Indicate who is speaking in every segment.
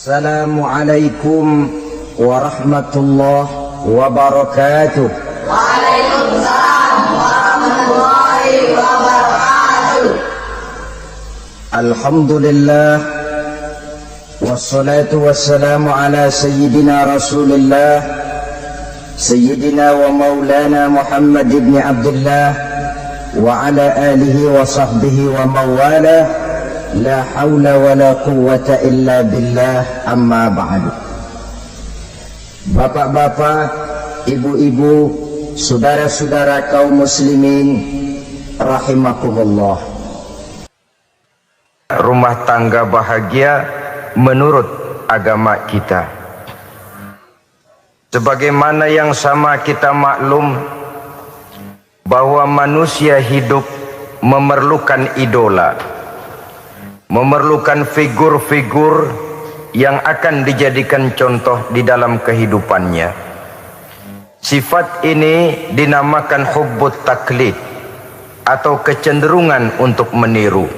Speaker 1: Assalamualaikum warahmatullahi wabarakatuh.
Speaker 2: Waalaikumsalam warahmatullahi wabarakatuh.
Speaker 1: Alhamdulillah wassalatu wassalamu ala sayyidina Rasulillah sayyidina wa maulana Muhammad ibn Abdullah wa ala alihi wa sahbihi wa mawala. La hawla wa la quwwata illa billah, amma ba'du. Bapak-bapak, ibu-ibu, saudara-saudara kaum muslimin rahimakumullah.
Speaker 3: Rumah tangga bahagia menurut agama kita. Sebagaimana yang sama kita maklum bahwa manusia hidup memerlukan idola, memerlukan figur-figur yang akan dijadikan contoh di dalam kehidupannya. Sifat ini dinamakan hubbut taklid atau kecenderungan untuk meniru,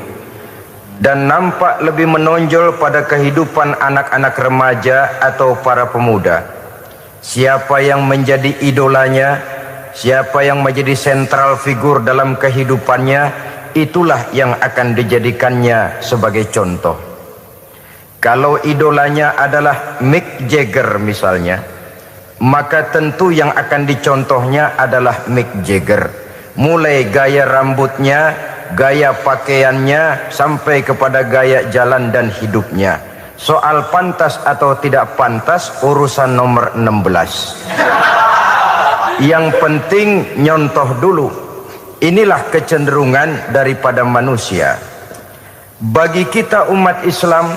Speaker 3: dan nampak lebih menonjol pada kehidupan anak-anak remaja atau para pemuda. Siapa yang menjadi idolanya, siapa yang menjadi sentral figur dalam kehidupannya, itulah yang akan dijadikannya sebagai contoh. Kalau idolanya adalah Mick Jagger misalnya, maka tentu yang akan dicontohnya adalah Mick Jagger. Mulai gaya rambutnya, gaya pakaiannya, sampai kepada gaya jalan dan hidupnya. Soal pantas atau tidak pantas urusan nomor 16. Yang penting nyontoh dulu. Inilah kecenderungan daripada manusia. Bagi kita umat Islam,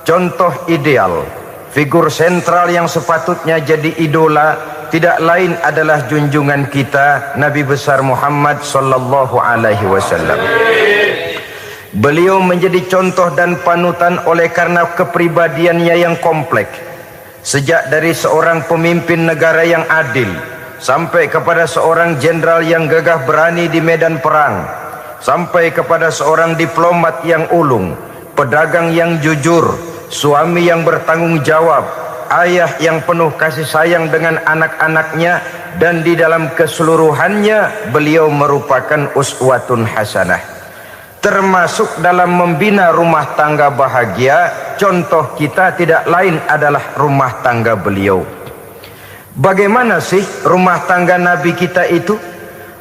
Speaker 3: contoh ideal, figur sentral yang sepatutnya jadi idola tidak lain adalah junjungan kita Nabi besar Muhammad sallallahu alaihi wasallam. Beliau menjadi contoh dan panutan oleh karena kepribadiannya yang kompleks. Sejak dari seorang pemimpin negara yang adil, sampai kepada seorang jenderal yang gagah berani di medan perang, sampai kepada seorang diplomat yang ulung, pedagang yang jujur, suami yang bertanggung jawab, ayah yang penuh kasih sayang dengan anak-anaknya, dan di dalam keseluruhannya beliau merupakan uswatun hasanah. Termasuk dalam membina rumah tangga bahagia, contoh kita tidak lain adalah rumah tangga beliau. Bagaimana sih rumah tangga Nabi kita itu?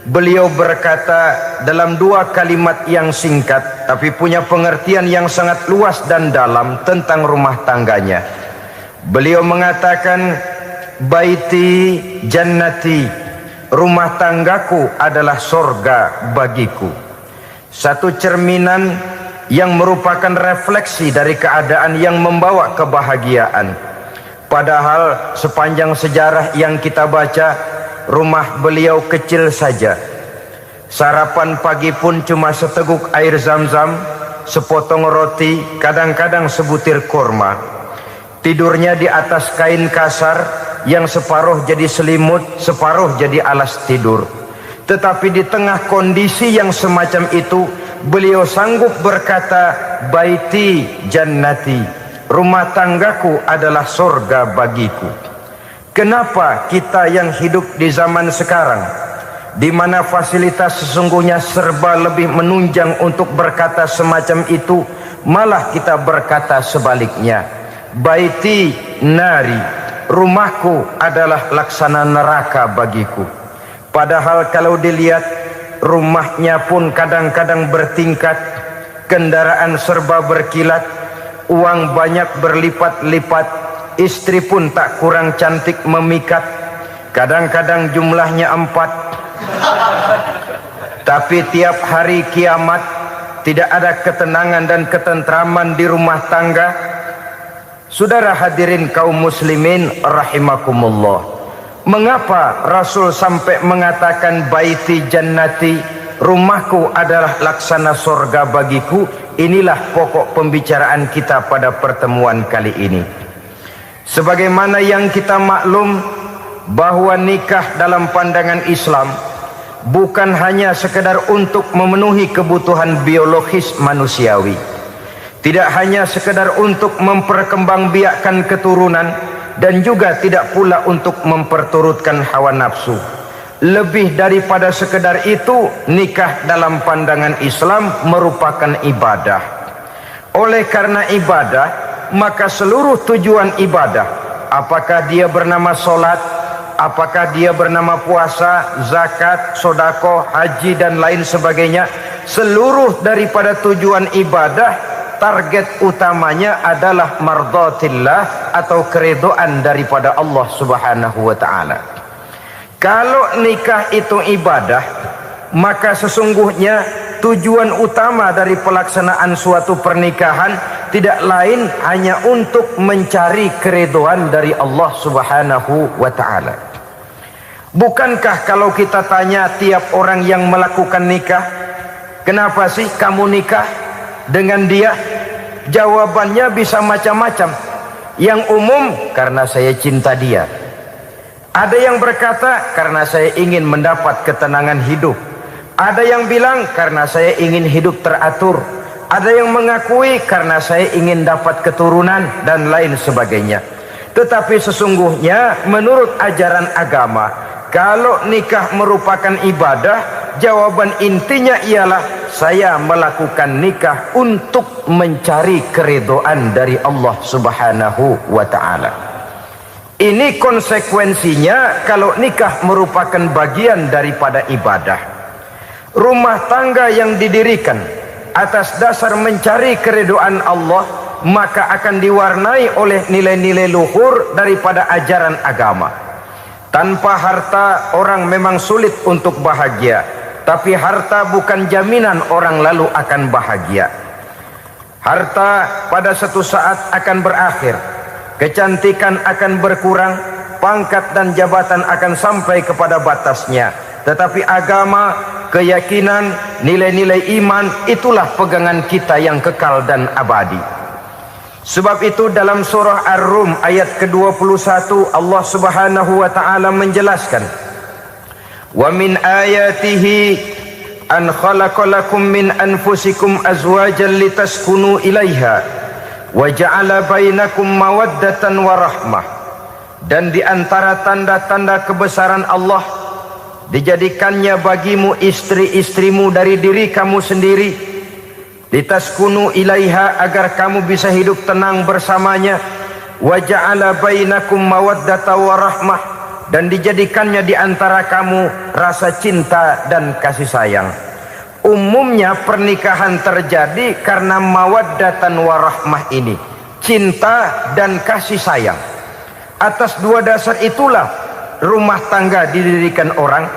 Speaker 3: Beliau berkata dalam dua kalimat yang singkat, tapi punya pengertian yang sangat luas dan dalam tentang rumah tangganya. Beliau mengatakan, baiti jannati, rumah tanggaku adalah sorga bagiku. Satu cerminan yang merupakan refleksi dari keadaan yang membawa kebahagiaan. Padahal sepanjang sejarah yang kita baca, rumah beliau kecil saja. Sarapan pagi pun cuma seteguk air zam-zam, sepotong roti, kadang-kadang sebutir kurma. Tidurnya di atas kain kasar yang separuh jadi selimut, separuh jadi alas tidur. Tetapi di tengah kondisi yang semacam itu, beliau sanggup berkata, baiti jannati, rumah tanggaku adalah surga bagiku. Kenapa kita yang hidup di zaman sekarang, di mana fasilitas sesungguhnya serba lebih menunjang untuk berkata semacam itu, malah kita berkata sebaliknya, baiti nari, rumahku adalah laksana neraka bagiku. Padahal kalau dilihat, rumahnya pun kadang-kadang bertingkat, kendaraan serba berkilat, uang banyak berlipat-lipat, istri pun tak kurang cantik memikat, kadang-kadang jumlahnya 4. Tapi tiap hari kiamat tidak ada ketenangan dan ketentraman di rumah tangga. Saudara hadirin kaum muslimin rahimakumullah, mengapa Rasul sampai mengatakan baiti jannati, rumahku adalah laksana surga bagiku? Inilah pokok pembicaraan kita pada pertemuan kali ini. Sebagaimana yang kita maklum bahwa nikah dalam pandangan Islam bukan hanya sekedar untuk memenuhi kebutuhan biologis manusiawi, Tidak hanya sekedar untuk memperkembangbiakkan keturunan, dan juga tidak pula untuk memperturutkan hawa nafsu. Lebih daripada sekedar itu, nikah dalam pandangan Islam merupakan ibadah. Oleh karena ibadah, maka seluruh tujuan ibadah, apakah dia bernama solat, apakah dia bernama puasa, zakat, sodako, haji dan lain sebagainya, seluruh daripada tujuan ibadah, target utamanya adalah mardhatillah atau keridhaan daripada Allah Subhanahu wa taala. Kalau nikah itu ibadah, maka sesungguhnya tujuan utama dari pelaksanaan suatu pernikahan tidak lain hanya untuk mencari keridhaan dari Allah Subhanahu wa taala. Bukankah kalau kita tanya tiap orang yang melakukan nikah, kenapa sih kamu nikah dengan dia? Jawabannya bisa macam-macam. Yang umum, karena saya cinta dia. Ada yang berkata, karena saya ingin mendapat ketenangan hidup. Ada yang bilang, karena saya ingin hidup teratur. Ada yang mengakui, karena saya ingin dapat keturunan dan lain sebagainya. Tetapi sesungguhnya menurut ajaran agama, kalau nikah merupakan ibadah, jawaban intinya ialah saya melakukan nikah untuk mencari keridhaan dari Allah Subhanahu wa taala. Ini konsekuensinya kalau nikah merupakan bagian daripada ibadah. Rumah tangga yang didirikan atas dasar mencari keridhaan Allah, maka akan diwarnai oleh nilai-nilai luhur daripada ajaran agama. Tanpa harta orang memang sulit untuk bahagia, tapi harta bukan jaminan orang lalu akan bahagia. Harta pada suatu saat akan berakhir, kecantikan akan berkurang, pangkat dan jabatan akan sampai kepada batasnya. Tetapi agama, keyakinan, nilai-nilai iman, itulah pegangan kita yang kekal dan abadi. Sebab itu dalam surah Ar-Rum ayat ke-21 Allah Subhanahu wa taala menjelaskan, "Wa min ayatihi an khalaqalakum min anfusikum azwajan litaskunu ilaiha wa ja'ala bainakum mawaddatan wa rahmah." Dan di antara tanda-tanda kebesaran Allah, dijadikannya bagimu istri-istrimu dari diri kamu sendiri, litaskunu ilaiha, agar kamu bisa hidup tenang bersamanya, wa ja'ala bainakum mawaddatan wa rahmah, dan dijadikannya di antara kamu rasa cinta dan kasih sayang. Umumnya pernikahan terjadi karena mawaddatan wa rahmah ini, cinta dan kasih sayang. Atas dua dasar itulah rumah tangga didirikan orang.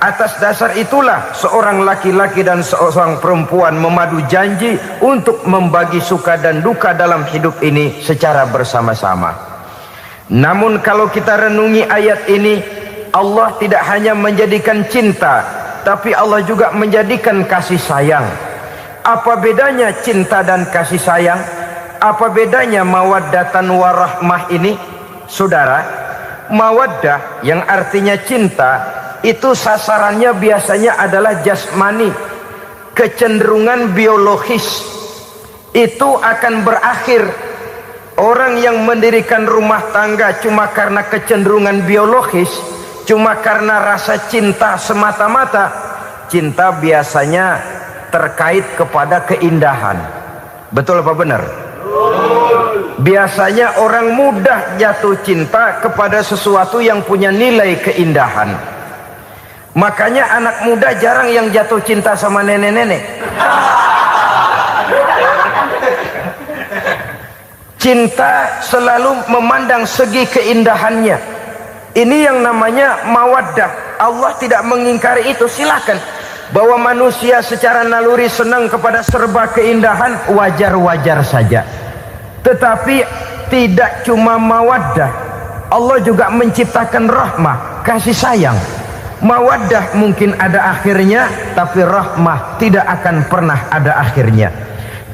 Speaker 3: Atas dasar itulah seorang laki-laki dan seorang perempuan memadu janji untuk membagi suka dan duka dalam hidup ini secara bersama-sama. Namun kalau kita renungi ayat ini, Allah tidak hanya menjadikan cinta, tapi Allah juga menjadikan kasih sayang. Apa bedanya cinta dan kasih sayang? Apa bedanya mawaddatan warahmah ini? Saudara, mawaddah yang artinya cinta, itu sasarannya biasanya adalah jasmani, kecenderungan biologis. Itu akan berakhir. Orang yang mendirikan rumah tangga cuma karena kecenderungan biologis, cuma karena rasa cinta semata-mata, cinta biasanya terkait kepada keindahan. Betul apa benar? Biasanya orang mudah jatuh cinta kepada sesuatu yang punya nilai keindahan. Makanya anak muda jarang yang jatuh cinta sama nenek-nenek. Cinta selalu memandang segi keindahannya. Ini yang namanya mawaddah. Allah tidak mengingkari itu, silakan. Bahwa manusia secara naluri senang kepada serba keindahan, wajar-wajar saja. Tetapi tidak cuma mawaddah, Allah juga menciptakan rahmah, kasih sayang. Mawaddah mungkin ada akhirnya, tapi rahmah tidak akan pernah ada akhirnya.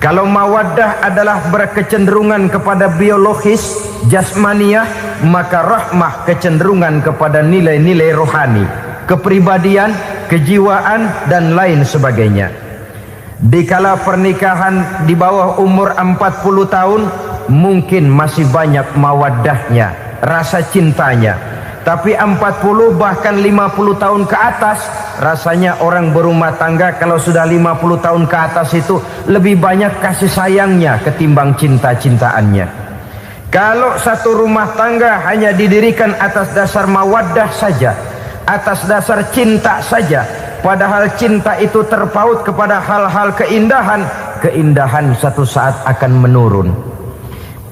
Speaker 3: Kalau mawaddah adalah berkecenderungan kepada biologis, jasmaniah, maka rahmah kecenderungan kepada nilai-nilai rohani, kepribadian, kejiwaan, dan lain sebagainya. Dikala pernikahan di bawah umur 40 tahun mungkin masih banyak mawaddahnya, rasa cintanya. Tapi 40 bahkan 50 tahun ke atas, rasanya orang berumah tangga kalau sudah 50 tahun ke atas itu lebih banyak kasih sayangnya ketimbang cinta-cintaannya. Kalau satu rumah tangga hanya didirikan atas dasar mawaddah saja, atas dasar cinta saja, padahal cinta itu terpaut kepada hal-hal keindahan, keindahan satu saat akan menurun.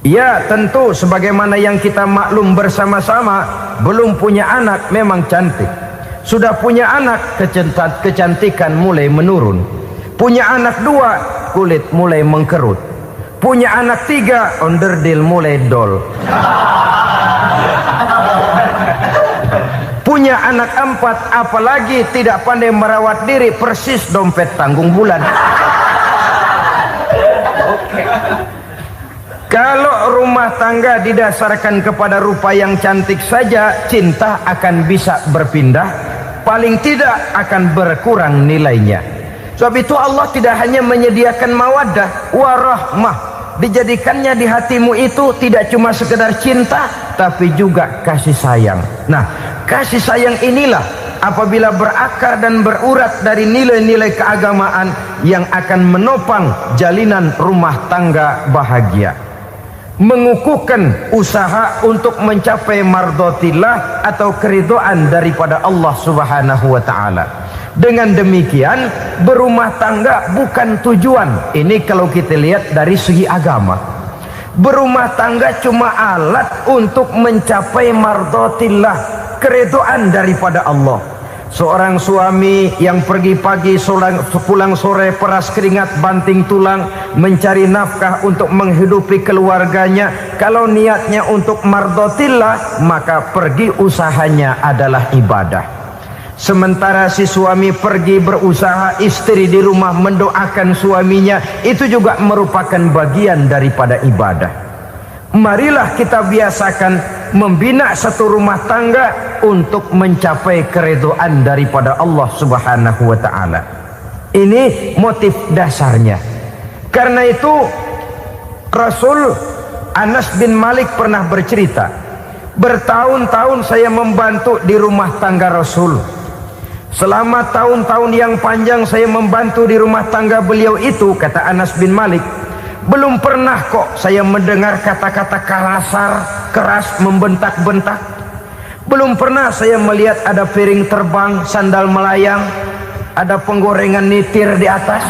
Speaker 3: Ya tentu sebagaimana yang kita maklum bersama-sama, belum punya anak memang cantik. Sudah punya anak, kecantikan mulai menurun. Punya anak 2, kulit mulai mengkerut. Punya anak 3, onderdil mulai dol. Punya anak 4, apalagi tidak pandai merawat diri, persis dompet tanggung bulan. Kalau rumah tangga didasarkan kepada rupa yang cantik saja, cinta akan bisa berpindah, paling tidak akan berkurang nilainya. Sebab itu Allah tidak hanya menyediakan mawaddah warahmah, dijadikannya di hatimu itu tidak cuma sekedar cinta, tapi juga kasih sayang. Nah, kasih sayang inilah apabila berakar dan berurat dari nilai-nilai keagamaan yang akan menopang jalinan rumah tangga bahagia, mengukuhkan usaha untuk mencapai mardotillah atau keridhaan daripada Allah Subhanahu wa ta'ala. Dengan demikian berumah tangga bukan tujuan. Ini kalau kita lihat dari segi agama. Berumah tangga cuma alat untuk mencapai mardotillah, keridhaan daripada Allah. Seorang suami yang pergi pagi pulang sore peras keringat banting tulang mencari nafkah untuk menghidupi keluarganya, kalau niatnya untuk mardotillah maka pergi usahanya adalah ibadah. Sementara si suami pergi berusaha, istri di rumah mendoakan suaminya, itu juga merupakan bagian daripada ibadah. Marilah kita biasakan membina satu rumah tangga untuk mencapai keridhaan daripada Allah Subhanahu wa ta'ala. Ini motif dasarnya. Karena itu Rasul Anas bin Malik pernah bercerita, bertahun-tahun saya membantu di rumah tangga Rasul. Selama tahun-tahun yang panjang saya membantu di rumah tangga beliau itu, kata Anas bin Malik, belum pernah kok saya mendengar kata-kata kasar, keras, membentak-bentak. Belum pernah saya melihat ada piring terbang, sandal melayang, ada penggorengan nitir di atas.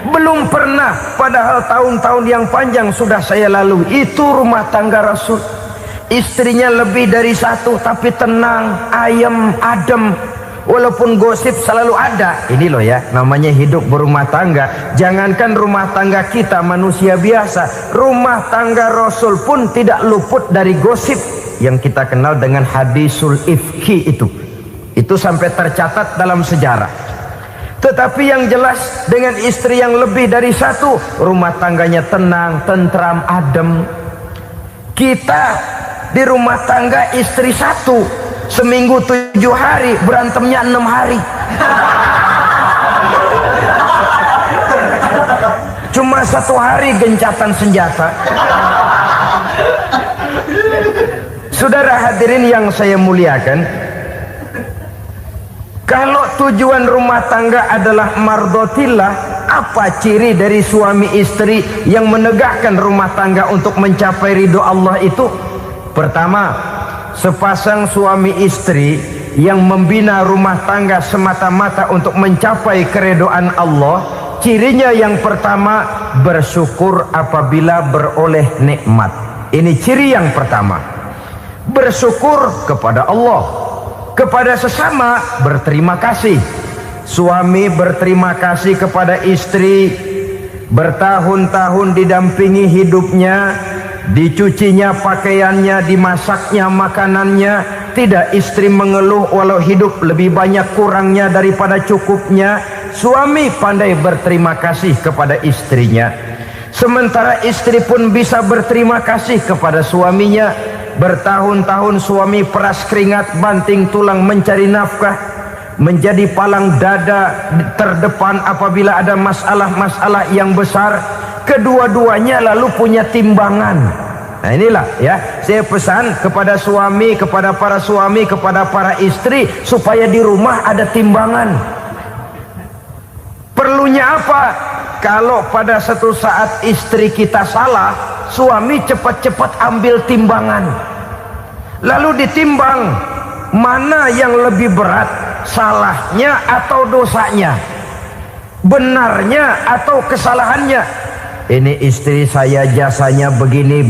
Speaker 3: Belum pernah, padahal tahun-tahun yang panjang sudah saya lalui. Itu rumah tangga Rasul. Istrinya lebih dari 1, tapi tenang, ayem, adem. Walaupun gosip selalu ada. Ini loh ya, namanya hidup berumah tangga. Jangankan rumah tangga kita manusia biasa, rumah tangga Rasul pun tidak luput dari gosip yang kita kenal dengan hadisul ifki itu. Itu sampai tercatat dalam sejarah. Tetapi yang jelas dengan istri yang lebih dari 1, rumah tangganya tenang, tentram, adem. Kita di rumah tangga istri 1, seminggu 7 hari, berantemnya 6 hari. Cuma 1 hari gencatan senjata. Saudara hadirin yang saya muliakan, kalau tujuan rumah tangga adalah mardotillah, apa ciri dari suami istri yang menegakkan rumah tangga untuk mencapai ridho Allah itu? Pertama, sepasang suami istri yang membina rumah tangga semata-mata untuk mencapai keridhaan Allah, cirinya yang pertama, bersyukur apabila beroleh nikmat. Ini ciri yang pertama. Bersyukur kepada Allah, kepada sesama berterima kasih. Suami berterima kasih kepada istri, bertahun-tahun didampingi hidupnya, dicucinya pakaiannya, dimasaknya makanannya. Tidak istri mengeluh walau hidup lebih banyak kurangnya daripada cukupnya. Suami pandai berterima kasih kepada istrinya. Sementara istri pun bisa berterima kasih kepada suaminya. Bertahun-tahun suami peras keringat, banting tulang mencari nafkah. menjadi palang dada terdepan apabila ada masalah-masalah yang besar. Kedua-duanya lalu punya timbangan. Nah inilah ya, saya pesan kepada suami, kepada para suami, kepada para istri, supaya di rumah ada timbangan. Perlunya apa? Kalau pada satu saat istri kita salah, suami cepat-cepat ambil timbangan, lalu ditimbang mana yang lebih berat, salahnya atau dosanya, benarnya atau kesalahannya. Ini istri saya jasanya begini,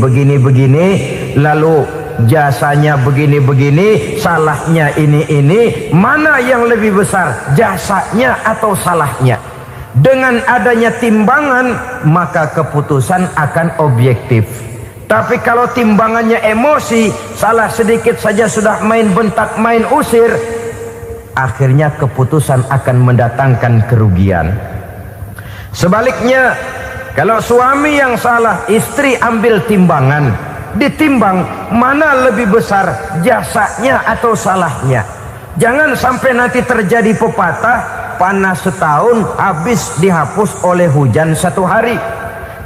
Speaker 3: lalu jasanya begini, salahnya ini, mana yang lebih besar, jasanya atau salahnya? Dengan adanya timbangan, maka keputusan akan objektif. Tapi kalau timbangannya emosi, salah sedikit saja sudah main bentak, main usir, akhirnya keputusan akan mendatangkan kerugian. Sebaliknya, kalau suami yang salah, istri ambil timbangan, ditimbang mana lebih besar, jasanya atau salahnya. Jangan sampai nanti terjadi pepatah, panas setahun habis dihapus oleh hujan satu hari.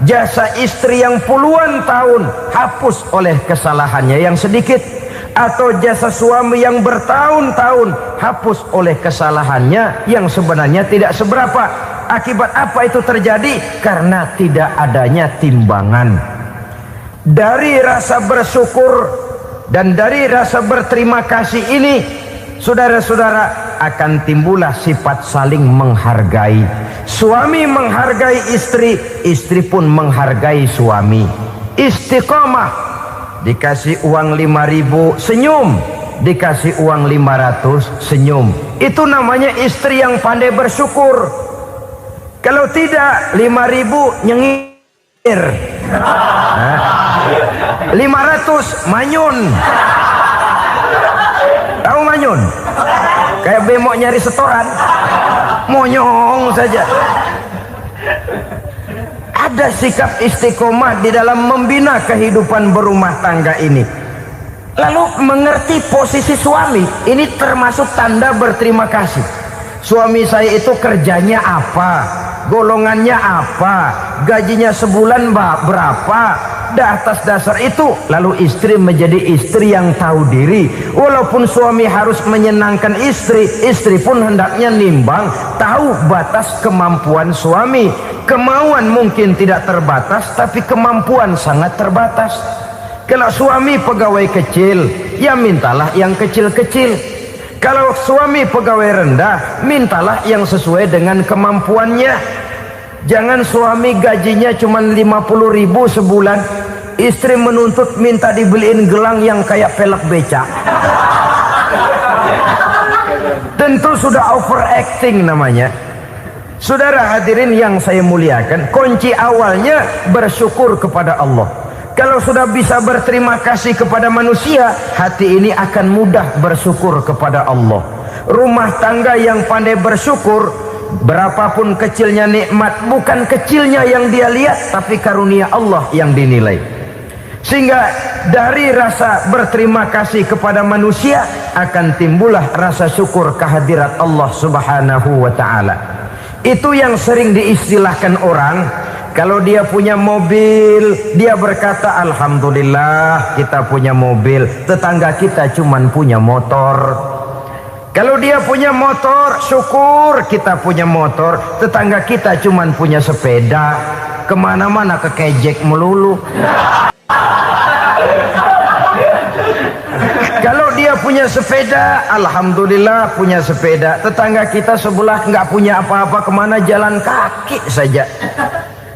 Speaker 3: Jasa istri yang puluhan tahun hapus oleh kesalahannya yang sedikit, atau jasa suami yang bertahun-tahun hapus oleh kesalahannya yang sebenarnya tidak seberapa. Akibat apa itu terjadi? Karena tidak adanya timbangan. Dari rasa bersyukur dan dari rasa berterima kasih ini, saudara-saudara, akan timbullah sifat saling menghargai. Suami menghargai istri, istri pun menghargai suami. Istiqomah, dikasih uang 5.000 senyum, dikasih uang 500 senyum. Itu namanya istri yang pandai bersyukur. Kalau tidak, 5.000 nyengir, 500 manyun. Tahu manyun? Kayak bemok nyari setoran, monyong saja. Ada sikap istiqomah di dalam membina kehidupan berumah tangga ini. Lalu mengerti posisi suami, ini termasuk tanda berterima kasih. Suami saya itu kerjanya apa, golongannya apa, gajinya sebulan berapa. Atas dasar itu, lalu istri menjadi istri yang tahu diri. Walaupun suami harus menyenangkan istri, istri pun hendaknya nimbang, tahu batas kemampuan suami. Kemauan mungkin tidak terbatas, tapi kemampuan sangat terbatas. Kalau suami pegawai kecil, ya mintalah yang kecil-kecil. Kalau suami pegawai rendah, mintalah yang sesuai dengan kemampuannya. Jangan suami gajinya cuma 50.000 sebulan, istri menuntut minta dibeliin gelang yang kayak pelek becak. Tentu sudah overacting namanya. Saudara hadirin yang saya muliakan, kunci awalnya bersyukur kepada Allah. Kalau sudah bisa berterima kasih kepada manusia, hati ini akan mudah bersyukur kepada Allah. Rumah tangga yang pandai bersyukur, berapapun kecilnya nikmat, bukan kecilnya yang dia lihat, tapi karunia Allah yang dinilai. Sehingga dari rasa berterima kasih kepada manusia akan timbullah rasa syukur kehadirat Allah Subhanahu wa ta'ala. Itu yang sering diistilahkan orang, kalau dia punya mobil, dia berkata alhamdulillah kita punya mobil, tetangga kita cuman punya motor. Kalau dia punya motor, syukur kita punya motor, tetangga kita cuman punya sepeda, kemana-mana kekejek melulu. Kalau dia punya sepeda, alhamdulillah punya sepeda, tetangga kita sebelah nggak punya apa-apa, kemana jalan kaki saja.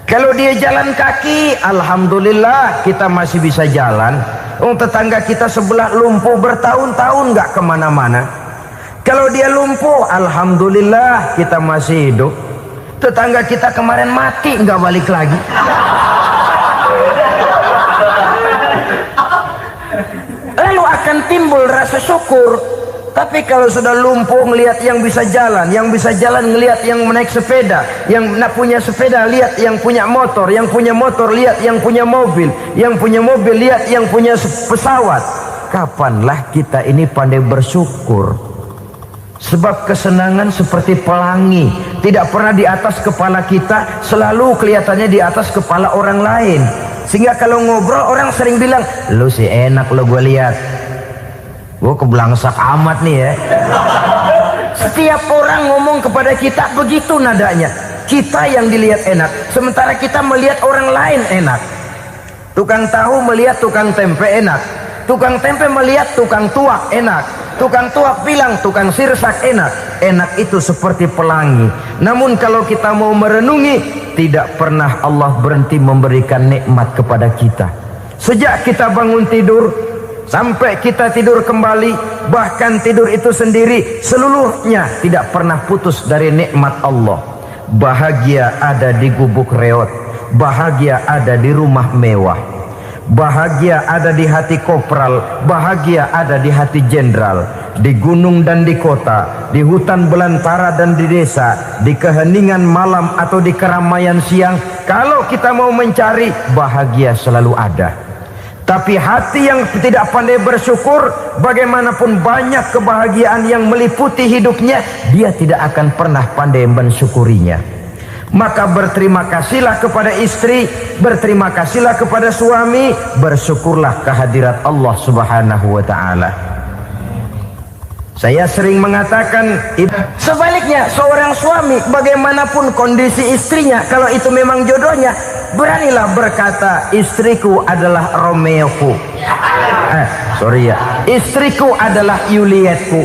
Speaker 3: Kalau dia jalan kaki, alhamdulillah kita masih bisa jalan. Tetangga kita sebelah lumpuh bertahun-tahun nggak kemana-mana. Kalau dia lumpuh, alhamdulillah kita masih hidup. Tetangga kita kemarin mati nggak balik lagi. Lalu akan timbul rasa syukur. Tapi kalau sudah lumpuh ngelihat yang bisa jalan ngelihat yang naik sepeda, yang punya sepeda lihat yang punya motor lihat yang punya mobil lihat yang punya pesawat. Kapanlah kita ini pandai bersyukur? Sebab kesenangan seperti pelangi, tidak pernah di atas kepala kita, selalu kelihatannya di atas kepala orang lain. Sehingga kalau ngobrol orang sering bilang, lu sih enak lo gue lihat, gue keblangsak amat nih ya. Setiap orang ngomong kepada kita begitu nadanya. Kita yang dilihat enak, sementara kita melihat orang lain enak. Tukang tahu melihat tukang tempe enak, tukang tempe melihat tukang tuak enak, tukang tuak bilang tukang sirsak enak. Enak itu seperti pelangi. Namun kalau kita mau merenungi, tidak pernah Allah berhenti memberikan nikmat kepada kita. Sejak kita bangun tidur sampai kita tidur kembali, bahkan tidur itu sendiri, seluruhnya tidak pernah putus dari nikmat Allah. Bahagia ada di gubuk reot, bahagia ada di rumah mewah, bahagia ada di hati kopral, bahagia ada di hati jenderal, di gunung dan di kota, di hutan belantara dan di desa, di keheningan malam atau di keramaian siang. Kalau kita mau mencari, bahagia selalu ada. Tapi hati yang tidak pandai bersyukur, bagaimanapun banyak kebahagiaan yang meliputi hidupnya, dia tidak akan pernah pandai mensyukurinya. Maka berterima kasihlah kepada istri, berterima kasihlah kepada suami, bersyukurlah kehadirat Allah Subhanahu wa ta'ala. Saya sering mengatakan, sebaliknya seorang suami bagaimanapun kondisi istrinya, kalau itu memang jodohnya, beranilah berkata, istriku adalah Romeoku, istriku adalah Julietku,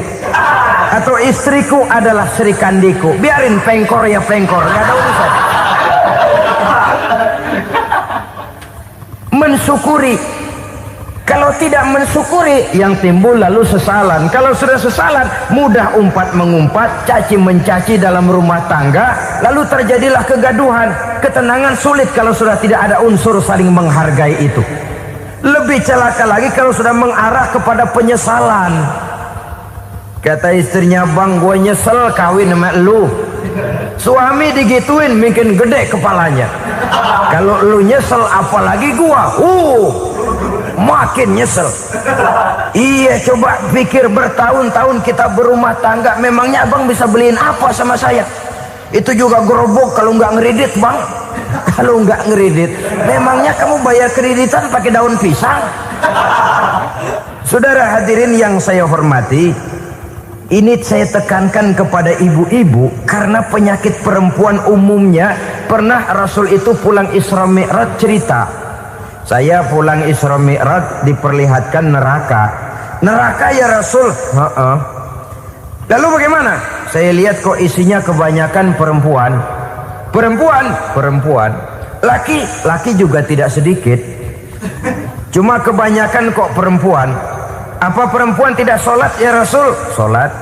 Speaker 3: atau istriku adalah Sri Kandiku. Biarin pengkor ya pengkor, gak ada urusan. Mensyukuri. Kalau tidak mensyukuri, yang timbul lalu sesalan. Kalau sudah sesalan, mudah umpat mengumpat, caci mencaci dalam rumah tangga, lalu terjadilah kegaduhan. Ketenangan sulit kalau sudah tidak ada unsur saling menghargai itu. Lebih celaka lagi kalau sudah mengarah kepada penyesalan. Kata istrinya, bang gue nyesel kawin sama lu. Suami digituin mungkin gede kepalanya. Kalau lu nyesel apalagi gua, makin nyesel. Iya, coba pikir bertahun-tahun kita berumah tangga, memangnya abang bisa beliin apa sama saya? Itu juga gerobok kalau nggak ngeridit bang. Kalau nggak ngeridit, memangnya kamu bayar kreditan pakai daun pisang? Saudara hadirin yang saya hormati, ini saya tekankan kepada ibu-ibu karena penyakit perempuan umumnya. Pernah Rasul itu pulang Isra Mi'raj cerita, saya pulang Isra Mi'raj diperlihatkan neraka. Neraka ya Rasul? Lalu bagaimana? Saya lihat kok isinya kebanyakan perempuan. Perempuan. Laki juga tidak sedikit. Cuma kebanyakan kok perempuan. Apa perempuan tidak sholat ya Rasul? Sholat.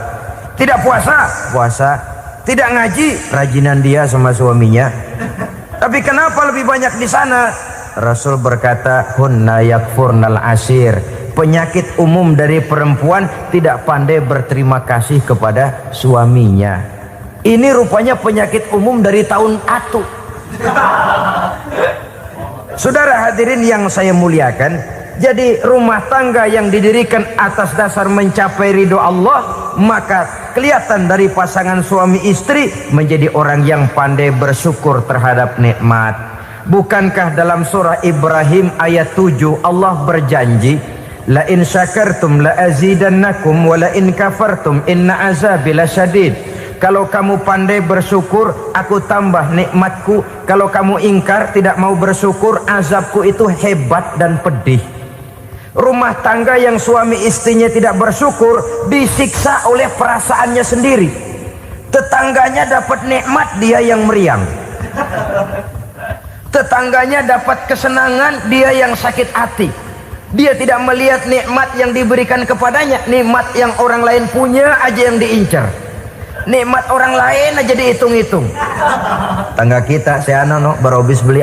Speaker 3: Tidak puasa? Puasa. Tidak ngaji? Rajinan dia sama suaminya. Tapi kenapa lebih banyak di sana? Rasul berkata, hunna yakfurnal asir. Penyakit umum dari perempuan tidak pandai berterima kasih kepada suaminya. Ini rupanya penyakit umum dari tahun atu. Saudara hadirin yang saya muliakan, jadi rumah tangga yang didirikan atas dasar mencapai ridho Allah, maka kelihatan dari pasangan suami istri menjadi orang yang pandai bersyukur terhadap nikmat. Bukankah dalam surah Ibrahim ayat 7 Allah berjanji, la in syakartum la azidannakum wa la in kafartum inna azabi lasyadid. Kalau kamu pandai bersyukur, aku tambah nikmatku. Kalau kamu ingkar, tidak mau bersyukur, azabku itu hebat dan pedih. Rumah tangga yang suami istrinya tidak bersyukur disiksa oleh perasaannya sendiri. Tetangganya dapat nikmat, dia yang meriang. Tetangganya dapat kesenangan, dia yang sakit hati. Dia tidak melihat nikmat yang diberikan kepadanya. Nikmat yang orang lain punya aja yang diincar. Nikmat orang lain aja dihitung-hitung. Tangga kita, si Ano baru habis beli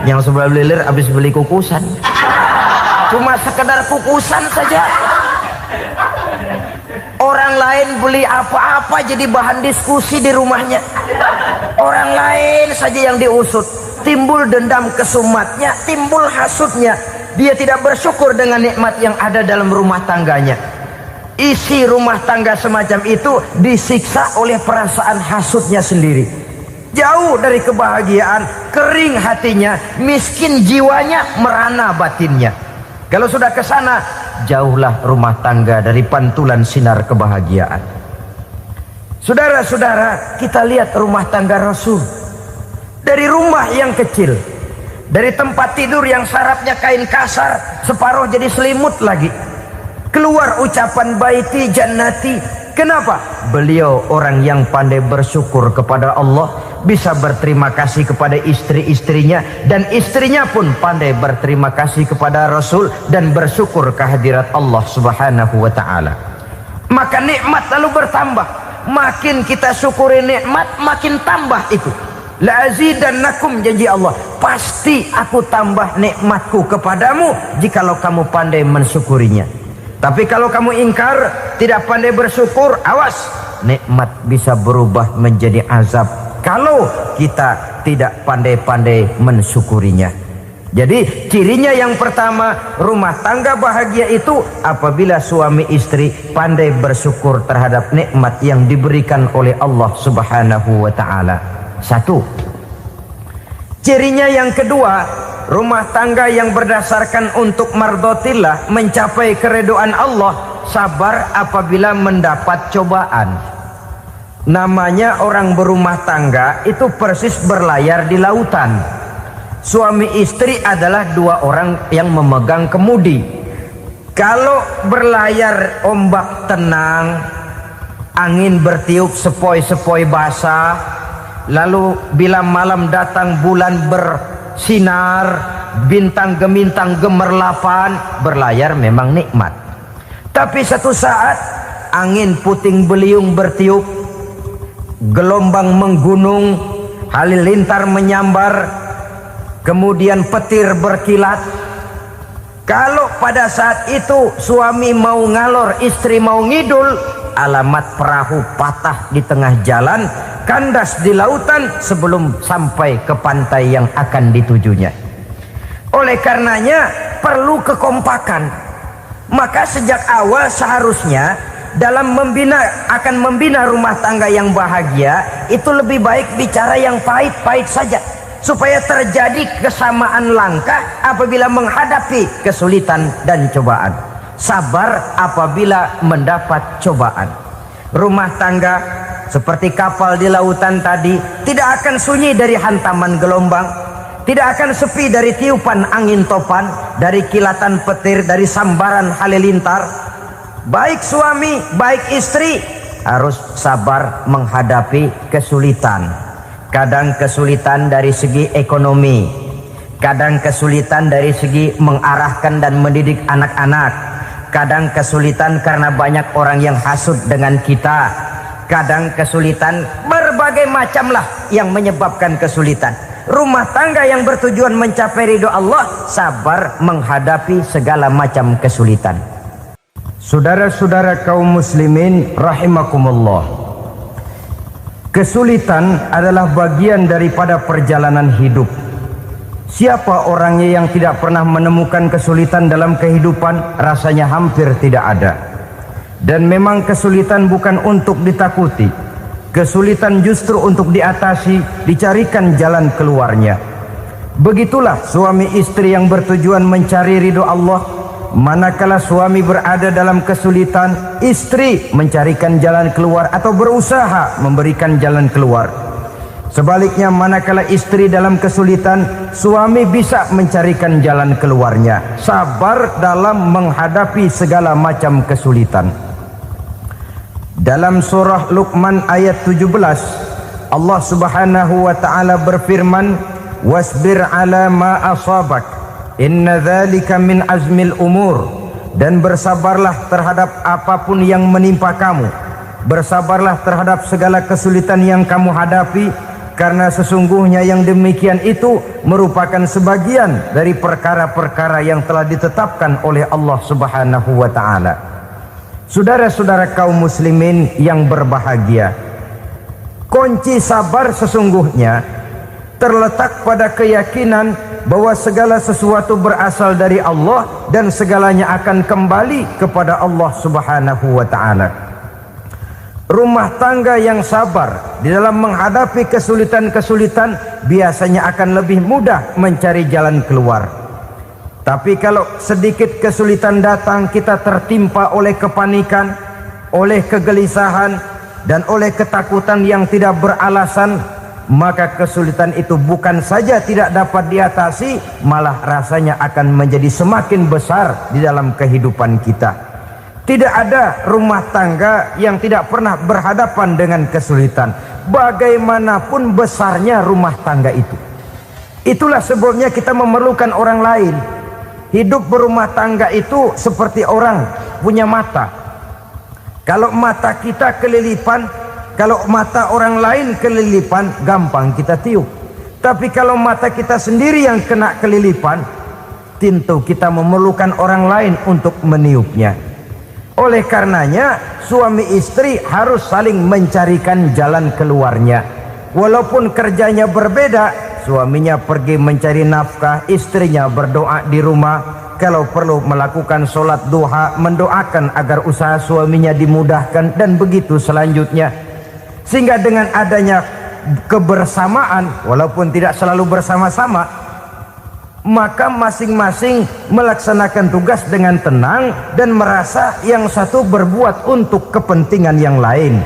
Speaker 3: yang sebelah belilir habis beli kukusan. Cuma sekedar kukusan saja. Orang lain beli apa-apa jadi bahan diskusi di rumahnya. Orang lain saja yang diusut. Timbul dendam kesumatnya, timbul hasutnya. Dia tidak bersyukur dengan nikmat yang ada dalam rumah tangganya. isi rumah tangga semacam itu disiksa oleh perasaan hasutnya sendiri. Jauh dari kebahagiaan, kering hatinya, miskin jiwanya, merana batinnya. Kalau sudah ke sana, jauhlah rumah tangga dari pantulan sinar kebahagiaan. Saudara-saudara, kita lihat rumah tangga Rasul. Dari rumah yang kecil, dari tempat tidur yang sarapnya kain kasar, separuh jadi selimut lagi, keluar ucapan baiti jannati. Kenapa? Beliau orang yang pandai bersyukur kepada Allah, bisa berterima kasih kepada istri-istrinya, dan istrinya pun pandai berterima kasih kepada Rasul dan bersyukur kehadirat Allah Subhanahu wa ta'ala. Maka nikmat lalu bertambah. Makin kita syukuri nikmat, makin tambah itu. La azidannakum, janji Allah, pasti aku tambah nikmatku kepadamu jikalau kamu pandai mensyukurinya. Tapi kalau kamu ingkar, tidak pandai bersyukur, awas, nikmat bisa berubah menjadi azab kalau kita tidak pandai-pandai mensyukurinya. Jadi cirinya yang pertama, rumah tangga bahagia itu apabila suami istri pandai bersyukur terhadap nikmat yang diberikan oleh Allah Subhanahu wa ta'ala. Satu. Cirinya yang kedua, rumah tangga yang berdasarkan untuk mardhatillah, mencapai keridhaan Allah, sabar apabila mendapat cobaan. Namanya orang berumah tangga itu persis berlayar di lautan. Suami istri adalah dua orang yang memegang kemudi. Kalau berlayar ombak tenang, angin bertiup sepoi-sepoi basah, lalu bila malam datang bulan bersinar, bintang gemintang gemerlapan, berlayar memang nikmat. Tapi satu saat angin puting beliung bertiup, gelombang menggunung, halilintar menyambar, kemudian petir berkilat. Kalau pada saat itu suami mau ngalor, istri mau ngidul, alamat perahu patah di tengah jalan, kandas di lautan sebelum sampai ke pantai yang akan ditujunya. Oleh karenanya perlu kekompakan. Maka sejak awal seharusnya dalam akan membina rumah tangga yang bahagia itu lebih baik bicara yang pahit-pahit saja, supaya terjadi kesamaan langkah apabila menghadapi kesulitan dan cobaan. Sabar apabila mendapat cobaan. Rumah tangga seperti kapal di lautan tadi tidak akan sunyi dari hantaman gelombang, tidak akan sepi dari tiupan angin topan, dari kilatan petir, dari sambaran halilintar. Baik suami, baik istri harus sabar menghadapi kesulitan. Kadang kesulitan dari segi ekonomi, kadang kesulitan dari segi mengarahkan dan mendidik anak-anak, kadang kesulitan karena banyak orang yang hasut dengan kita, kadang kesulitan berbagai macam lah yang menyebabkan kesulitan. Rumah tangga yang bertujuan mencapai ridho Allah sabar menghadapi segala macam kesulitan. Saudara-saudara kaum muslimin rahimakumullah, kesulitan adalah bagian daripada perjalanan hidup. Siapa orangnya yang tidak pernah menemukan kesulitan dalam kehidupan? Rasanya hampir tidak ada. Dan memang kesulitan bukan untuk ditakuti. Kesulitan justru untuk diatasi, dicarikan jalan keluarnya. Begitulah suami istri yang bertujuan mencari ridho Allah. Manakala suami berada dalam kesulitan, istri mencarikan jalan keluar atau berusaha memberikan jalan keluar. Sebaliknya, manakala istri dalam kesulitan, suami bisa mencarikan jalan keluarnya. Sabar dalam menghadapi segala macam kesulitan. Dalam surah Luqman ayat 17, Allah Subhanahu wa ta'ala berfirman, "Wasbir ala ma asabak, inna dzalika min azmil umur." Dan bersabarlah terhadap apapun yang menimpa kamu. Bersabarlah terhadap segala kesulitan yang kamu hadapi, karena sesungguhnya yang demikian itu merupakan sebagian dari perkara-perkara yang telah ditetapkan oleh Allah Subhanahu wa ta'ala. Saudara-saudara kaum muslimin yang berbahagia, kunci sabar sesungguhnya terletak pada keyakinan bahwa segala sesuatu berasal dari Allah dan segalanya akan kembali kepada Allah Subhanahu wa ta'ala. Rumah tangga yang sabar di dalam menghadapi kesulitan-kesulitan biasanya akan lebih mudah mencari jalan keluar. Tapi kalau sedikit kesulitan datang, kita tertimpa oleh kepanikan, oleh kegelisahan, dan oleh ketakutan yang tidak beralasan, maka kesulitan itu bukan saja tidak dapat diatasi, malah rasanya akan menjadi semakin besar di dalam kehidupan kita. Tidak ada rumah tangga yang tidak pernah berhadapan dengan kesulitan, bagaimanapun besarnya rumah tangga itu. Itulah sebabnya kita memerlukan orang lain. Hidup berumah tangga itu seperti orang punya mata. Kalau mata kita kelilipan, kalau mata orang lain kelilipan, gampang kita tiup. Tapi kalau mata kita sendiri yang kena kelilipan, tentu kita memerlukan orang lain untuk meniupnya. Oleh karenanya, suami istri harus saling mencarikan jalan keluarnya. Walaupun kerjanya berbeda, suaminya pergi mencari nafkah, istrinya berdoa di rumah. Kalau perlu melakukan sholat duha, mendoakan agar usaha suaminya dimudahkan, dan begitu selanjutnya. Sehingga dengan adanya kebersamaan, walaupun tidak selalu bersama-sama, maka masing-masing melaksanakan tugas dengan tenang dan merasa yang satu berbuat untuk kepentingan yang lain.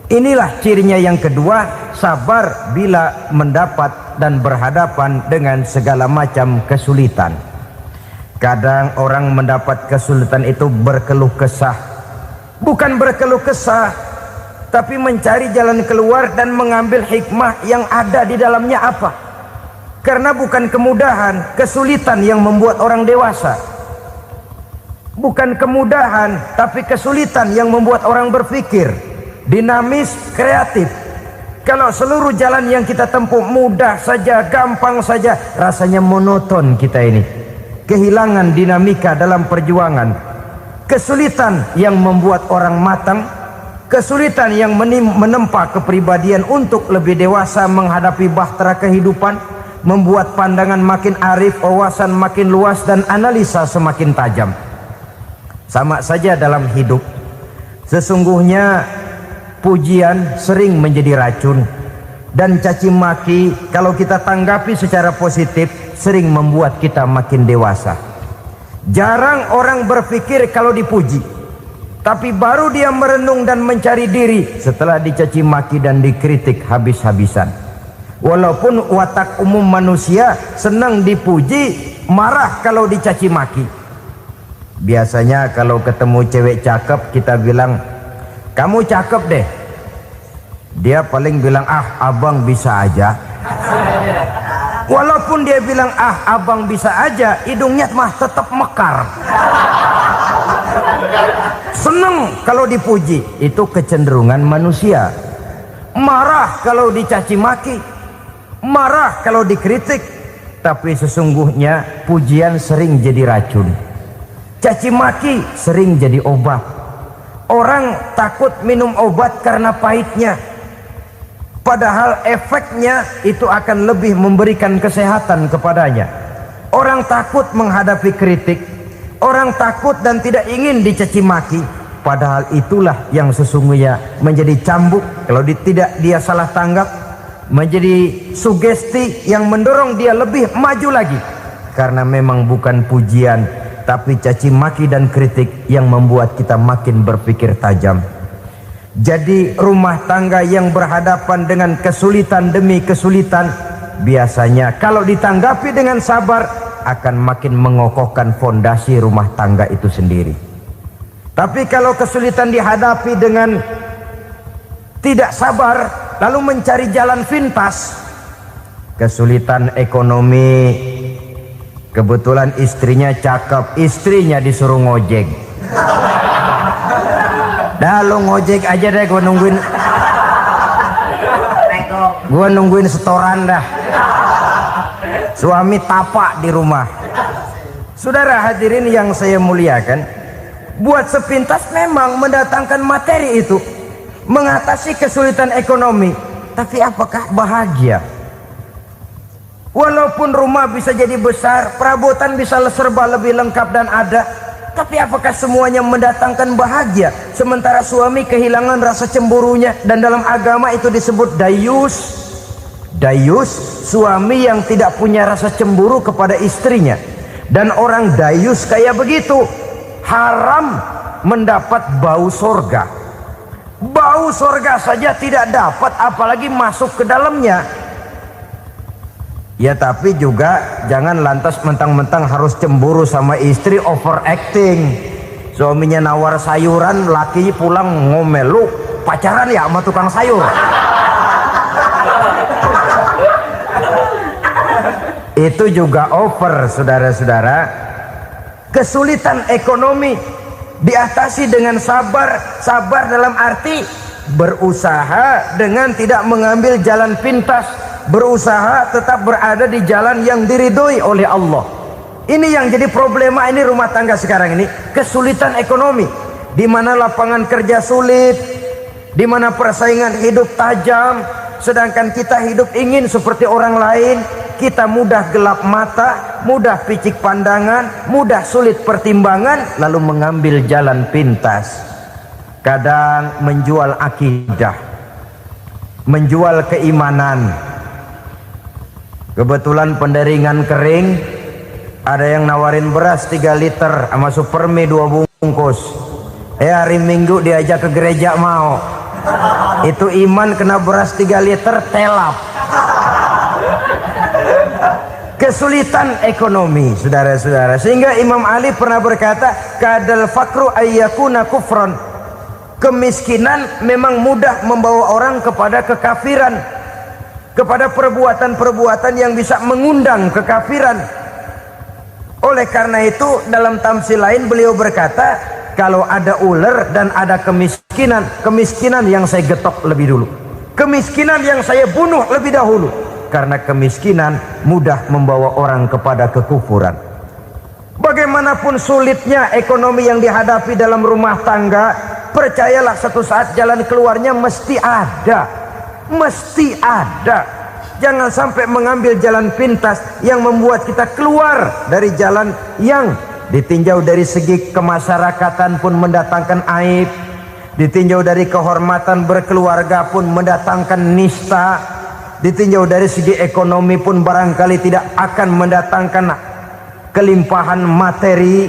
Speaker 3: Inilah cirinya yang kedua, sabar bila mendapat dan berhadapan dengan segala macam kesulitan. Kadang orang mendapat kesulitan itu berkeluh kesah. Bukan berkeluh kesah, tapi mencari jalan keluar dan mengambil hikmah yang ada di dalamnya apa. Karena bukan kemudahan, kesulitan yang membuat orang dewasa. Bukan kemudahan, tapi kesulitan yang membuat orang berpikir, dinamis, kreatif. Kalau seluruh jalan yang kita tempuh mudah saja, gampang saja, rasanya monoton kita ini. Kehilangan dinamika dalam perjuangan. Kesulitan yang membuat orang matang, kesulitan yang menempa kepribadian untuk lebih dewasa menghadapi bahtera kehidupan, membuat pandangan makin arif, wawasan makin luas, dan analisa semakin tajam. Sama saja dalam hidup. Sesungguhnya pujian sering menjadi racun, dan caci maki kalau kita tanggapi secara positif sering membuat kita makin dewasa. Jarang orang berpikir kalau dipuji, tapi baru dia merenung dan mencari diri setelah dicaci maki dan dikritik habis-habisan. Walaupun watak umum manusia senang dipuji, marah kalau dicaci maki. Biasanya kalau ketemu cewek cakep kita bilang, kamu cakep deh. Dia paling bilang, ah abang bisa aja. Walaupun dia bilang, ah abang bisa aja, hidungnya mah tetap mekar. Senang kalau dipuji, itu kecenderungan manusia. Marah kalau dicaci maki, marah kalau dikritik. Tapi sesungguhnya pujian sering jadi racun, caci maki sering jadi obat. Orang takut minum obat karena pahitnya, padahal efeknya itu akan lebih memberikan kesehatan kepadanya. Orang takut menghadapi kritik, orang takut dan tidak ingin dicaci maki, padahal itulah yang sesungguhnya menjadi cambuk kalau tidak dia salah tanggap, menjadi sugesti yang mendorong dia lebih maju lagi. Karena memang bukan pujian, tapi caci maki dan kritik yang membuat kita makin berpikir tajam. Jadi rumah tangga yang berhadapan dengan kesulitan demi kesulitan, biasanya kalau ditanggapi dengan sabar akan makin mengokohkan fondasi rumah tangga itu sendiri. Tapi kalau kesulitan dihadapi dengan tidak sabar, lalu mencari jalan pintas, kesulitan ekonomi, kebetulan istrinya cakep, istrinya disuruh ngojek. Dah lu ngojek aja deh, gua nungguin setoran dah. Suami tapak di rumah. Saudara hadirin yang saya muliakan, buat sepintas memang mendatangkan materi itu, mengatasi kesulitan ekonomi, tapi apakah bahagia? Walaupun rumah bisa jadi besar, perabotan bisa serba lebih lengkap dan ada, tapi apakah semuanya mendatangkan bahagia? Sementara suami kehilangan rasa cemburunya, dan dalam agama itu disebut dayus. Dayus, suami yang tidak punya rasa cemburu kepada istrinya. Dan orang dayus kayak begitu, haram mendapat bau sorga. Bau sorga saja tidak dapat, apalagi masuk ke dalamnya. Ya tapi juga jangan lantas mentang-mentang harus cemburu sama istri, overacting. Suaminya nawar sayuran, laki pulang ngomel, lu pacaran ya sama tukang sayur. Itu juga over, saudara-saudara. Kesulitan ekonomi diatasi dengan sabar. Sabar dalam arti berusaha dengan tidak mengambil jalan pintas, berusaha tetap berada di jalan yang diridhoi oleh Allah. Ini yang jadi problema ini rumah tangga sekarang ini, kesulitan ekonomi, di mana lapangan kerja sulit, di mana persaingan hidup tajam, sedangkan kita hidup ingin seperti orang lain. Kita mudah gelap mata, mudah picik pandangan, mudah sulit pertimbangan, lalu mengambil jalan pintas. Kadang menjual akidah, menjual keimanan. Kebetulan penderingan kering, ada yang nawarin beras 3 liter sama Supermi 2 bungkus. Hari Minggu diajak ke gereja mau. Itu iman kena beras 3 liter telap. Kesulitan ekonomi, saudara-saudara, sehingga Imam Ali pernah berkata, kadal fakru ayyakuna kufran. Kemiskinan memang mudah membawa orang kepada kekafiran, kepada perbuatan-perbuatan yang bisa mengundang kekafiran. Oleh karena itu dalam tamsil lain beliau berkata, kalau ada ular dan ada kemiskinan, kemiskinan yang saya getok lebih dulu, kemiskinan yang saya bunuh lebih dahulu. Karena kemiskinan mudah membawa orang kepada kekufuran. Bagaimanapun sulitnya ekonomi yang dihadapi dalam rumah tangga, percayalah satu saat jalan keluarnya mesti ada. Mesti ada. Jangan sampai mengambil jalan pintas yang membuat kita keluar dari jalan yang ditinjau dari segi kemasyarakatan pun mendatangkan aib, ditinjau dari kehormatan berkeluarga pun mendatangkan nista, ditinjau dari segi ekonomi pun barangkali tidak akan mendatangkan kelimpahan materi.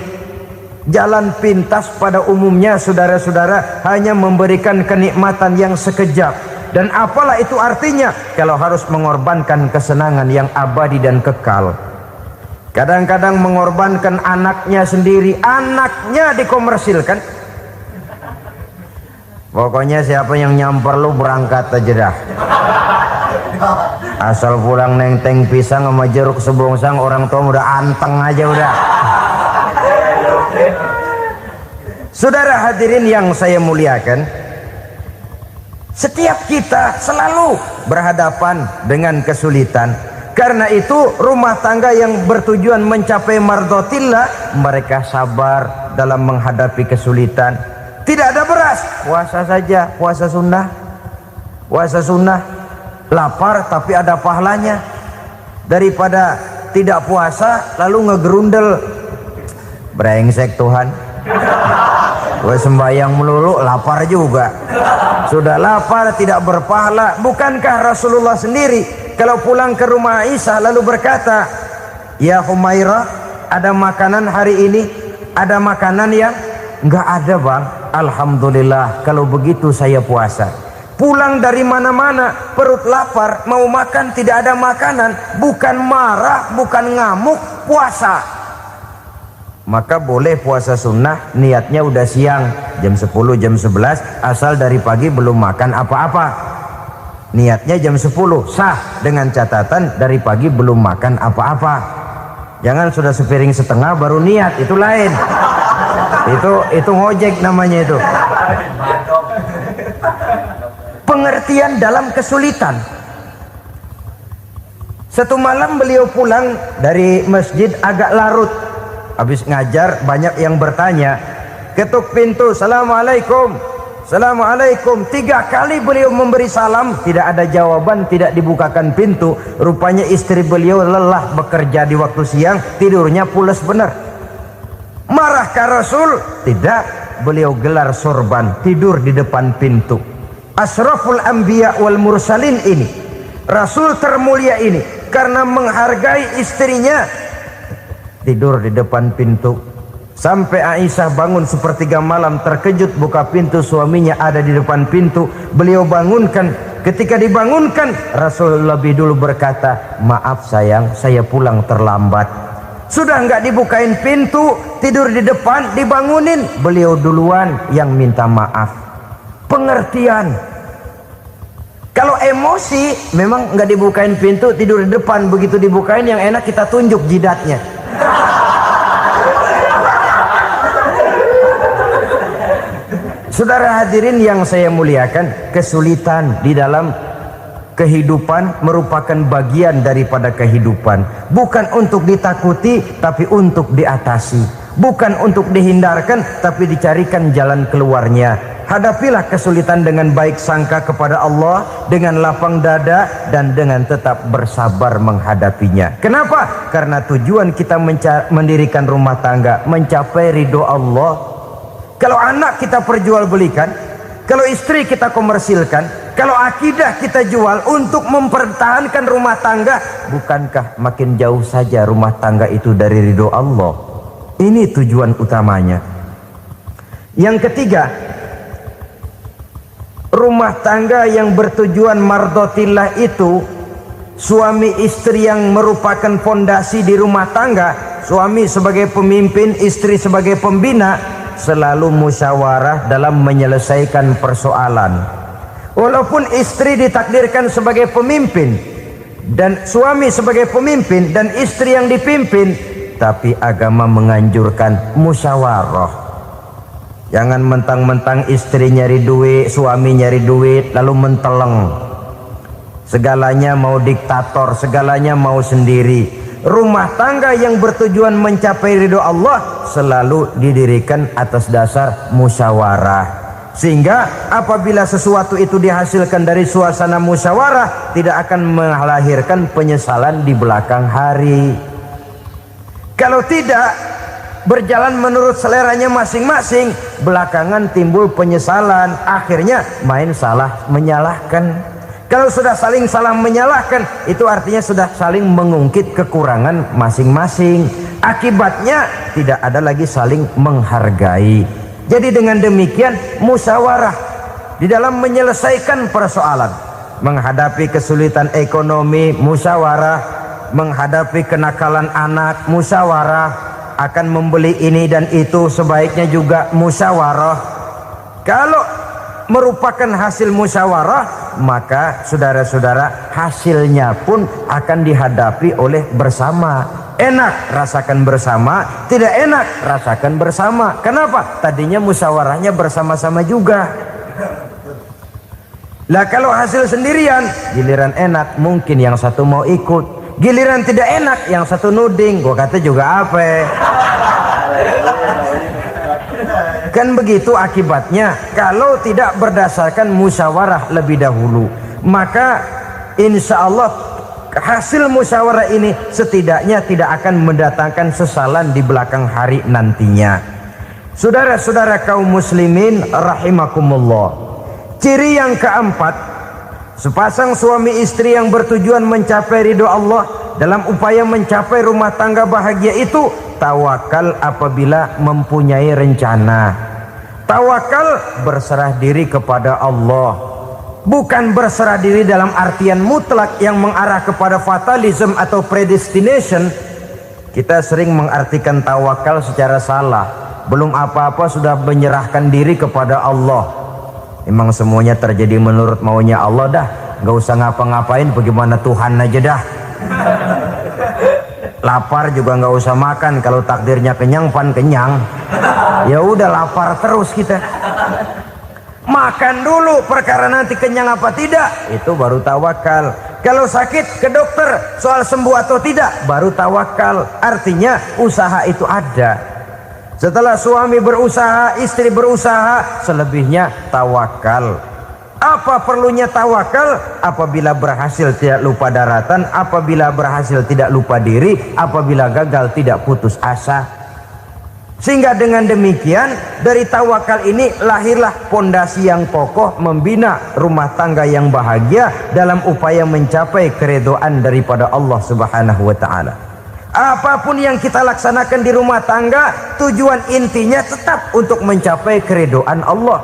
Speaker 3: Jalan pintas pada umumnya, saudara-saudara, hanya memberikan kenikmatan yang sekejap. Dan apalah itu artinya kalau harus mengorbankan kesenangan yang abadi dan kekal. Kadang-kadang mengorbankan anaknya sendiri, anaknya dikomersilkan. Pokoknya siapa yang nyamper lu berangkat aja dah. Asal pulang nenteng pisang sama jeruk sebongsang, orang tua udah anteng aja udah. Saudara hadirin yang saya muliakan, setiap kita selalu berhadapan dengan kesulitan. Karena itu rumah tangga yang bertujuan mencapai mardhatillah, mereka sabar dalam menghadapi kesulitan. Tidak ada beras, puasa saja, puasa sunnah. Puasa sunnah. Lapar tapi ada pahalanya, daripada tidak puasa lalu ngegerundel. Brengsek Tuhan, gue sembahyang melulu lapar juga. Sudah lapar tidak berpahala. Bukankah Rasulullah sendiri kalau pulang ke rumah Aisyah lalu berkata, ya Humairah, ada makanan hari ini? Ada makanan yang enggak ada bang. Alhamdulillah kalau begitu saya puasa. Pulang dari mana-mana perut lapar, mau makan tidak ada makanan, bukan marah, bukan ngamuk, puasa. Maka boleh puasa sunnah, niatnya udah siang, jam 10, jam 11, asal dari pagi belum makan apa-apa. Niatnya jam 10, sah, dengan catatan dari pagi belum makan apa-apa. Jangan sudah sepiring setengah baru niat, itu lain. Itu ngojek namanya itu. Pengertian dalam kesulitan. Satu malam beliau pulang dari masjid agak larut. Habis ngajar banyak yang bertanya. Ketuk pintu, assalamualaikum. Assalamualaikum. 3 kali beliau memberi salam, tidak ada jawaban, tidak dibukakan pintu. Rupanya istri beliau lelah bekerja di waktu siang, tidurnya pules benar. Marahkah Rasul? Tidak. Beliau gelar sorban, tidur di depan pintu. Asraful anbiya wal mursalin ini, Rasul termulia ini, karena menghargai istrinya, tidur di depan pintu. Sampai Aisyah bangun sepertiga malam, terkejut buka pintu, suaminya ada di depan pintu. Beliau bangunkan. Ketika dibangunkan, Rasul lebih dulu berkata, maaf sayang, saya pulang terlambat. Sudah nggak dibukain pintu, tidur di depan, dibangunin, beliau duluan yang minta maaf. Pengertian. Kalau emosi, memang nggak dibukain pintu, tidur di depan. Begitu dibukain, yang enak kita tunjuk jidatnya. Saudara hadirin yang saya muliakan, kesulitan di dalam kehidupan merupakan bagian daripada kehidupan. Bukan untuk ditakuti, tapi untuk diatasi. Bukan untuk dihindarkan, tapi dicarikan jalan keluarnya. Hadapilah kesulitan dengan baik sangka kepada Allah, dengan lapang dada, dan dengan tetap bersabar menghadapinya. Kenapa? Karena tujuan kita mendirikan rumah tangga, mencapai ridho Allah. Kalau anak kita perjualbelikan, kalau istri kita komersilkan, kalau akidah kita jual untuk mempertahankan rumah tangga, bukankah makin jauh saja rumah tangga itu dari ridho Allah? Ini tujuan utamanya. Yang ketiga, rumah tangga yang bertujuan mardotillah itu, suami istri yang merupakan fondasi di rumah tangga, suami sebagai pemimpin, istri sebagai pembina, selalu musyawarah dalam menyelesaikan persoalan. Walaupun istri ditakdirkan sebagai pemimpin dan suami sebagai pemimpin dan istri yang dipimpin, tapi agama menganjurkan musyawarah. Jangan mentang-mentang istri nyari duit, suami nyari duit, lalu menteleng. Segalanya mau diktator, segalanya mau sendiri. Rumah tangga yang bertujuan mencapai ridho Allah selalu didirikan atas dasar musyawarah. Sehingga apabila sesuatu itu dihasilkan dari suasana musyawarah, tidak akan melahirkan penyesalan di belakang hari. Kalau tidak, berjalan menurut seleranya masing-masing, belakangan timbul penyesalan, akhirnya main salah menyalahkan. Kalau sudah saling salah menyalahkan, itu artinya sudah saling mengungkit kekurangan masing-masing. Akibatnya tidak ada lagi saling menghargai. Jadi dengan demikian musyawarah di dalam menyelesaikan persoalan. Menghadapi kesulitan ekonomi, musyawarah. Menghadapi kenakalan anak, musyawarah. Akan membeli ini dan itu, sebaiknya juga musyawarah. Kalau merupakan hasil musyawarah, maka saudara-saudara, hasilnya pun akan dihadapi oleh bersama. Enak rasakan bersama, tidak enak rasakan bersama. Kenapa? Tadinya musyawarahnya bersama-sama juga. Lah kalau hasil sendirian, giliran enak mungkin yang satu mau ikut, giliran tidak enak yang satu nuding, gua kata juga apa. Kan begitu akibatnya kalau tidak berdasarkan musyawarah lebih dahulu. Maka insya Allah hasil musyawarah ini setidaknya tidak akan mendatangkan sesalan di belakang hari nantinya. Saudara-saudara kaum muslimin rahimakumullah, ciri yang keempat, sepasang suami istri yang bertujuan mencapai ridho Allah dalam upaya mencapai rumah tangga bahagia itu tawakal apabila mempunyai rencana. Tawakal berserah diri kepada Allah, bukan berserah diri dalam artian mutlak yang mengarah kepada fatalism atau predestination. Kita sering mengartikan tawakal secara salah. Belum apa-apa sudah menyerahkan diri kepada Allah. Memang semuanya terjadi menurut maunya Allah dah, nggak usah ngapa-ngapain, bagaimana Tuhan aja dah. Lapar juga nggak usah makan, kalau takdirnya kenyang pan kenyang. Ya udah lapar terus kita. Makan dulu, perkara nanti kenyang apa tidak, itu baru tawakal. Kalau sakit ke dokter, soal sembuh atau tidak, baru tawakal. Artinya usaha itu ada. Setelah suami berusaha, istri berusaha, selebihnya tawakal. Apa perlunya tawakal? Apabila berhasil tidak lupa daratan, apabila berhasil tidak lupa diri, apabila gagal tidak putus asa. Sehingga dengan demikian dari tawakal ini lahirlah pondasi yang kokoh membina rumah tangga yang bahagia dalam upaya mencapai keridhaan daripada Allah Subhanahu wa taala. Apapun yang kita laksanakan di rumah tangga, tujuan intinya tetap untuk mencapai keridhaan Allah.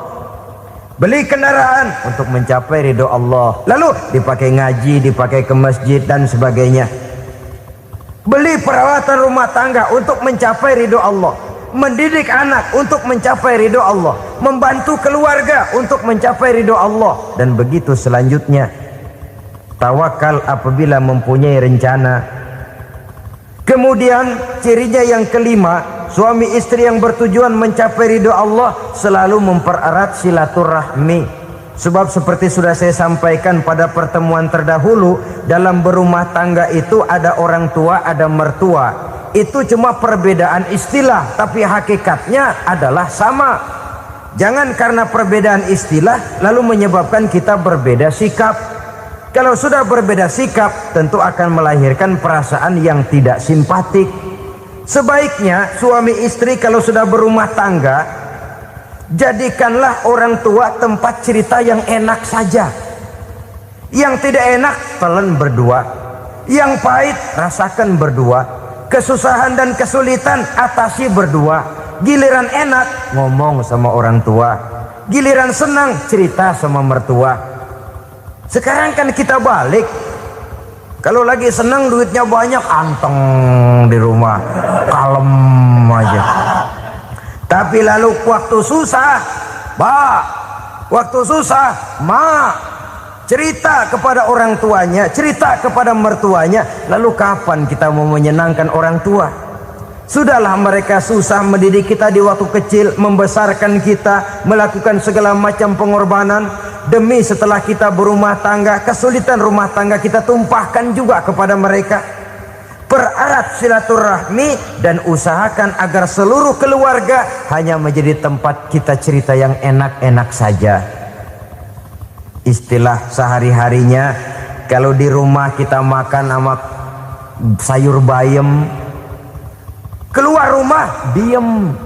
Speaker 3: Beli kendaraan untuk mencapai ridho Allah, lalu dipakai ngaji, dipakai ke masjid dan sebagainya. Beli peralatan rumah tangga untuk mencapai ridho Allah. Mendidik anak untuk mencapai ridho Allah, membantu keluarga untuk mencapai ridho Allah, dan begitu selanjutnya. Tawakal apabila mempunyai rencana. Kemudian cirinya yang kelima, suami istri yang bertujuan mencapai ridho Allah selalu mempererat silaturahmi. Sebab seperti sudah saya sampaikan pada pertemuan terdahulu, dalam berumah tangga itu ada orang tua, ada mertua. Itu cuma perbedaan istilah, tapi hakikatnya adalah sama. Jangan karena perbedaan istilah lalu menyebabkan kita berbeda sikap. Kalau sudah berbeda sikap, tentu akan melahirkan perasaan yang tidak simpatik. Sebaiknya suami istri kalau sudah berumah tangga, jadikanlah orang tua tempat cerita yang enak saja. Yang tidak enak telan berdua, yang pahit rasakan berdua, kesusahan dan kesulitan atasi berdua. Giliran enak ngomong sama orang tua, giliran senang cerita sama mertua. Sekarang kan kita balik, kalau lagi senang duitnya banyak, anteng di rumah, kalem aja. Tapi lalu waktu susah, waktu susah, cerita kepada orang tuanya, cerita kepada mertuanya. Lalu kapan kita mau menyenangkan orang tua? Sudahlah mereka susah mendidik kita di waktu kecil, membesarkan kita, melakukan segala macam pengorbanan. Demi setelah kita berumah tangga, kesulitan rumah tangga kita tumpahkan juga kepada mereka. Pererat silaturahmi dan usahakan agar seluruh keluarga hanya menjadi tempat kita cerita yang enak-enak saja. Istilah sehari-harinya, kalau di rumah kita makan sama sayur bayam, keluar rumah diem,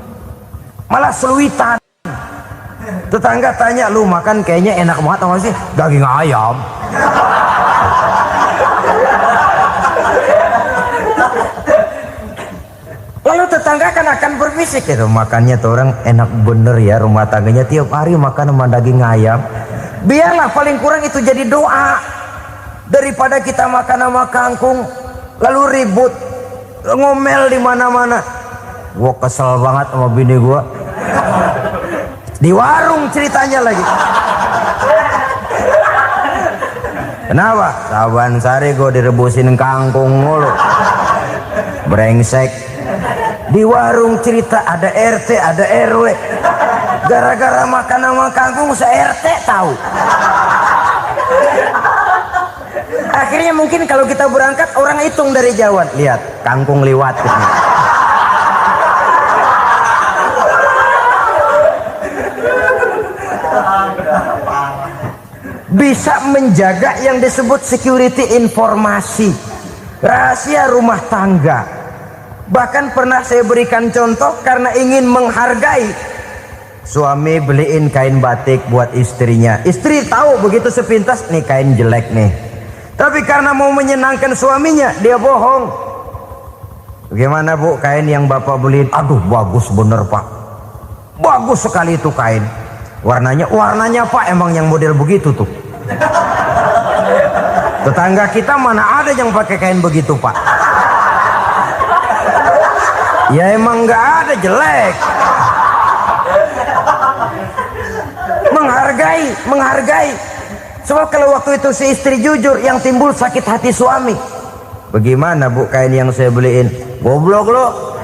Speaker 3: malah seluitan. Tetangga tanya, lu makan kayaknya enak banget apa sih? Daging ayam. Lalu tetangga kan akan berbisik, itu makannya tuh orang enak bener ya, rumah tangganya tiap hari makan sama daging ayam. Biarlah paling kurang itu jadi doa, daripada kita makan sama kangkung lalu ribut ngomel di mana-mana. Gua kesel banget sama bini gua. Di warung ceritanya lagi. Kenapa? Saban sari gue direbusin kangkung mulu. Brengsek. Di warung cerita ada RT, ada RW. Gara-gara makan sama kangkung se-RT tahu. Akhirnya mungkin kalau kita berangkat orang hitung dari jauhan. Lihat, kangkung liwat. Bisa menjaga yang disebut security informasi, rahasia rumah tangga. Bahkan pernah saya berikan contoh karena ingin menghargai. Suami beliin kain batik buat istrinya. Istri tahu begitu sepintas, nih kain jelek nih. Tapi karena mau menyenangkan suaminya, dia bohong. Bagaimana bu, kain yang bapak beliin? Aduh bagus bener pak, bagus sekali itu kain. Warnanya pak emang yang model begitu tuh. Tetangga kita mana ada yang pakai kain begitu pak? Ya emang nggak ada, jelek. Menghargai. Sebab kalau waktu itu si istri jujur, yang timbul sakit hati suami. Bagaimana bu kain yang saya beliin? Goblok lo.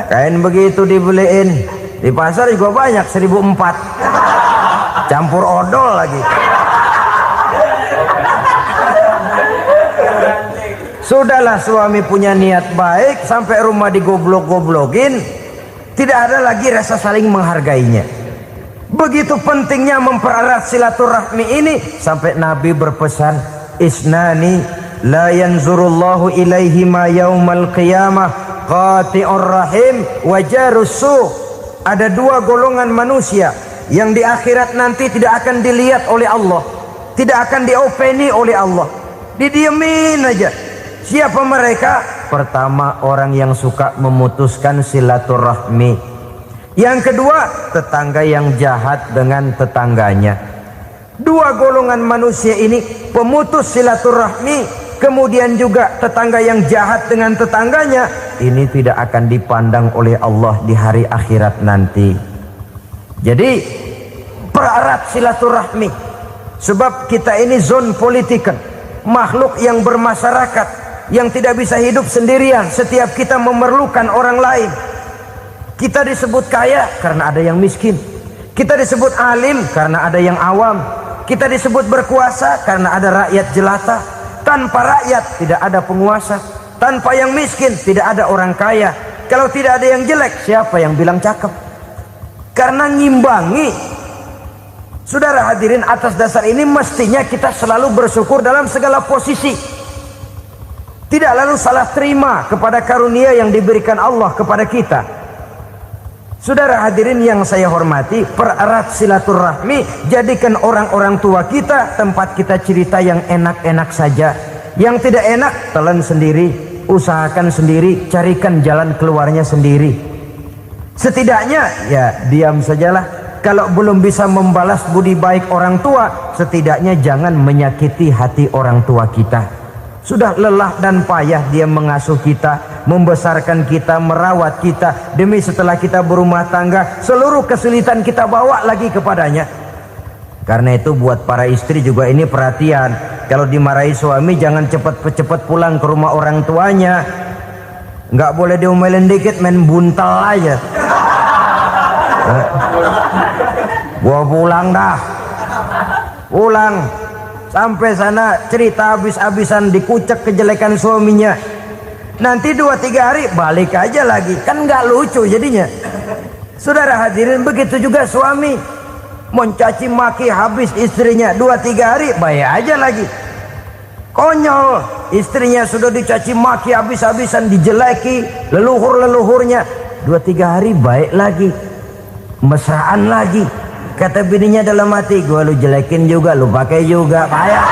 Speaker 3: Kain begitu dibeliin di pasar juga banyak 1.400. Campur odol lagi. Sudahlah suami punya niat baik, sampai rumah digoblok-goblokin, tidak ada lagi rasa saling menghargainya. Begitu pentingnya mempererat silaturahmi ini, sampai Nabi berpesan, isnani la yanzurullahu ilaihima yaumal qiyamah qati'ur rahim wa jarus su'. Ada dua golongan manusia yang di akhirat nanti tidak akan dilihat oleh Allah, tidak akan diopeni oleh Allah, didiemin aja. Siapa mereka? Pertama, orang yang suka memutuskan silaturahmi. Yang kedua, tetangga yang jahat dengan tetangganya. Dua golongan manusia ini, pemutus silaturahmi, kemudian juga tetangga yang jahat dengan tetangganya, ini tidak akan dipandang oleh Allah di hari akhirat nanti. Jadi pererat silaturahmi, sebab kita ini zon politikan, makhluk yang bermasyarakat, yang tidak bisa hidup sendirian. Setiap kita memerlukan orang lain. Kita disebut kaya karena ada yang miskin, kita disebut alim karena ada yang awam, kita disebut berkuasa karena ada rakyat jelata. Tanpa rakyat tidak ada penguasa, tanpa yang miskin tidak ada orang kaya. Kalau tidak ada yang jelek, siapa yang bilang cakep? Karena ngimbangi. Saudara hadirin, atas dasar ini mestinya kita selalu bersyukur dalam segala posisi, tidak lalu salah terima kepada karunia yang diberikan Allah kepada kita. Saudara hadirin yang saya hormati, pererat silaturahmi, jadikan orang-orang tua kita tempat kita cerita yang enak-enak saja. Yang tidak enak, telan sendiri, usahakan sendiri, carikan jalan keluarnya sendiri. Setidaknya ya diam sajalah. Kalau belum bisa membalas budi baik orang tua, setidaknya jangan menyakiti hati orang tua kita. Sudah lelah dan payah dia mengasuh kita, membesarkan kita, merawat kita, demi setelah kita berumah tangga, seluruh kesulitan kita bawa lagi kepadanya. Karena itu buat para istri juga ini perhatian. Kalau dimarahi suami, jangan cepat-cepat pulang ke rumah orang tuanya. Nggak boleh diomelin dikit, main buntal aja. Gua pulang dah. Pulang. Sampai sana cerita habis-habisan, dikucek kejelekan suaminya. Nanti 2-3 hari balik aja lagi. Kan nggak lucu jadinya. Saudara hadirin, begitu juga suami. Mencaci maki habis istrinya, 2-3 hari bayar aja lagi. Konyol, istrinya sudah dicaci maki habis-habisan, dijeleki leluhur-leluhurnya, 2-3 hari baik lagi, mesraan lagi. Kata bininya dalam hati, gua lu jelekin juga, lu pakai juga, payah.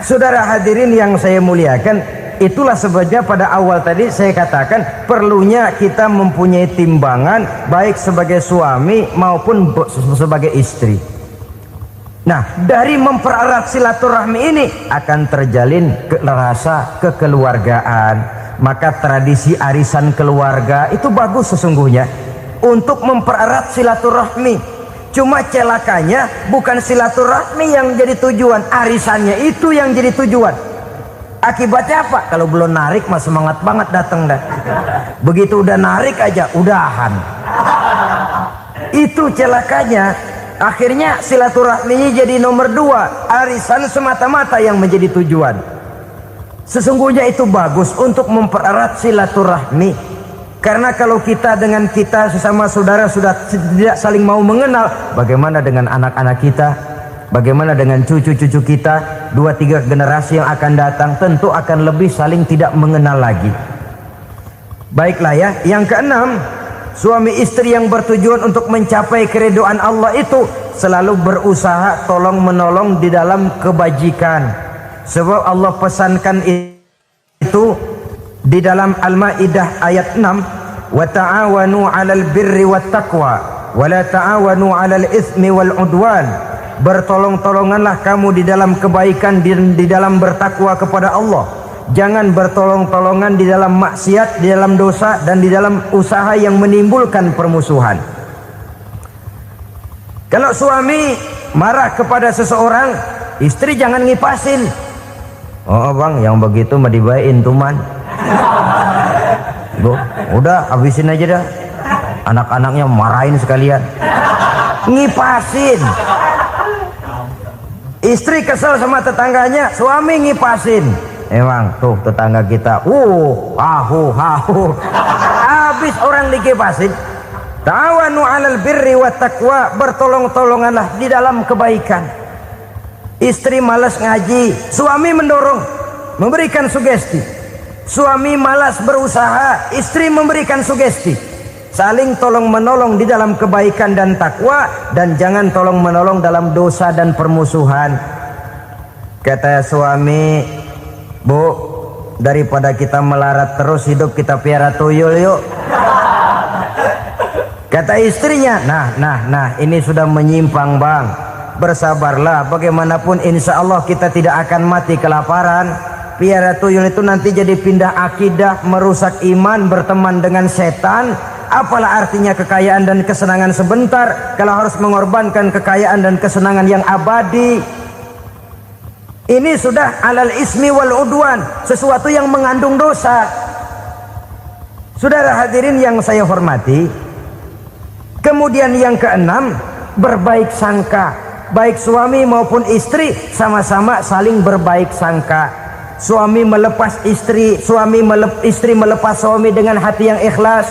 Speaker 3: Saudara hadirin yang saya muliakan, itulah sebabnya pada awal tadi saya katakan perlunya kita mempunyai timbangan baik sebagai suami maupun sebagai istri. Nah, dari mempererat silaturahmi ini akan terjalin rasa kekeluargaan. Maka tradisi arisan keluarga itu bagus sesungguhnya untuk mempererat silaturahmi. Cuma celakanya bukan silaturahmi yang jadi tujuan, arisannya itu yang jadi tujuan. Akibatnya apa? Kalau belum narik mah semangat banget datang dah. Begitu udah narik aja udahan. Itu celakanya. Akhirnya silaturahminya jadi nomor 2, arisan semata-mata yang menjadi tujuan. Sesungguhnya itu bagus untuk mempererat silaturahmi. Karena kalau kita dengan kita sesama saudara sudah tidak saling mau mengenal, bagaimana dengan anak-anak kita? Bagaimana dengan cucu-cucu kita? 2-3 generasi yang akan datang tentu akan lebih saling tidak mengenal lagi. Baiklah ya, yang keenam, suami istri yang bertujuan untuk mencapai keridhaan Allah itu selalu berusaha tolong menolong di dalam kebajikan. Sebab Allah pesankan itu di dalam Al-Maidah ayat 6, wa ta'awanu 'alal birri wat taqwa wa la ta'awanu 'alal itsmi wal 'udwan. Bertolong-tolonganlah kamu di dalam kebaikan, di dalam bertakwa kepada Allah. Jangan bertolong-tolongan di dalam maksiat, di dalam dosa, dan di dalam usaha yang menimbulkan permusuhan. Kalau suami marah kepada seseorang, istri jangan ngipasin. Oh bang, yang begitu mah dibayain tuman. Udah habisin aja dah. Anak-anaknya marahin sekalian. Ngipasin. Istri kesel sama tetangganya, suami ngipasin. Emang tuh tetangga kita, hahu. Habis orang dikipasin. Ta'awanu 'alal birri wat taqwa, bertolong-tolonganlah di dalam kebaikan. Istri malas ngaji, suami mendorong, memberikan sugesti. Suami malas berusaha, istri memberikan sugesti. Saling tolong menolong di dalam kebaikan dan takwa, dan jangan tolong menolong dalam dosa dan permusuhan. Kata suami, Bu, daripada kita melarat terus hidup, kita piara tuyul yuk. Kata istrinya, nah ini sudah menyimpang bang, bersabarlah, bagaimanapun insya Allah kita tidak akan mati kelaparan. Piara tuyul itu nanti jadi pindah akidah, merusak iman, berteman dengan setan. Apalah artinya kekayaan dan kesenangan sebentar kalau harus mengorbankan kekayaan dan kesenangan yang abadi. Ini sudah alal ismi wal udwan, sesuatu yang mengandung dosa. Saudara hadirin yang saya hormati, kemudian yang keenam, berbaik sangka. Baik suami maupun istri sama-sama saling berbaik sangka. Suami melepas istri, istri melepas suami dengan hati yang ikhlas.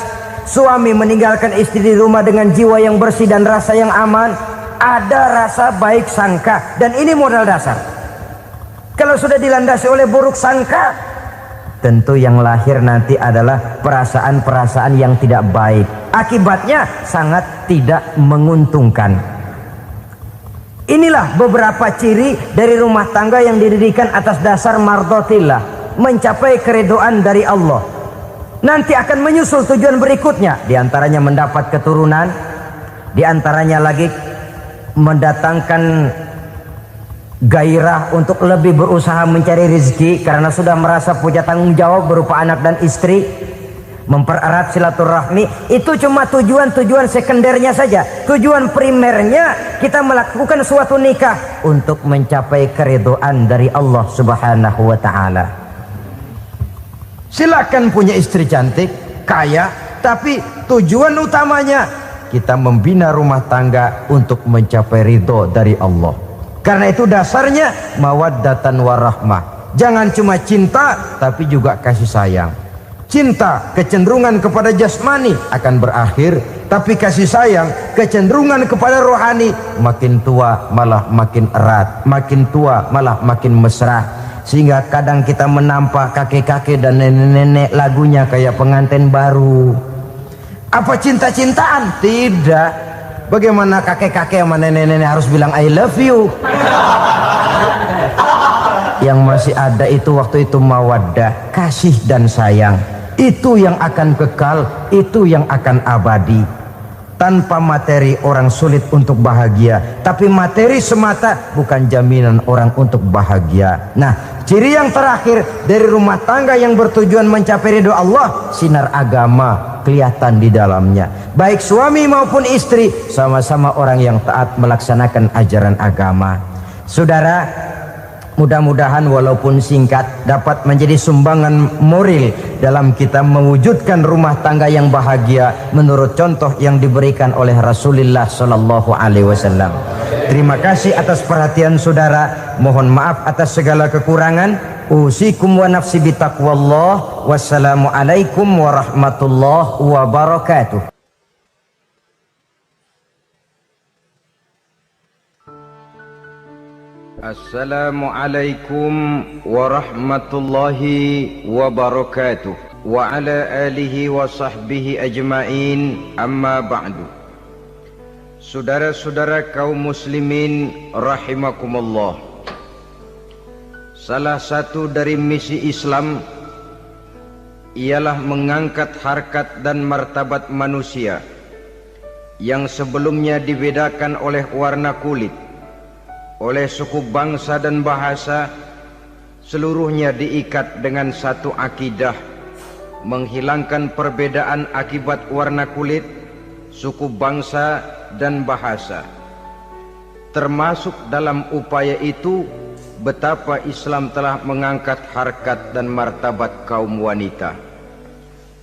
Speaker 3: Suami meninggalkan istri di rumah dengan jiwa yang bersih dan rasa yang aman. Ada rasa baik sangka, dan ini modal dasar. Kalau sudah dilandasi oleh buruk sangka, tentu yang lahir nanti adalah perasaan-perasaan yang tidak baik. Akibatnya sangat tidak menguntungkan. Inilah beberapa ciri dari rumah tangga yang didirikan atas dasar mardhatillah, mencapai keridhaan dari Allah. Nanti akan menyusul tujuan berikutnya, diantaranya mendapat keturunan, diantaranya lagi mendatangkan gairah untuk lebih berusaha mencari rezeki karena sudah merasa punya tanggung jawab berupa anak dan istri. Mempererat silaturahmi. Itu cuma tujuan-tujuan sekundernya saja. Tujuan primernya kita melakukan suatu nikah untuk mencapai keridhaan dari Allah Subhanahu wa ta'ala. Silakan punya istri cantik, kaya, tapi tujuan utamanya kita membina rumah tangga untuk mencapai ridho dari Allah. Karena itu dasarnya mawaddatan warahmah. Jangan cuma cinta, tapi juga kasih sayang. Cinta, kecenderungan kepada jasmani akan berakhir, tapi kasih sayang, kecenderungan kepada rohani, makin tua malah makin erat, makin tua malah makin mesra. Sehingga kadang kita menampak kakek-kakek dan nenek-nenek lagunya kayak pengantin baru. Apa cinta-cintaan? Tidak. Bagaimana kakek-kakek sama nenek-nenek harus bilang I love you? Yang masih ada itu waktu itu mawaddah, kasih dan sayang. Itu yang akan kekal, itu yang akan abadi. Tanpa materi orang sulit untuk bahagia, tapi materi semata bukan jaminan orang untuk bahagia. Nah, ciri yang terakhir dari rumah tangga yang bertujuan mencapai ridho Allah, sinar agama kelihatan di dalamnya. Baik suami maupun istri sama-sama orang yang taat melaksanakan ajaran agama. Saudara, mudah-mudahan walaupun singkat dapat menjadi sumbangan moral dalam kita mewujudkan rumah tangga yang bahagia menurut contoh yang diberikan oleh Rasulullah Sallallahu Alaihi Wasallam. Terima kasih atas perhatian saudara. Mohon maaf atas segala kekurangan. Usikum wa nafsi bitaqwallah. Wassalamualaikum warahmatullahi wabarakatuh. Assalamualaikum warahmatullahi wabarakatuh. Wa ala alihi wa sahbihi ajma'in, amma ba'du. Saudara-saudara kaum muslimin rahimakumullah, salah satu dari misi Islam ialah mengangkat harkat dan martabat manusia yang sebelumnya dibedakan oleh warna kulit, oleh suku bangsa dan bahasa. Seluruhnya diikat dengan satu akidah, menghilangkan perbedaan akibat warna kulit, suku bangsa dan bahasa. Termasuk dalam upaya itu betapa Islam telah mengangkat harkat dan martabat kaum wanita.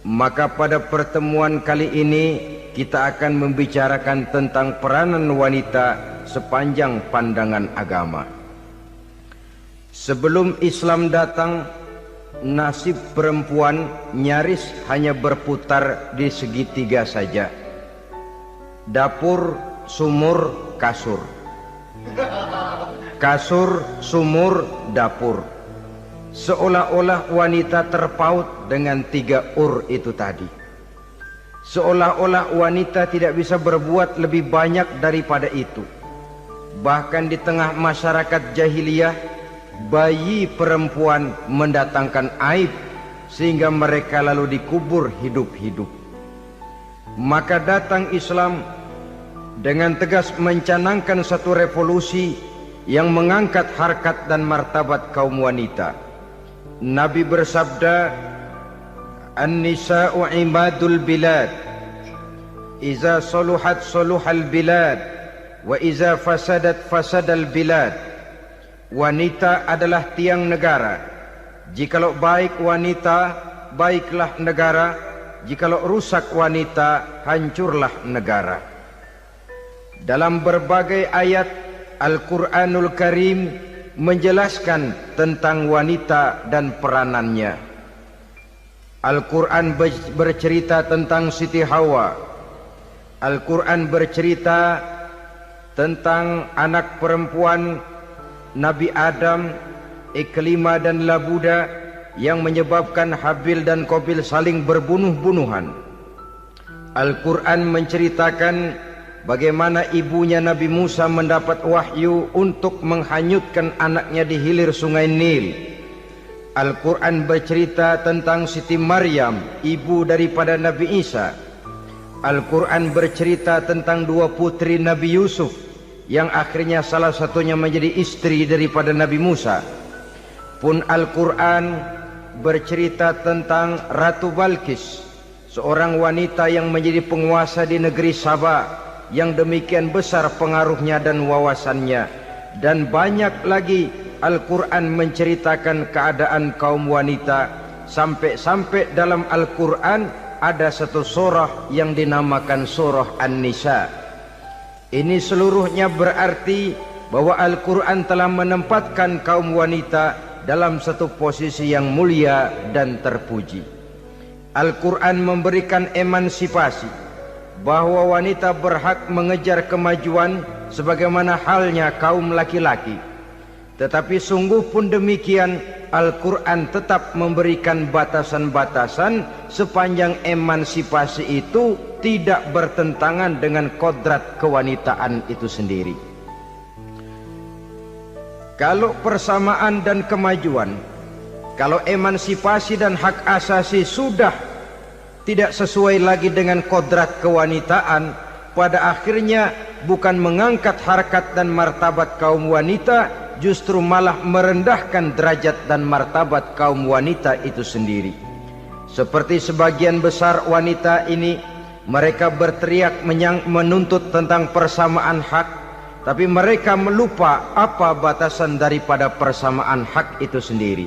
Speaker 3: Maka pada pertemuan kali ini kita akan membicarakan tentang peranan wanita sepanjang pandangan agama. Sebelum Islam datang, nasib perempuan nyaris hanya berputar di segitiga saja. Dapur, sumur, kasur. Kasur, sumur, dapur. Seolah-olah wanita terpaut dengan 3 itu tadi. Seolah-olah wanita tidak bisa berbuat lebih banyak daripada itu. Bahkan di tengah masyarakat jahiliyah, bayi perempuan mendatangkan aib sehingga mereka lalu dikubur hidup-hidup. Maka datang Islam dengan tegas mencanangkan satu revolusi yang mengangkat harkat dan martabat kaum wanita. Nabi bersabda, "An-nisa'u imadul bilad, iza saluhat saluhal bilad, wa iza fasadat fasadal bilad." Wanita adalah tiang negara. Jikalau baik wanita, baiklah negara. Jikalau rusak wanita, hancurlah negara. Dalam berbagai ayat, Al-Quranul Karim menjelaskan tentang wanita dan peranannya. Al-Quran bercerita tentang Siti Hawa. Al-Quran bercerita tentang anak perempuan Nabi Adam, Iklimah dan Labuda, yang menyebabkan Habil dan Qabil saling berbunuh-bunuhan. Al-Quran menceritakan bagaimana ibunya Nabi Musa mendapat wahyu untuk menghanyutkan anaknya di hilir sungai Nil. Al-Quran bercerita tentang Siti Maryam, ibu daripada Nabi Isa. Al-Quran bercerita tentang 2 putri Nabi Yusuf, yang akhirnya salah satunya menjadi istri daripada Nabi Musa. Pun Al-Quran bercerita tentang Ratu Balkis, seorang wanita yang menjadi penguasa di negeri Sabah, yang demikian besar pengaruhnya dan wawasannya. Dan banyak lagi Al-Quran menceritakan keadaan kaum wanita, sampai-sampai dalam Al-Quran ada satu surah yang dinamakan surah An-Nisa. Ini seluruhnya berarti bahwa Al-Quran telah menempatkan kaum wanita dalam satu posisi yang mulia dan terpuji. Al-Quran memberikan emansipasi, bahwa wanita berhak mengejar kemajuan sebagaimana halnya kaum laki-laki. Tetapi sungguh pun demikian, Al-Quran tetap memberikan batasan-batasan sepanjang emansipasi itu tidak bertentangan dengan kodrat kewanitaan itu sendiri. Kalau persamaan dan kemajuan, kalau emansipasi dan hak asasi sudah tidak sesuai lagi dengan kodrat kewanitaan, pada akhirnya bukan mengangkat harkat dan martabat kaum wanita, justru malah merendahkan derajat dan martabat kaum wanita itu sendiri. Seperti sebagian besar wanita ini, mereka berteriak menuntut tentang persamaan hak, tapi mereka melupa apa batasan daripada persamaan hak itu sendiri.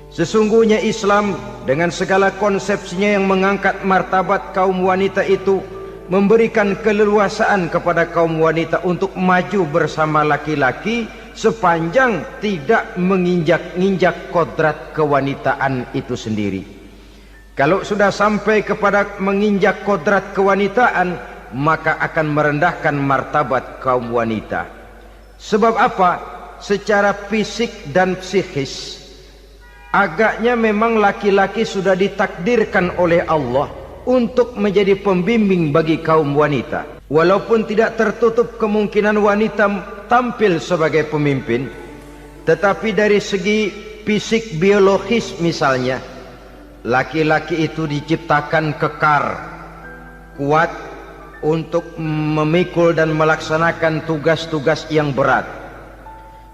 Speaker 3: Sesungguhnya Islam dengan segala konsepsinya yang mengangkat martabat kaum wanita itu, memberikan keleluasaan kepada kaum wanita untuk maju bersama laki-laki sepanjang tidak menginjak-injak kodrat kewanitaan itu sendiri. Kalau sudah sampai kepada menginjak kodrat kewanitaan, maka akan merendahkan martabat kaum wanita. Sebab apa? Secara fisik dan psikis, agaknya memang laki-laki sudah ditakdirkan oleh Allah untuk menjadi pembimbing bagi kaum wanita. Walaupun tidak tertutup kemungkinan wanita tampil sebagai pemimpin, tetapi dari segi fisik biologis misalnya, laki-laki itu diciptakan kekar, kuat untuk memikul dan melaksanakan tugas-tugas yang berat.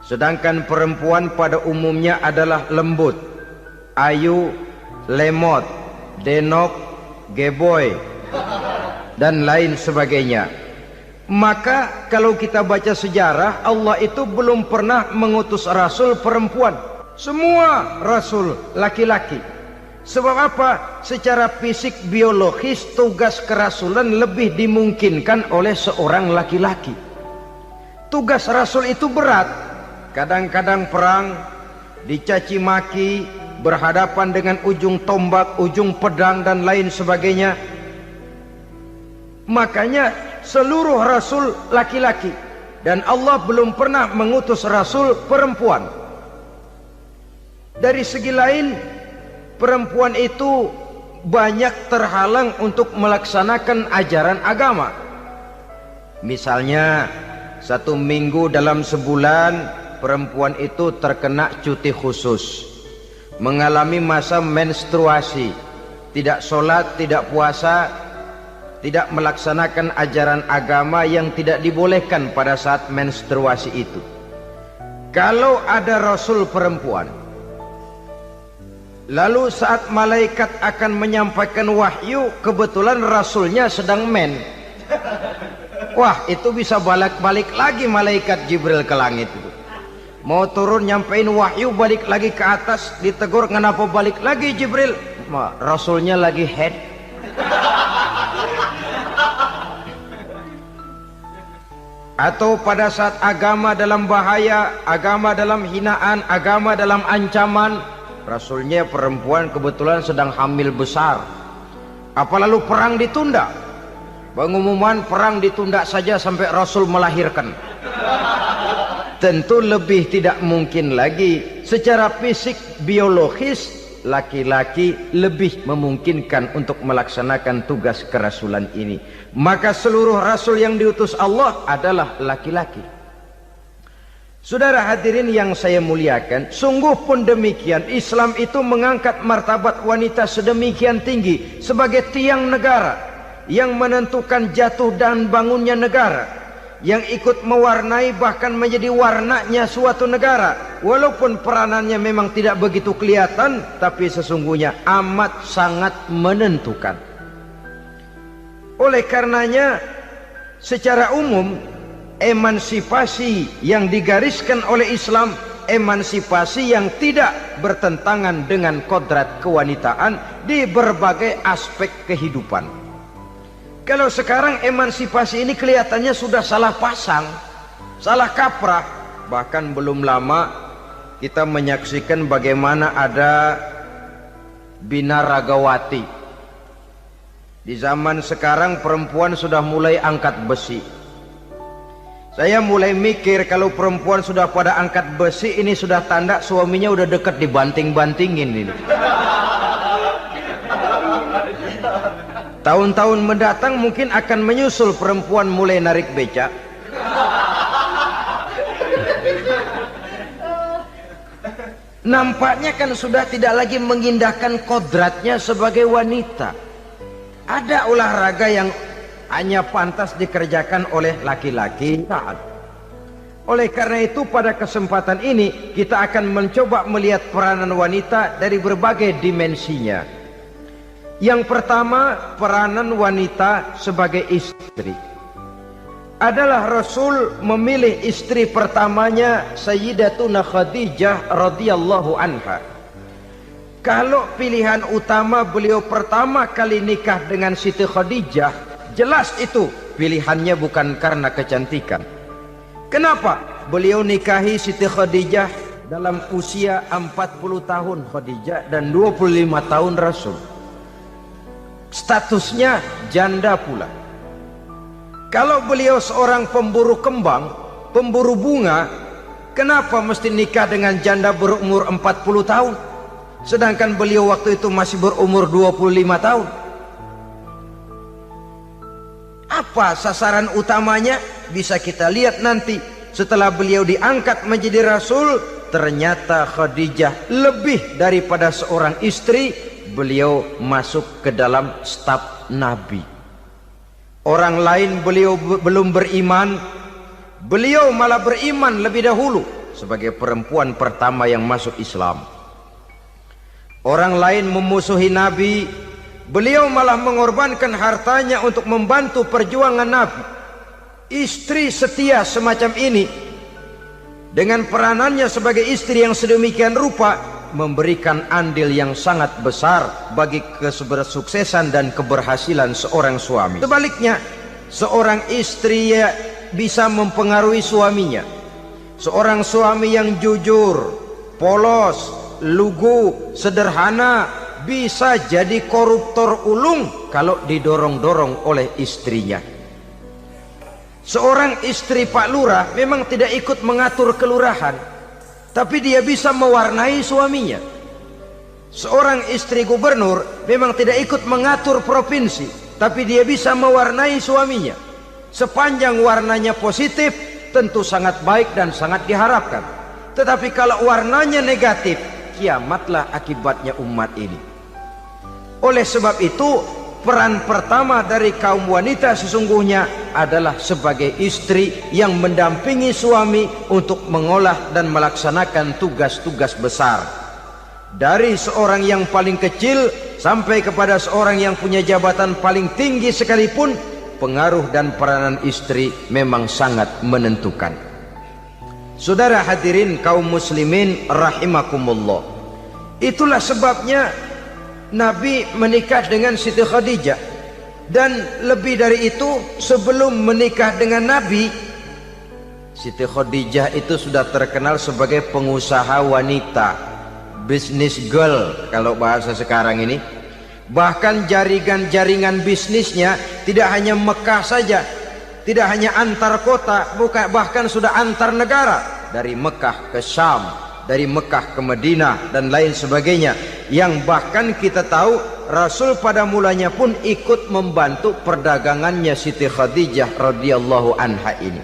Speaker 3: Sedangkan perempuan pada umumnya adalah lembut, ayu, lemot, denok, geboy, dan lain sebagainya. Maka kalau kita baca sejarah, Allah itu belum pernah mengutus rasul perempuan. Semua rasul laki-laki. Sebab apa? Secara fisik biologis tugas kerasulan lebih dimungkinkan oleh seorang laki-laki. Tugas rasul itu berat. Kadang-kadang perang, dicaci maki, berhadapan dengan ujung tombak, ujung pedang dan lain sebagainya. Makanya seluruh rasul laki-laki, dan Allah belum pernah mengutus rasul perempuan. Dari segi lain, perempuan itu banyak terhalang untuk melaksanakan ajaran agama. Misalnya 1 minggu dalam sebulan perempuan itu terkena cuti khusus, mengalami masa menstruasi, tidak sholat, tidak puasa, tidak melaksanakan ajaran agama yang tidak dibolehkan pada saat menstruasi itu. Kalau ada rasul perempuan, lalu saat malaikat akan menyampaikan wahyu, kebetulan rasulnya sedang wah, itu bisa balik-balik lagi malaikat Jibril ke langit itu. Mau turun nyampein wahyu, balik lagi ke atas, ditegur, kenapa balik lagi Jibril? Rasulnya lagi head. Atau pada saat agama dalam bahaya, agama dalam hinaan, agama dalam ancaman, rasulnya perempuan kebetulan sedang hamil besar. Apa lalu perang ditunda? Pengumuman perang ditunda saja sampai rasul melahirkan. Tentu lebih tidak mungkin lagi. Secara fisik biologis, laki-laki lebih memungkinkan untuk melaksanakan tugas kerasulan ini. Maka seluruh rasul yang diutus Allah adalah laki-laki. Saudara hadirin yang saya muliakan, sungguh pun demikian, Islam itu mengangkat martabat wanita sedemikian tinggi sebagai tiang negara yang menentukan jatuh dan bangunnya negara, yang ikut mewarnai bahkan menjadi warnanya suatu negara. Walaupun peranannya memang tidak begitu kelihatan, tapi sesungguhnya amat sangat menentukan. Oleh karenanya, secara umum, emansipasi yang digariskan oleh Islam, emansipasi yang tidak bertentangan dengan kodrat kewanitaan di berbagai aspek kehidupan. Kalau sekarang emansipasi ini kelihatannya sudah salah pasang, salah kaprah. Bahkan belum lama kita menyaksikan bagaimana ada binaragawati. Di zaman sekarang perempuan sudah mulai angkat besi. Saya mulai mikir kalau perempuan sudah pada angkat besi, ini sudah tanda suaminya udah dekat dibanting-bantingin ini. Tahun-tahun mendatang mungkin akan menyusul perempuan mulai narik becak. Nampaknya kan sudah tidak lagi mengindahkan kodratnya sebagai wanita. Ada olahraga yang hanya pantas dikerjakan oleh laki-laki. Oleh karena itu pada kesempatan ini kita akan mencoba melihat peranan wanita dari berbagai dimensinya. Yang pertama, peranan wanita sebagai istri. Adalah Rasul memilih istri pertamanya Sayyidatuna Khadijah radhiyallahu anha. Kalau pilihan utama beliau pertama kali nikah dengan Siti Khadijah, jelas itu pilihannya bukan karena kecantikan. Kenapa? Beliau nikahi Siti Khadijah dalam usia 40 tahun Khadijah dan 25 tahun Rasul. Statusnya janda pula. Kalau beliau seorang pemburu kembang, pemburu bunga, kenapa mesti nikah dengan janda berumur 40 tahun? Sedangkan beliau waktu itu masih berumur 25 tahun. Apa sasaran utamanya? Bisa kita lihat nanti. Setelah beliau diangkat menjadi Rasul, ternyata Khadijah lebih daripada seorang istri. Beliau masuk ke dalam staf Nabi. Orang lain beliau belum beriman, beliau malah beriman lebih dahulu sebagai perempuan pertama yang masuk Islam. Orang lain memusuhi Nabi, beliau malah mengorbankan hartanya untuk membantu perjuangan Nabi. Istri setia semacam ini, dengan peranannya sebagai istri yang sedemikian rupa, memberikan andil yang sangat besar bagi kesuksesan dan keberhasilan seorang suami. Sebaliknya, seorang istri bisa mempengaruhi suaminya. Seorang suami yang jujur, polos, lugu, sederhana bisa jadi koruptor ulung kalau didorong-dorong oleh istrinya. Seorang istri Pak Lurah memang tidak ikut mengatur kelurahan, tapi dia bisa mewarnai suaminya. Seorang istri gubernur memang tidak ikut mengatur provinsi, tapi dia bisa mewarnai suaminya. Sepanjang warnanya positif, tentu sangat baik dan sangat diharapkan. Tetapi kalau warnanya negatif, kiamatlah akibatnya umat ini. Oleh sebab itu, peran pertama dari kaum wanita sesungguhnya adalah sebagai istri yang mendampingi suami untuk mengolah dan melaksanakan tugas-tugas besar. Dari seorang yang paling kecil sampai kepada seorang yang punya jabatan paling tinggi sekalipun, pengaruh dan peranan istri memang sangat menentukan. Saudara hadirin kaum muslimin rahimakumullah, itulah sebabnya Nabi menikah dengan Siti Khadijah. Dan lebih dari itu, sebelum menikah dengan Nabi, Siti Khadijah itu sudah terkenal sebagai pengusaha wanita, business girl kalau bahasa sekarang ini. Bahkan jaringan bisnisnya tidak hanya Mekah saja, tidak hanya antar kota, bahkan sudah antar negara, dari Mekah ke Syam, dari Mekah ke Madinah dan lain sebagainya, yang bahkan kita tahu Rasul pada mulanya pun ikut membantu perdagangannya Siti Khadijah radhiyallahu anha ini.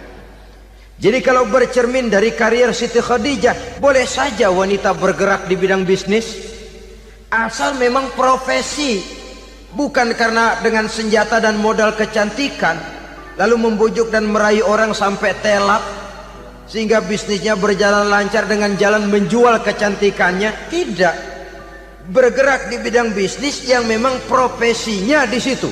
Speaker 3: Jadi kalau bercermin dari karier Siti Khadijah, boleh saja wanita bergerak di bidang bisnis, asal memang profesi, bukan karena dengan senjata dan modal kecantikan lalu membujuk dan meraih orang sampai telap sehingga bisnisnya berjalan lancar dengan jalan menjual kecantikannya. Tidak, bergerak di bidang bisnis yang memang profesinya di situ.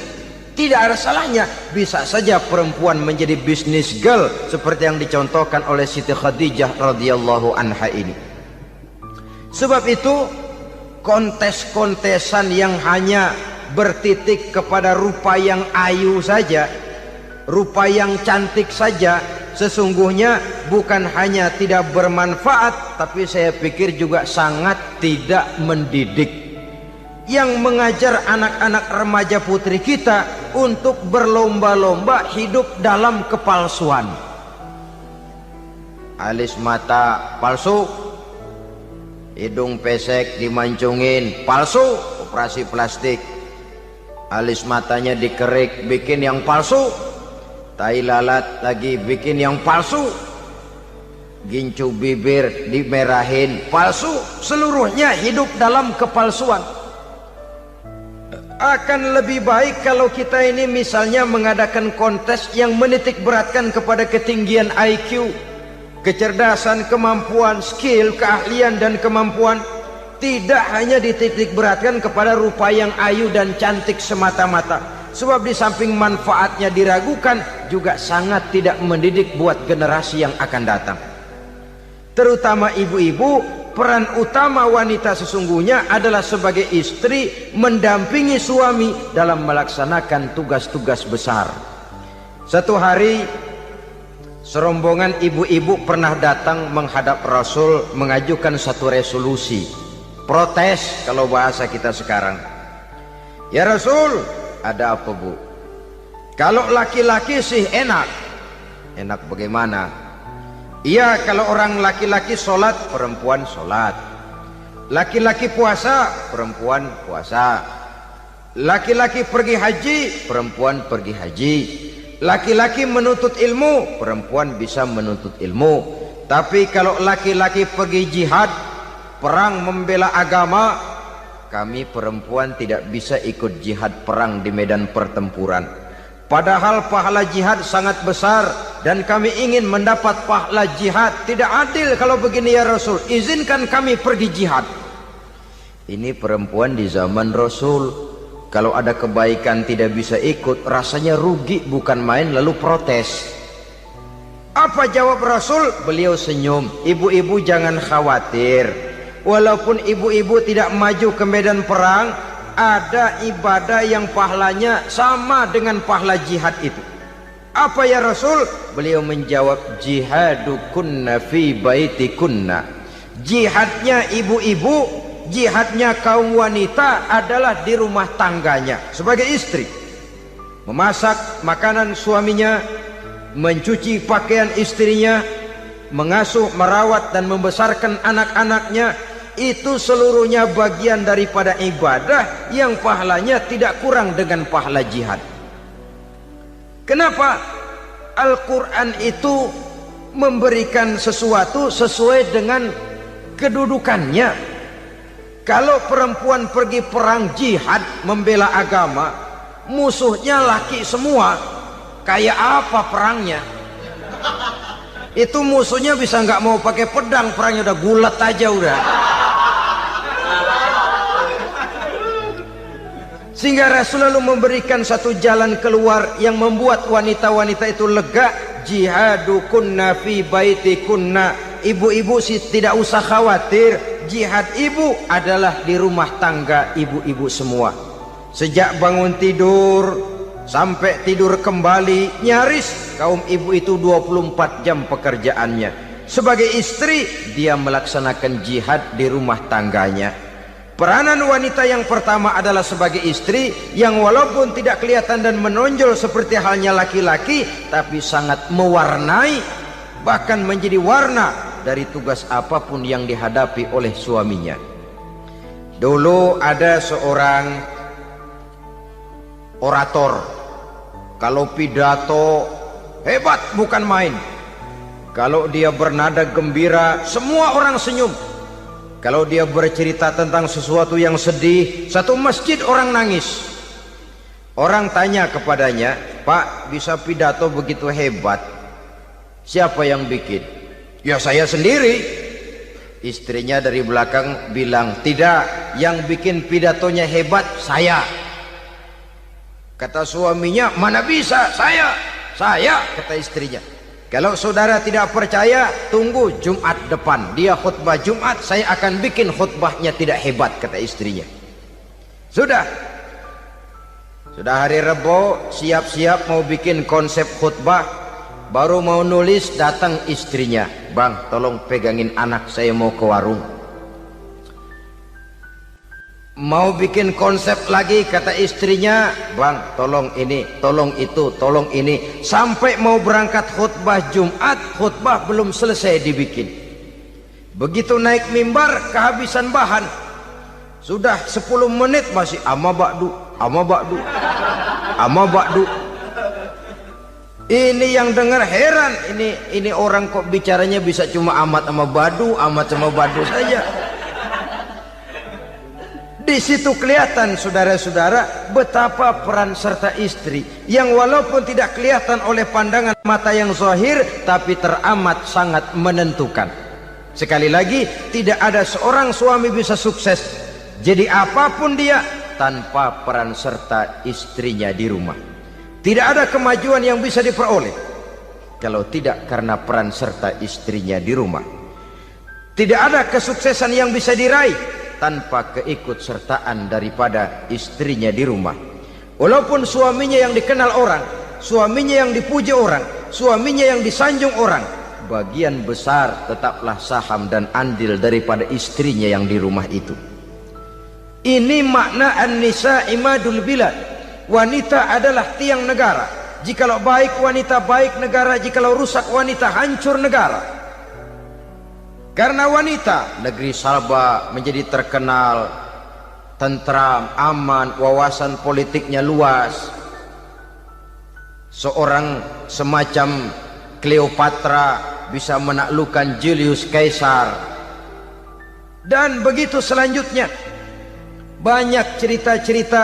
Speaker 3: Tidak ada salahnya. Bisa saja perempuan menjadi business girl seperti yang dicontohkan oleh Siti Khadijah radhiyallahu anha ini. Sebab itu, kontes-kontesan yang hanya bertitik kepada rupa yang ayu saja, rupa yang cantik saja, sesungguhnya bukan hanya tidak bermanfaat, tapi saya pikir juga sangat tidak mendidik. Yang mengajar anak-anak remaja putri kita untuk berlomba-lomba hidup dalam kepalsuan. Alis mata palsu, hidung pesek dimancungin palsu, operasi plastik. Alis matanya dikerik, bikin yang palsu. Tai lalat lagi bikin yang palsu. Gincu bibir dimerahin, palsu. Seluruhnya hidup dalam kepalsuan. Akan lebih baik kalau kita ini misalnya mengadakan kontes yang menitik beratkan kepada ketinggian IQ, kecerdasan, kemampuan, skill, keahlian dan kemampuan. Tidak hanya dititik beratkan kepada rupa yang ayu dan cantik semata-mata. Sebab di samping manfaatnya diragukan, juga sangat tidak mendidik buat generasi yang akan datang. Terutama ibu-ibu, peran utama wanita sesungguhnya adalah sebagai istri mendampingi suami dalam melaksanakan tugas-tugas besar. Satu hari, serombongan ibu-ibu pernah datang menghadap Rasul mengajukan satu resolusi, protes kalau bahasa kita sekarang. Ya Rasul, ada apa bu? Kalau laki-laki sih enak. Enak bagaimana? Iya, kalau orang laki-laki sholat, perempuan sholat. Laki-laki puasa, perempuan puasa. Laki-laki pergi haji, perempuan pergi haji. Laki-laki menuntut ilmu, perempuan bisa menuntut ilmu. Tapi kalau laki-laki pergi jihad, perang membela agama, kami perempuan tidak bisa ikut jihad perang di medan pertempuran. Padahal pahala jihad sangat besar dan kami ingin mendapat pahala jihad. Tidak adil kalau begini ya Rasul, izinkan kami pergi jihad. Ini perempuan di zaman Rasul, kalau ada kebaikan tidak bisa ikut, rasanya rugi bukan main, lalu protes. Apa jawab Rasul? Beliau senyum. Ibu-ibu jangan khawatir, walaupun ibu-ibu tidak maju ke medan perang, ada ibadah yang pahalanya sama dengan pahala jihad itu. Apa ya Rasul? Beliau menjawab, jihadukunna fi baitikunna. Jihadnya ibu-ibu, jihadnya kaum wanita adalah di rumah tangganya sebagai istri. Memasak makanan suaminya, mencuci pakaian istrinya, mengasuh, merawat dan membesarkan anak-anaknya, itu seluruhnya bagian daripada ibadah yang pahalanya tidak kurang dengan pahala jihad. Kenapa? Al-Quran itu memberikan sesuatu sesuai dengan kedudukannya. Kalau perempuan pergi perang jihad membela agama, musuhnya laki semua, kayak apa perangnya? Itu musuhnya bisa nggak mau pakai pedang, perangnya udah gulat aja udah. Sehingga Rasul lalu memberikan satu jalan keluar yang membuat wanita-wanita itu lega. Jihadukunna fi baitikunna. Ibu-ibu sih tidak usah khawatir, jihad ibu adalah di rumah tangga ibu-ibu semua. Sejak bangun tidur sampai tidur kembali, nyaris kaum ibu itu 24 jam pekerjaannya. Sebagai istri, dia melaksanakan jihad di rumah tangganya. Peranan wanita yang pertama adalah sebagai istri, yang walaupun tidak kelihatan dan menonjol seperti halnya laki-laki, tapi sangat mewarnai, bahkan menjadi warna dari tugas apapun yang dihadapi oleh suaminya. Dulu ada seorang orator, kalau pidato hebat bukan main. Kalau dia bernada gembira, semua orang senyum. Kalau dia bercerita tentang sesuatu yang sedih, satu masjid orang nangis. Orang tanya kepadanya, "Pak, bisa pidato begitu hebat, siapa yang bikin?" "Ya saya sendiri." Istrinya dari belakang bilang, "Tidak, yang bikin pidatonya hebat saya." Kata suaminya, "Mana bisa, saya." "Saya," kata istrinya. "Kalau saudara tidak percaya, tunggu Jumat depan, dia khutbah Jumat, saya akan bikin khutbahnya tidak hebat," kata istrinya. Sudah hari Rebo, siap-siap mau bikin konsep khutbah, baru mau nulis, datang istrinya, "Bang, tolong pegangin anak, saya mau ke warung." Mau bikin konsep lagi, kata istrinya, "Bang, tolong ini, tolong itu, tolong ini." Sampai mau berangkat khutbah Jumat, khutbah belum selesai dibikin. Begitu naik mimbar, kehabisan bahan. Sudah 10 menit masih ama ba'du, ama ba'du, ama ba'du. Ini yang dengar heran, ini orang kok bicaranya bisa cuma amat sama badu, amat sama badu saja. Di situ kelihatan saudara-saudara betapa peran serta istri yang walaupun tidak kelihatan oleh pandangan mata yang zahir, tapi teramat sangat menentukan. Sekali lagi, tidak ada seorang suami bisa sukses jadi apapun dia tanpa peran serta istrinya di rumah. Tidak ada kemajuan yang bisa diperoleh kalau tidak karena peran serta istrinya di rumah. Tidak ada kesuksesan yang bisa diraih tanpa keikutsertaan daripada istrinya di rumah. Walaupun suaminya yang dikenal orang, suaminya yang dipuji orang, suaminya yang disanjung orang, bagian besar tetaplah saham dan andil daripada istrinya yang di rumah itu. Ini makna an-nisa imadul bilad. Wanita adalah tiang negara. Jikalau baik wanita, baik negara. Jikalau rusak wanita, hancur negara. Karena wanita, negeri Salba menjadi terkenal, tentram, aman, wawasan politiknya luas. Seorang semacam Cleopatra bisa menaklukkan Julius Caesar. Dan begitu selanjutnya. Banyak cerita-cerita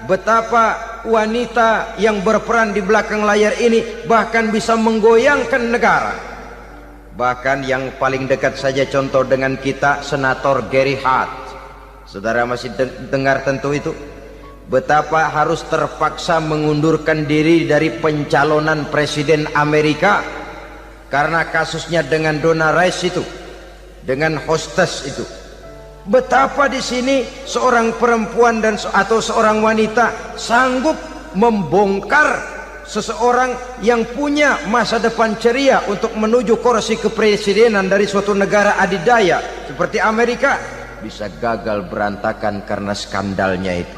Speaker 3: betapa wanita yang berperan di belakang layar ini bahkan bisa menggoyangkan negara. Bahkan yang paling dekat saja contoh dengan kita, Senator Gary Hart. Saudara masih dengar tentu itu. Betapa harus terpaksa mengundurkan diri dari pencalonan presiden Amerika karena kasusnya dengan Donna Rice itu, dengan hostess itu. Betapa di sini seorang perempuan atau seorang wanita sanggup membongkar seseorang yang punya masa depan ceria untuk menuju kursi kepresidenan dari suatu negara adidaya seperti Amerika, bisa gagal berantakan karena skandalnya itu.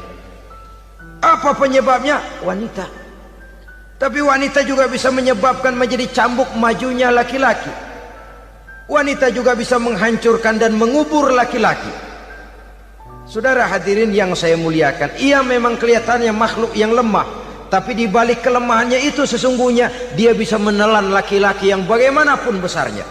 Speaker 3: Apa penyebabnya? Wanita. Tapi wanita juga bisa menyebabkan menjadi cambuk majunya laki-laki. Wanita juga bisa menghancurkan dan mengubur laki-laki. Saudara hadirin yang saya muliakan, ia memang kelihatannya makhluk yang lemah, tapi di balik kelemahannya itu sesungguhnya dia bisa menelan laki-laki yang bagaimanapun besarnya.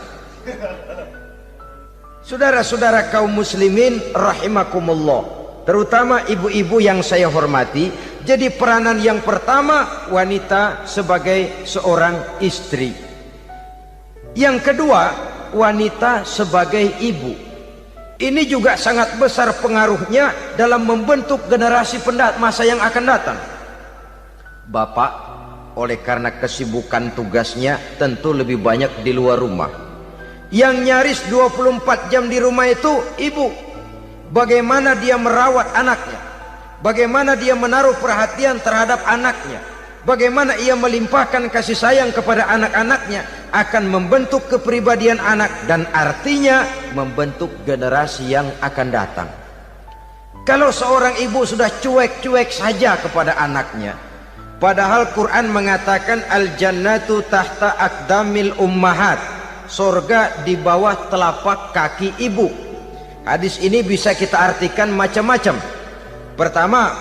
Speaker 3: Saudara-saudara kaum muslimin rahimakumullah, terutama ibu-ibu yang saya hormati, jadi peranan yang pertama wanita sebagai seorang istri. Yang kedua, wanita sebagai ibu. Ini juga sangat besar pengaruhnya dalam membentuk generasi masa yang akan datang. Bapak, oleh karena kesibukan tugasnya tentu lebih banyak di luar rumah. Yang nyaris 24 jam di rumah itu ibu. Bagaimana dia merawat anaknya, bagaimana dia menaruh perhatian terhadap anaknya, bagaimana ia melimpahkan kasih sayang kepada anak-anaknya, akan membentuk kepribadian anak dan artinya membentuk generasi yang akan datang. Kalau seorang ibu sudah cuek-cuek saja kepada anaknya, padahal Quran mengatakan al-jannatu tahta aqdamil ummahat, surga di bawah telapak kaki ibu. Hadis ini bisa kita artikan macam-macam. Pertama,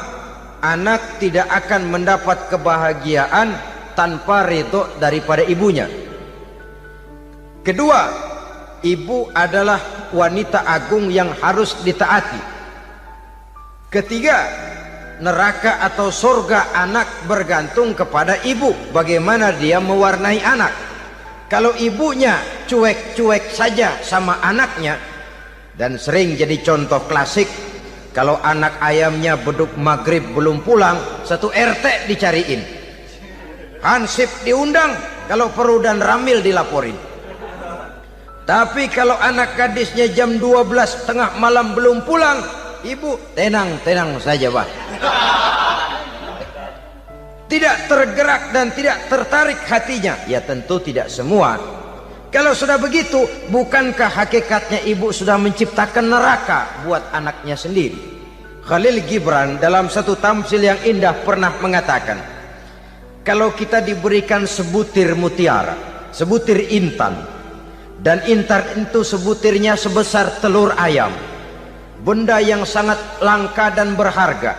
Speaker 3: anak tidak akan mendapat kebahagiaan tanpa ridho daripada ibunya. Kedua, ibu adalah wanita agung yang harus ditaati. Ketiga, neraka atau surga anak bergantung kepada ibu, bagaimana dia mewarnai anak. Kalau ibunya cuek-cuek saja sama anaknya, dan sering jadi contoh klasik, kalau anak ayamnya beduk maghrib belum pulang, satu RT dicariin, hansip diundang, kalau perlu dan ramil dilaporin. Tapi kalau anak gadisnya jam 12 tengah malam belum pulang, ibu tenang saja Pak. Tidak tergerak dan tidak tertarik hatinya. Ya tentu tidak semua. Kalau sudah begitu, bukankah hakikatnya ibu sudah menciptakan neraka buat anaknya sendiri? Khalil Gibran dalam satu tamsil yang indah pernah mengatakan, kalau kita diberikan sebutir mutiara, sebutir intan, dan intan itu sebutirnya sebesar telur ayam, benda yang sangat langka dan berharga,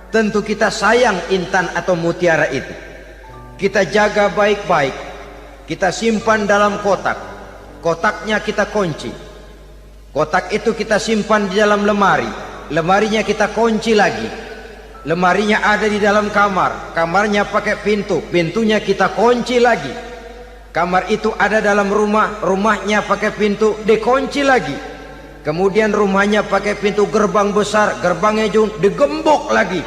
Speaker 3: tentu kita sayang intan atau mutiara itu. Kita jaga baik-baik, kita simpan dalam kotak, kotaknya kita kunci, kotak itu kita simpan di dalam lemari, lemarinya kita kunci lagi, lemarinya ada di dalam kamar, kamarnya pakai pintu, pintunya kita kunci lagi. Kamar itu ada dalam rumah, rumahnya pakai pintu, dikunci lagi. Kemudian rumahnya pakai pintu gerbang besar, gerbangnya juga digembok lagi.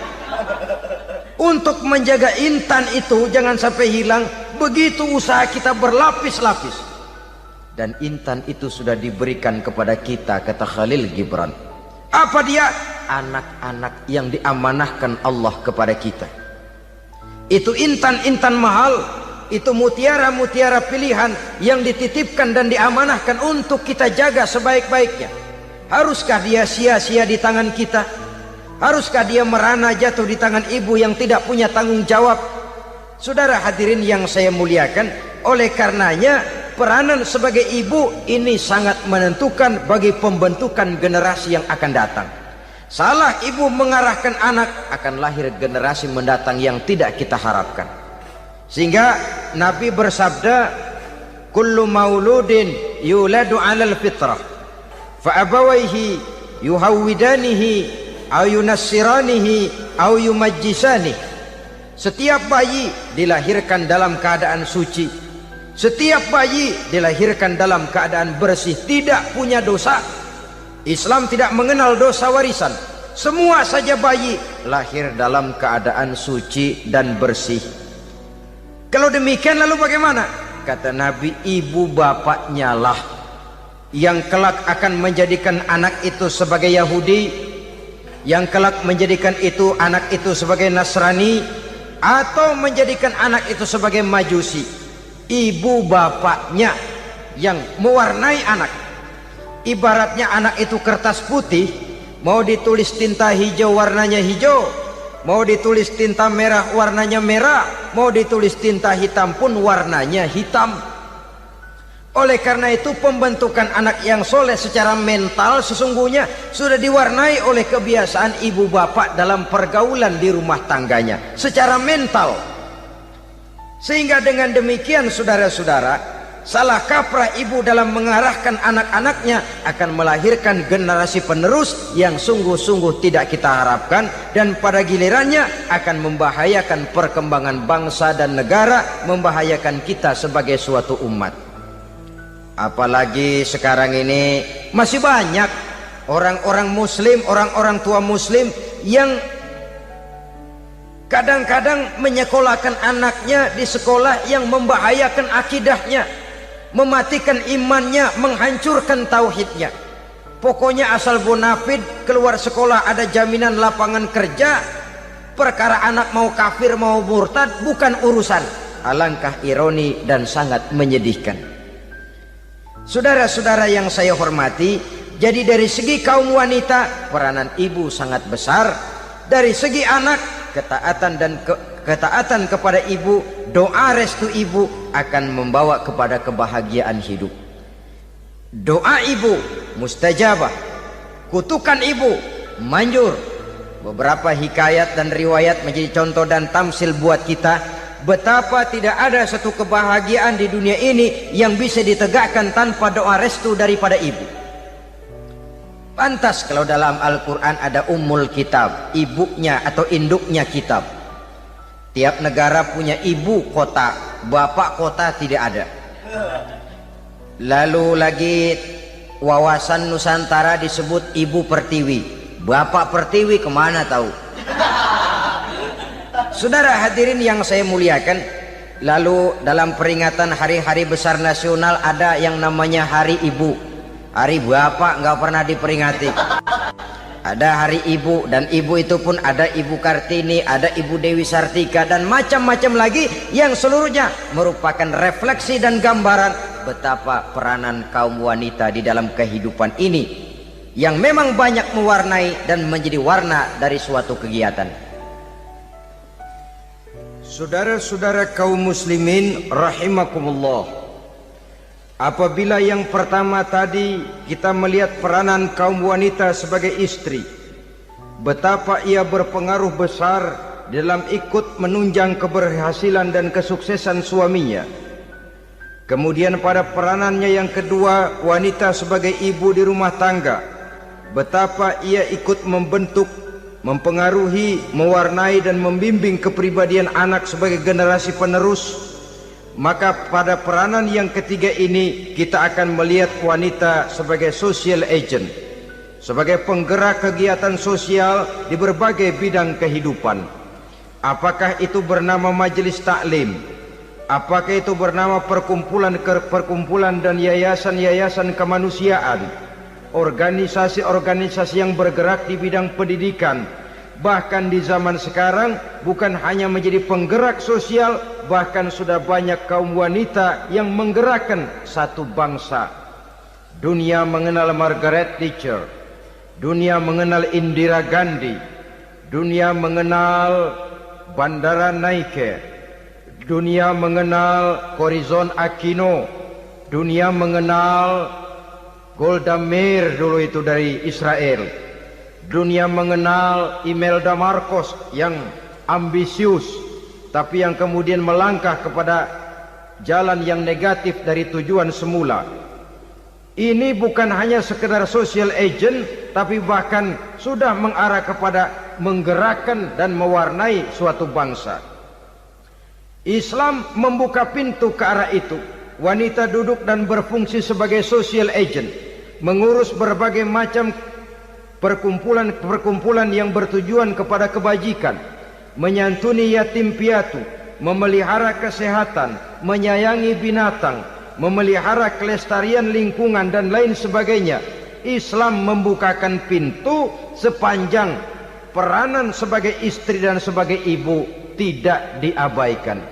Speaker 3: Untuk menjaga intan itu jangan sampai hilang, begitu usaha kita berlapis-lapis. Dan intan itu sudah diberikan kepada kita, kata Khalil Gibran. Apa dia? Anak-anak yang diamanahkan Allah kepada kita. Itu intan-intan mahal, itu mutiara-mutiara pilihan yang dititipkan dan diamanahkan untuk kita jaga sebaik-baiknya. Haruskah dia sia-sia di tangan kita? Haruskah dia merana jatuh di tangan ibu yang tidak punya tanggung jawab? Saudara hadirin yang saya muliakan, oleh karenanya peranan sebagai ibu ini sangat menentukan bagi pembentukan generasi yang akan datang. Salah ibu mengarahkan anak, akan lahir generasi mendatang yang tidak kita harapkan. Sehingga Nabi bersabda, kullu mauludin yuladu 'alal fitrah fa abawayhi yuhawwidanihi aw yunassiranihi aw yumajjisanihi. Setiap bayi dilahirkan dalam keadaan suci, setiap bayi dilahirkan dalam keadaan bersih, tidak punya dosa. Islam tidak mengenal dosa warisan. Semua saja bayi lahir dalam keadaan suci dan bersih. Kalau demikian lalu bagaimana? Kata Nabi, ibu bapaknya lah yang kelak akan menjadikan anak itu sebagai Yahudi, yang kelak menjadikan itu anak itu sebagai Nasrani, atau menjadikan anak itu sebagai Majusi. Ibu bapaknya yang mewarnai anak. Ibaratnya anak itu kertas putih, mau ditulis tinta hijau warnanya hijau, mau ditulis tinta merah warnanya merah, mau ditulis tinta hitam pun warnanya hitam. Oleh karena itu pembentukan anak yang soleh secara mental sesungguhnya sudah diwarnai oleh kebiasaan ibu bapak dalam pergaulan di rumah tangganya secara mental. Sehingga dengan demikian saudara-saudara, salah kaprah ibu dalam mengarahkan anak-anaknya akan melahirkan generasi penerus yang sungguh-sungguh tidak kita harapkan, dan pada gilirannya akan membahayakan perkembangan bangsa dan negara, membahayakan kita sebagai suatu umat. Apalagi sekarang ini masih banyak orang-orang muslim, orang-orang tua muslim yang kadang-kadang menyekolahkan anaknya di sekolah yang membahayakan akidahnya, mematikan imannya, menghancurkan tauhidnya. Pokoknya asal bonafid keluar sekolah ada jaminan lapangan kerja, perkara anak mau kafir mau murtad bukan urusan. Alangkah ironi dan sangat menyedihkan. Saudara-saudara yang saya hormati, jadi dari segi kaum wanita peranan ibu sangat besar. Dari segi anak, ketaatan kepada ibu, doa restu ibu akan membawa kepada kebahagiaan hidup. Doa ibu mustajabah, kutukan ibu manjur. Beberapa hikayat dan riwayat menjadi contoh dan tamsil buat kita betapa tidak ada satu kebahagiaan di dunia ini yang bisa ditegakkan tanpa doa restu daripada ibu. Pantas kalau dalam Al-Quran ada ummul kitab, ibunya atau induknya kitab. Tiap negara punya ibu kota, bapak kota tidak ada. Lalu lagi wawasan Nusantara disebut ibu pertiwi, bapak pertiwi kemana tahu. Saudara hadirin yang saya muliakan, lalu dalam peringatan hari-hari besar nasional ada yang namanya Hari Ibu. Hari bapak nggak pernah diperingati. Ada Hari Ibu, dan ibu itu pun ada Ibu Kartini, ada Ibu Dewi Sartika, dan macam-macam lagi yang seluruhnya merupakan refleksi dan gambaran betapa peranan kaum wanita di dalam kehidupan ini yang memang banyak mewarnai dan menjadi warna dari suatu kegiatan. Saudara-saudara kaum muslimin rahimakumullah, apabila yang pertama tadi kita melihat peranan kaum wanita sebagai istri, betapa ia berpengaruh besar dalam ikut menunjang keberhasilan dan kesuksesan suaminya. Kemudian pada peranannya yang kedua, wanita sebagai ibu di rumah tangga, betapa ia ikut membentuk, mempengaruhi, mewarnai dan membimbing kepribadian anak sebagai generasi penerus. Maka pada peranan yang ketiga ini kita akan melihat wanita sebagai social agent, sebagai penggerak kegiatan sosial di berbagai bidang kehidupan. Apakah itu bernama majelis taklim, apakah itu bernama perkumpulan dan yayasan-yayasan kemanusiaan, organisasi-organisasi yang bergerak di bidang pendidikan. Bahkan di zaman sekarang bukan hanya menjadi penggerak sosial, bahkan sudah banyak kaum wanita yang menggerakkan satu bangsa. Dunia mengenal Margaret Thatcher, dunia mengenal Indira Gandhi, dunia mengenal Bandara Naike, dunia mengenal Corazon Aquino, dunia mengenal Golda Meir dulu itu dari Israel. Dunia mengenal Imelda Marcos yang ambisius, tapi yang kemudian melangkah kepada jalan yang negatif dari tujuan semula. Ini bukan hanya sekedar social agent, tapi bahkan sudah mengarah kepada menggerakkan dan mewarnai suatu bangsa. Islam membuka pintu ke arah itu. Wanita duduk dan berfungsi sebagai social agent, mengurus berbagai macam perkumpulan yang bertujuan kepada kebajikan, menyantuni yatim piatu, memelihara kesehatan, menyayangi binatang, memelihara kelestarian lingkungan dan lain sebagainya. Islam membukakan pintu sepanjang peranan sebagai istri dan sebagai ibu tidak diabaikan.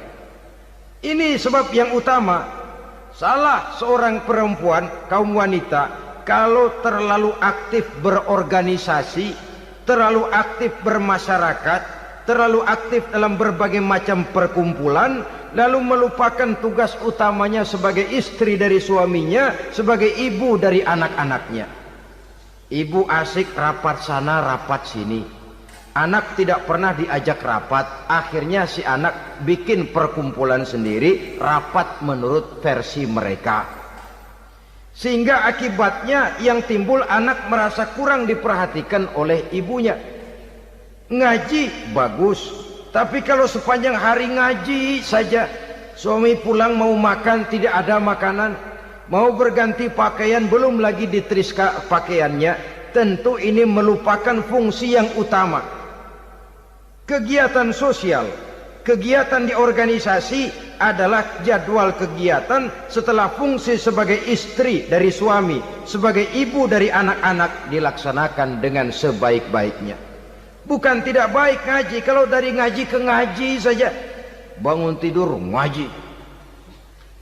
Speaker 3: Ini sebab yang utama. Salah seorang perempuan, kaum wanita, kalau terlalu aktif berorganisasi, terlalu aktif bermasyarakat, terlalu aktif dalam berbagai macam perkumpulan, lalu melupakan tugas utamanya sebagai istri dari suaminya, sebagai ibu dari anak-anaknya. Ibu asik rapat sana rapat sini, anak tidak pernah diajak rapat, akhirnya si anak bikin perkumpulan sendiri, rapat menurut versi mereka, sehingga akibatnya yang timbul anak merasa kurang diperhatikan oleh ibunya. Ngaji bagus, tapi kalau sepanjang hari ngaji saja, suami pulang mau makan tidak ada makanan, mau berganti pakaian belum lagi diteriska pakaiannya, tentu ini melupakan fungsi yang utama. Kegiatan sosial, kegiatan di organisasi adalah jadwal kegiatan setelah fungsi sebagai istri dari suami, sebagai ibu dari anak-anak dilaksanakan dengan sebaik-baiknya. Bukan tidak baik ngaji, kalau dari ngaji ke ngaji saja. Bangun tidur ngaji,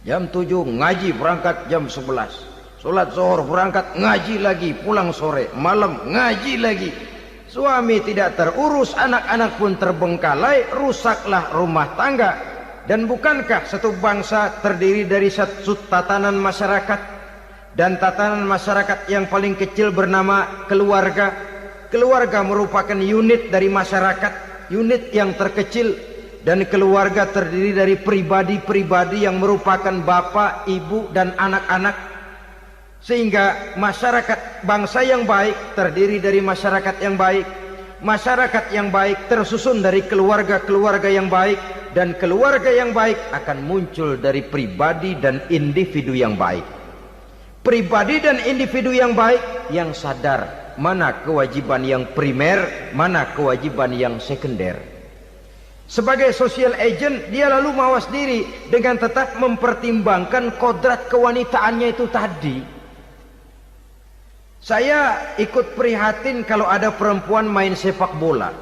Speaker 3: jam 7 ngaji, berangkat jam 11, sholat zuhur berangkat ngaji lagi, pulang sore, malam ngaji lagi. Suami tidak terurus, anak-anak pun terbengkalai, rusaklah rumah tangga. Dan bukankah satu bangsa terdiri dari satu tatanan masyarakat, dan tatanan masyarakat yang paling kecil bernama keluarga. Keluarga merupakan unit dari masyarakat, unit yang terkecil, dan keluarga terdiri dari pribadi-pribadi yang merupakan bapak, ibu, dan anak-anak. Sehingga masyarakat bangsa yang baik terdiri dari masyarakat yang baik, masyarakat yang baik tersusun dari keluarga-keluarga yang baik, dan keluarga yang baik akan muncul dari pribadi dan individu yang baik. Pribadi dan individu yang baik yang sadar mana kewajiban yang primer, mana kewajiban yang sekunder. Sebagai social agent, dia lalu mawas diri dengan tetap mempertimbangkan kodrat kewanitaannya itu tadi. Saya ikut prihatin kalau ada perempuan main sepak bola.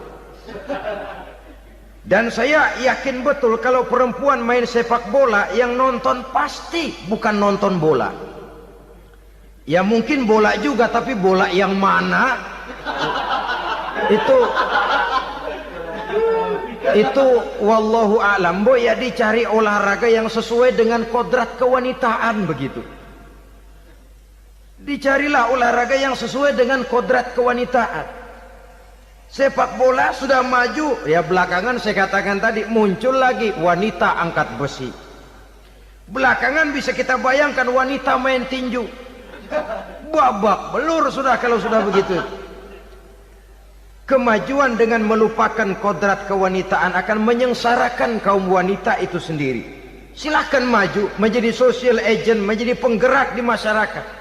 Speaker 3: Dan saya yakin betul kalau perempuan main sepak bola, yang nonton pasti bukan nonton bola. Ya mungkin bola juga, tapi bola yang mana? Itu wallahu a'lam. Boy, ya dicari olahraga yang sesuai dengan kodrat kewanitaan begitu. Dicarilah olahraga yang sesuai dengan kodrat kewanitaan. Sepak bola sudah maju, ya belakangan saya katakan tadi muncul lagi wanita angkat besi. Belakangan bisa kita bayangkan wanita main tinju. Babak belur sudah kalau sudah begitu. Kemajuan dengan melupakan kodrat kewanitaan akan menyengsarakan kaum wanita itu sendiri. Silahkan maju menjadi social agent, menjadi penggerak di masyarakat.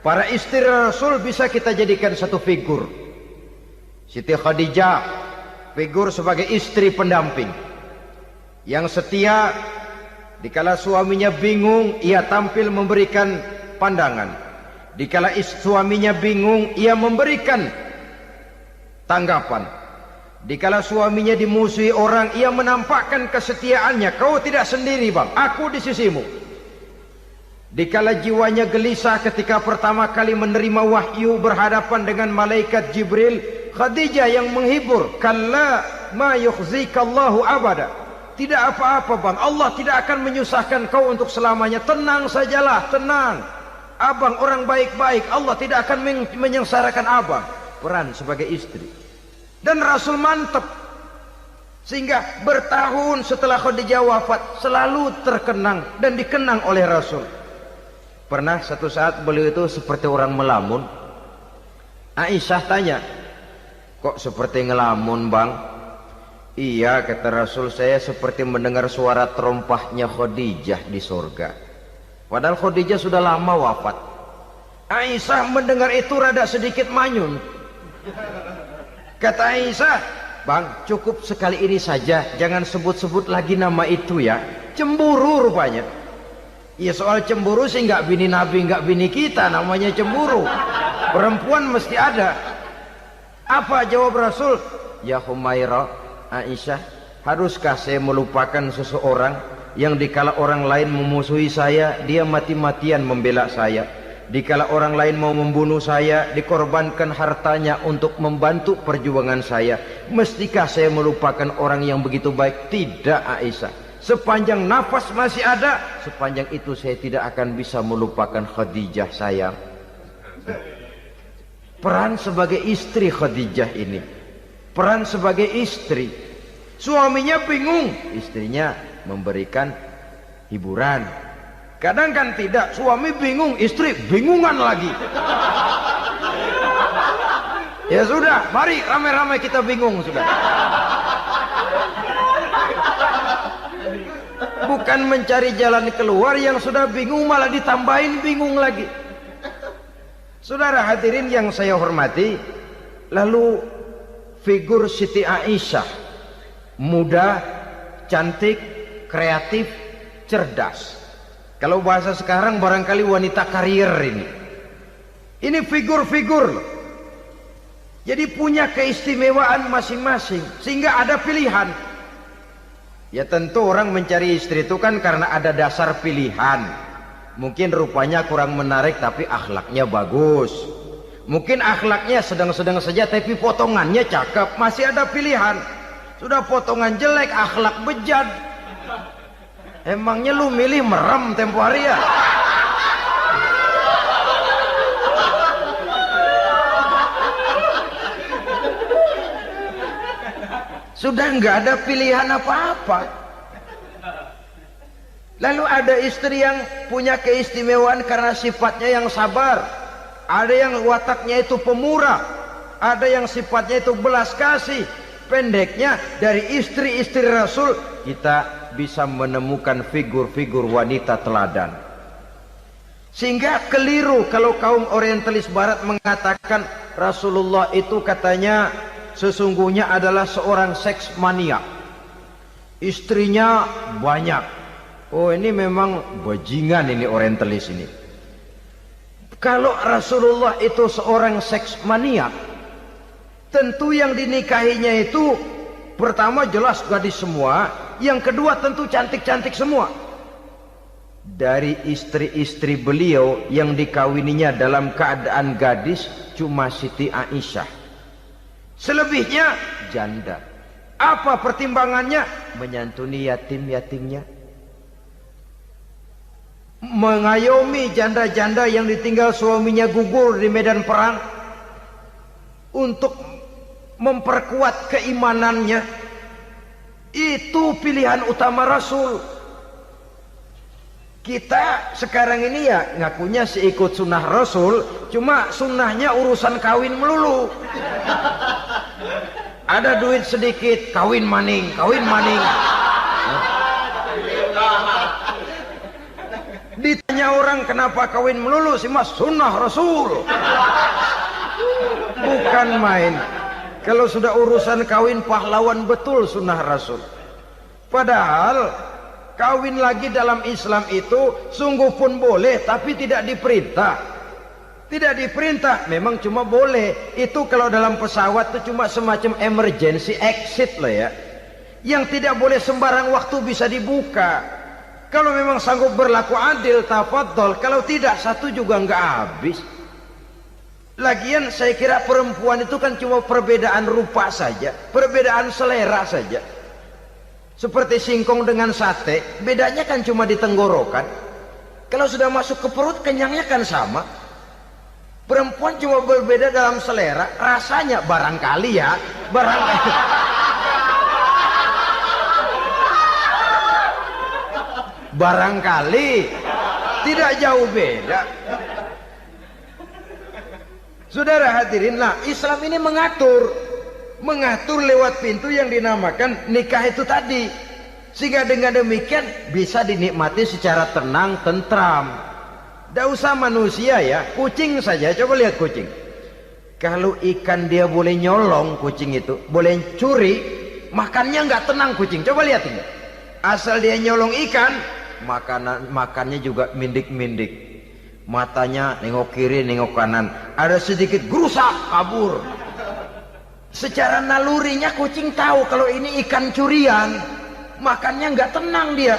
Speaker 3: Para istri Rasul bisa kita jadikan satu figur. Siti Khadijah, figur sebagai istri pendamping yang setia. Dikala suaminya bingung, ia tampil memberikan pandangan. Dikala suaminya bingung, ia memberikan tanggapan. Dikala suaminya dimusuhi orang, ia menampakkan kesetiaannya. Kau tidak sendiri bang, aku di sisimu. Dikala jiwanya gelisah ketika pertama kali menerima wahyu berhadapan dengan malaikat Jibril, Khadijah yang menghibur. Kalla ma yukhzikallahu abada. Tidak apa-apa bang, Allah tidak akan menyusahkan kau untuk selamanya. Tenang sajalah, tenang. Abang orang baik-baik, Allah tidak akan menyengsarakan abang. Peran sebagai istri. Dan Rasul mantap, sehingga bertahun setelah Khadijah wafat selalu terkenang dan dikenang oleh Rasul. Pernah satu saat beliau itu seperti orang melamun. Aisyah tanya, kok seperti ngelamun bang? Iya kata Rasul, saya seperti mendengar suara terompahnya Khadijah di surga. Padahal Khadijah sudah lama wafat. Aisyah mendengar itu rada sedikit manyun. Kata Aisyah, bang cukup sekali ini saja, jangan sebut-sebut lagi nama itu ya. Cemburu rupanya. Ya soal cemburu sih nggak bini Nabi, nggak bini kita, namanya cemburu. Perempuan mesti ada. Apa jawab Rasul? Ya Humairah, Aisyah, haruskah saya melupakan seseorang yang dikala orang lain memusuhi saya, dia mati-matian membela saya. Dikala orang lain mau membunuh saya, dikorbankan hartanya untuk membantu perjuangan saya. Mestikah saya melupakan orang yang begitu baik? Tidak, Aisyah. Sepanjang nafas masih ada, sepanjang itu saya tidak akan bisa melupakan Khadijah sayang. Peran sebagai istri Khadijah ini, peran sebagai istri. Suaminya bingung, istrinya memberikan hiburan. Kadang kan tidak, suami bingung, istri bingungan lagi. Ya sudah, mari ramai-ramai kita bingung sudah. Bukan mencari jalan keluar, yang sudah bingung malah ditambahin bingung lagi. Saudara hadirin yang saya hormati, lalu figur Siti Aisyah, muda, cantik, kreatif, cerdas. Kalau bahasa sekarang barangkali wanita karier ini. Ini figur-figur. Jadi punya keistimewaan masing-masing, sehingga ada pilihan. Ya tentu orang mencari istri itu kan karena ada dasar pilihan. Mungkin rupanya kurang menarik tapi akhlaknya bagus. Mungkin akhlaknya sedang-sedang saja tapi potongannya cakep, masih ada pilihan. Sudah potongan jelek, akhlak bejat. Emangnya lu milih merem tempo hari ya? Sudah nggak ada pilihan apa-apa. Lalu ada istri yang punya keistimewaan karena sifatnya yang sabar, ada yang wataknya itu pemurah, ada yang sifatnya itu belas kasih. Pendeknya, dari istri-istri Rasul kita bisa menemukan figur-figur wanita teladan. Sehingga keliru kalau kaum orientalis barat mengatakan Rasulullah itu katanya sesungguhnya adalah seorang seks mania, istrinya banyak. Oh ini memang bajingan ini orientalis ini. Kalau Rasulullah itu seorang seks mania, tentu yang dinikahinya itu pertama jelas gadis semua, yang kedua tentu cantik-cantik semua. Dari istri-istri beliau yang dikawininya dalam keadaan gadis cuma Siti Aisyah. Selebihnya janda. Apa pertimbangannya? Menyantuni yatim-yatimnya, mengayomi janda-janda yang ditinggal suaminya gugur di medan perang, untuk memperkuat keimanannya. Itu pilihan utama Rasul. Kita sekarang ini ya ngakunya sih ikut sunnah Rasul, cuma sunnahnya urusan kawin melulu. Ada duit sedikit, kawin maning, kawin maning. Ditanya orang kenapa kawin melulu, sih mas sunnah Rasul. Bukan main. Kalau sudah urusan kawin pahlawan betul sunnah Rasul. Padahal kawin lagi dalam Islam itu sungguh pun boleh, tapi tidak diperintah. Tidak diperintah, memang cuma boleh. Itu kalau dalam pesawat itu cuma semacam emergency exit lah ya. Yang tidak boleh sembarang waktu bisa dibuka. Kalau memang sanggup berlaku adil, tafadhol. Kalau tidak, satu juga nggak habis. Lagian saya kira perempuan itu kan cuma perbedaan rupa saja, perbedaan selera saja. Seperti singkong dengan sate, bedanya kan cuma di tenggorokan. Kalau sudah masuk ke perut, kenyangnya kan sama. Perempuan cuma berbeda dalam selera, rasanya barangkali ya, barangkali. Barangkali tidak jauh beda. Saudara hadirin, nah Islam ini mengatur lewat pintu yang dinamakan nikah itu tadi, sehingga dengan demikian bisa dinikmati secara tenang, tentram. Tidak usah manusia ya, kucing saja. Coba lihat kucing. Kalau ikan dia boleh nyolong, kucing itu boleh curi, makannya nggak tenang kucing. Coba lihat ini. Asal dia nyolong ikan, makannya juga mindik-mindik, matanya nengok kiri nengok kanan, ada sedikit gerusak kabur. Secara nalurinya kucing tahu kalau ini ikan curian, makannya nggak tenang dia.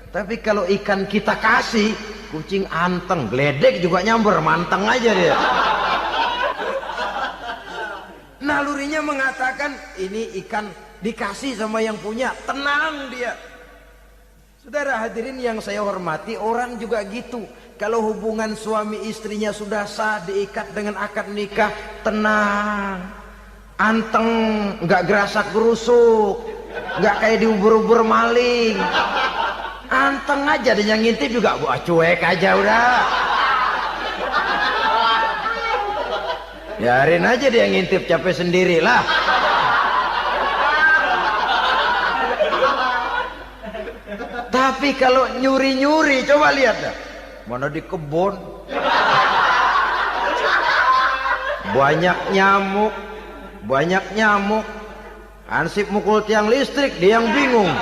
Speaker 3: Tapi kalau ikan kita kasih, kucing anteng, geledek juga nyamber, manteng aja dia. Nalurinya mengatakan ini ikan dikasih sama yang punya, tenang dia. Saudara hadirin yang saya hormati, orang juga gitu. Kalau hubungan suami istrinya sudah sah, diikat dengan akad nikah, tenang, anteng, nggak gerasak gerusuk, nggak kayak diubur-ubur maling, anteng aja. Dan yang ngintip juga gua cuek aja udah. Biarin aja dia ngintip, capek sendirilah. Tapi kalau nyuri-nyuri, coba lihat dah. Mana di kebun banyak nyamuk, Hansip mukul tiang listrik, dia yang bingung.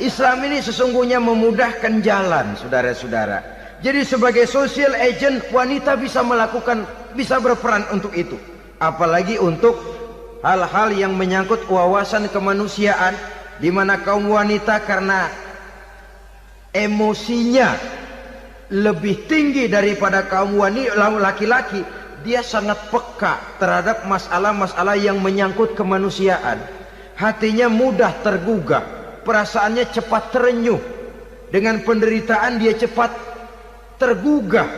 Speaker 3: Islam ini sesungguhnya memudahkan jalan, saudara-saudara. Jadi sebagai social agent, wanita bisa berperan untuk itu. Apalagi untuk hal-hal yang menyangkut wawasan kemanusiaan, di mana kaum wanita karena emosinya lebih tinggi daripada kaum laki-laki, dia sangat peka terhadap masalah-masalah yang menyangkut kemanusiaan. Hatinya mudah tergugah, perasaannya cepat terenyuh. Dengan penderitaan dia cepat tergugah.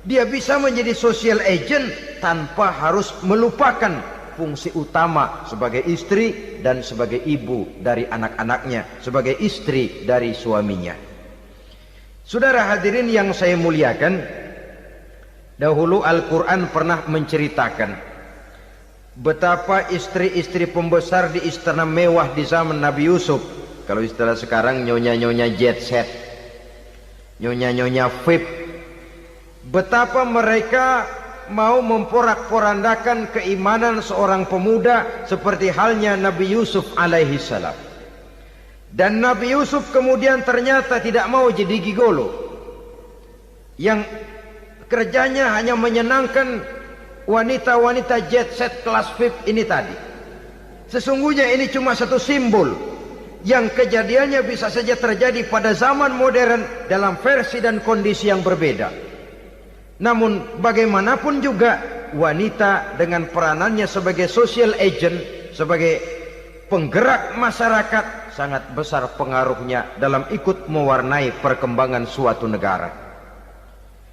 Speaker 3: Dia bisa menjadi social agent tanpa harus melupakan fungsi utama sebagai istri dan sebagai ibu dari anak-anaknya, sebagai istri dari suaminya. Saudara hadirin yang saya muliakan, dahulu Al-Quran pernah menceritakan betapa istri-istri pembesar di istana mewah di zaman Nabi Yusuf, kalau istilah sekarang nyonya-nyonya jet set, nyonya-nyonya VIP, betapa mereka mau memporak-porandakan keimanan seorang pemuda seperti halnya Nabi Yusuf alaihi salam. Dan Nabi Yusuf kemudian ternyata tidak mau jadi gigolo yang kerjanya hanya menyenangkan wanita-wanita jet set kelas VIP ini tadi. Sesungguhnya ini cuma satu simbol yang kejadiannya bisa saja terjadi pada zaman modern dalam versi dan kondisi yang berbeda. Namun bagaimanapun juga wanita dengan peranannya sebagai social agent, sebagai penggerak masyarakat, sangat besar pengaruhnya dalam ikut mewarnai perkembangan suatu negara.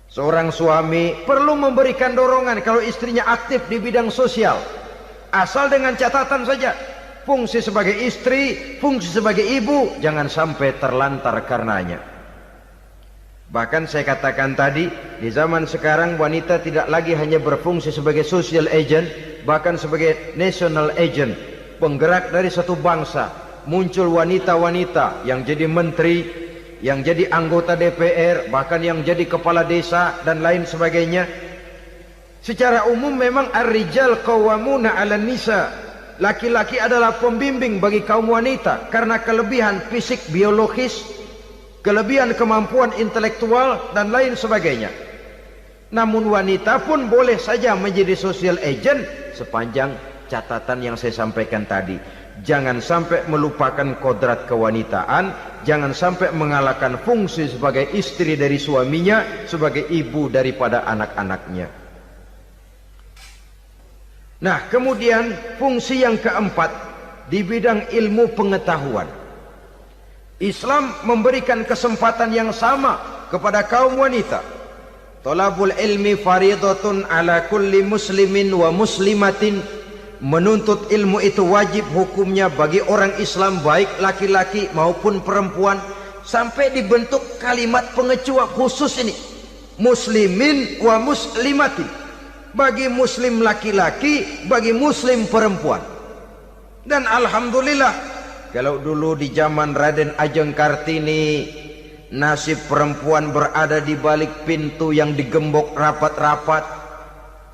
Speaker 3: Seorang suami perlu memberikan dorongan kalau istrinya aktif di bidang sosial, asal dengan catatan saja, fungsi sebagai istri, fungsi sebagai ibu jangan sampai terlantar karenanya. Bahkan saya katakan tadi, di zaman sekarang wanita tidak lagi hanya berfungsi sebagai social agent, bahkan sebagai national agent, penggerak dari satu bangsa. Muncul wanita-wanita yang jadi menteri, yang jadi anggota DPR, bahkan yang jadi kepala desa dan lain sebagainya. Secara umum memang ar-rijal qawwamuna 'alan nisa. Laki-laki adalah pembimbing bagi kaum wanita karena kelebihan fisik biologis, kelebihan kemampuan intelektual dan lain sebagainya. Namun wanita pun boleh saja menjadi social agent sepanjang catatan yang saya sampaikan tadi. Jangan sampai melupakan kodrat kewanitaan, jangan sampai mengalahkan fungsi sebagai istri dari suaminya, sebagai ibu daripada anak-anaknya. Nah, kemudian fungsi yang keempat di bidang ilmu pengetahuan. Islam memberikan kesempatan yang sama kepada kaum wanita. Thalabul ilmi faridatun ala kulli muslimin wa muslimatin. Menuntut ilmu itu wajib hukumnya bagi orang Islam, baik laki-laki maupun perempuan. Sampai dibentuk kalimat pengecuali khusus ini, muslimin wa muslimatin, bagi muslim laki-laki, bagi muslim perempuan. Dan alhamdulillah, kalau dulu di zaman Raden Ajeng Kartini, nasib perempuan berada di balik pintu yang digembok rapat-rapat,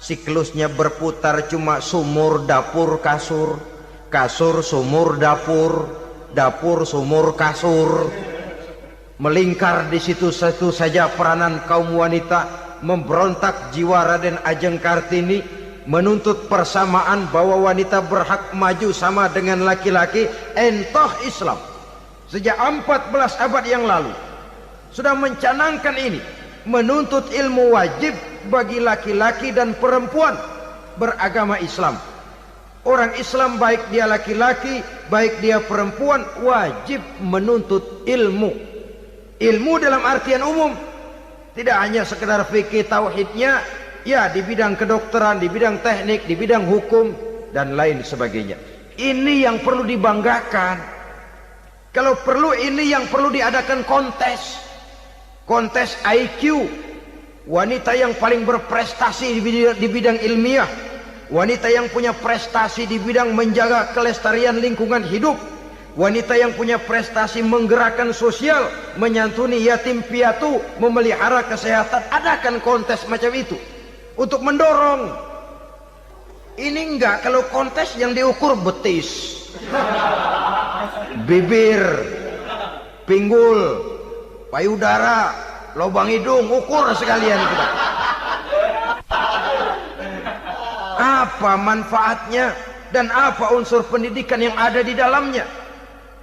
Speaker 3: siklusnya berputar cuma sumur, dapur, kasur, kasur, sumur, dapur, dapur, sumur, kasur. Melingkar di situ saja peranan kaum wanita. Memberontak jiwa Raden Ajeng Kartini, menuntut persamaan bahwa wanita berhak maju sama dengan laki-laki. Entah Islam sejak 14 abad yang lalu sudah mencanangkan ini, menuntut ilmu wajib bagi laki-laki dan perempuan beragama Islam. Orang Islam baik dia laki-laki, baik dia perempuan, wajib menuntut ilmu. Ilmu dalam artian umum, tidak hanya sekedar fikih tauhidnya, ya di bidang kedokteran, di bidang teknik, di bidang hukum dan lain sebagainya. Ini yang perlu dibanggakan. Kalau perlu, ini yang perlu diadakan kontes. Kontes IQ. Wanita yang paling berprestasi di bidang ilmiah, wanita yang punya prestasi di bidang menjaga kelestarian lingkungan hidup, wanita yang punya prestasi menggerakkan sosial, menyantuni yatim piatu, memelihara kesehatan. Adakan kontes macam itu untuk mendorong. Ini enggak, kalau kontes yang diukur betis, bibir, pinggul, payudara, lubang hidung, ukur sekalian kita. Apa manfaatnya dan apa unsur pendidikan yang ada di dalamnya?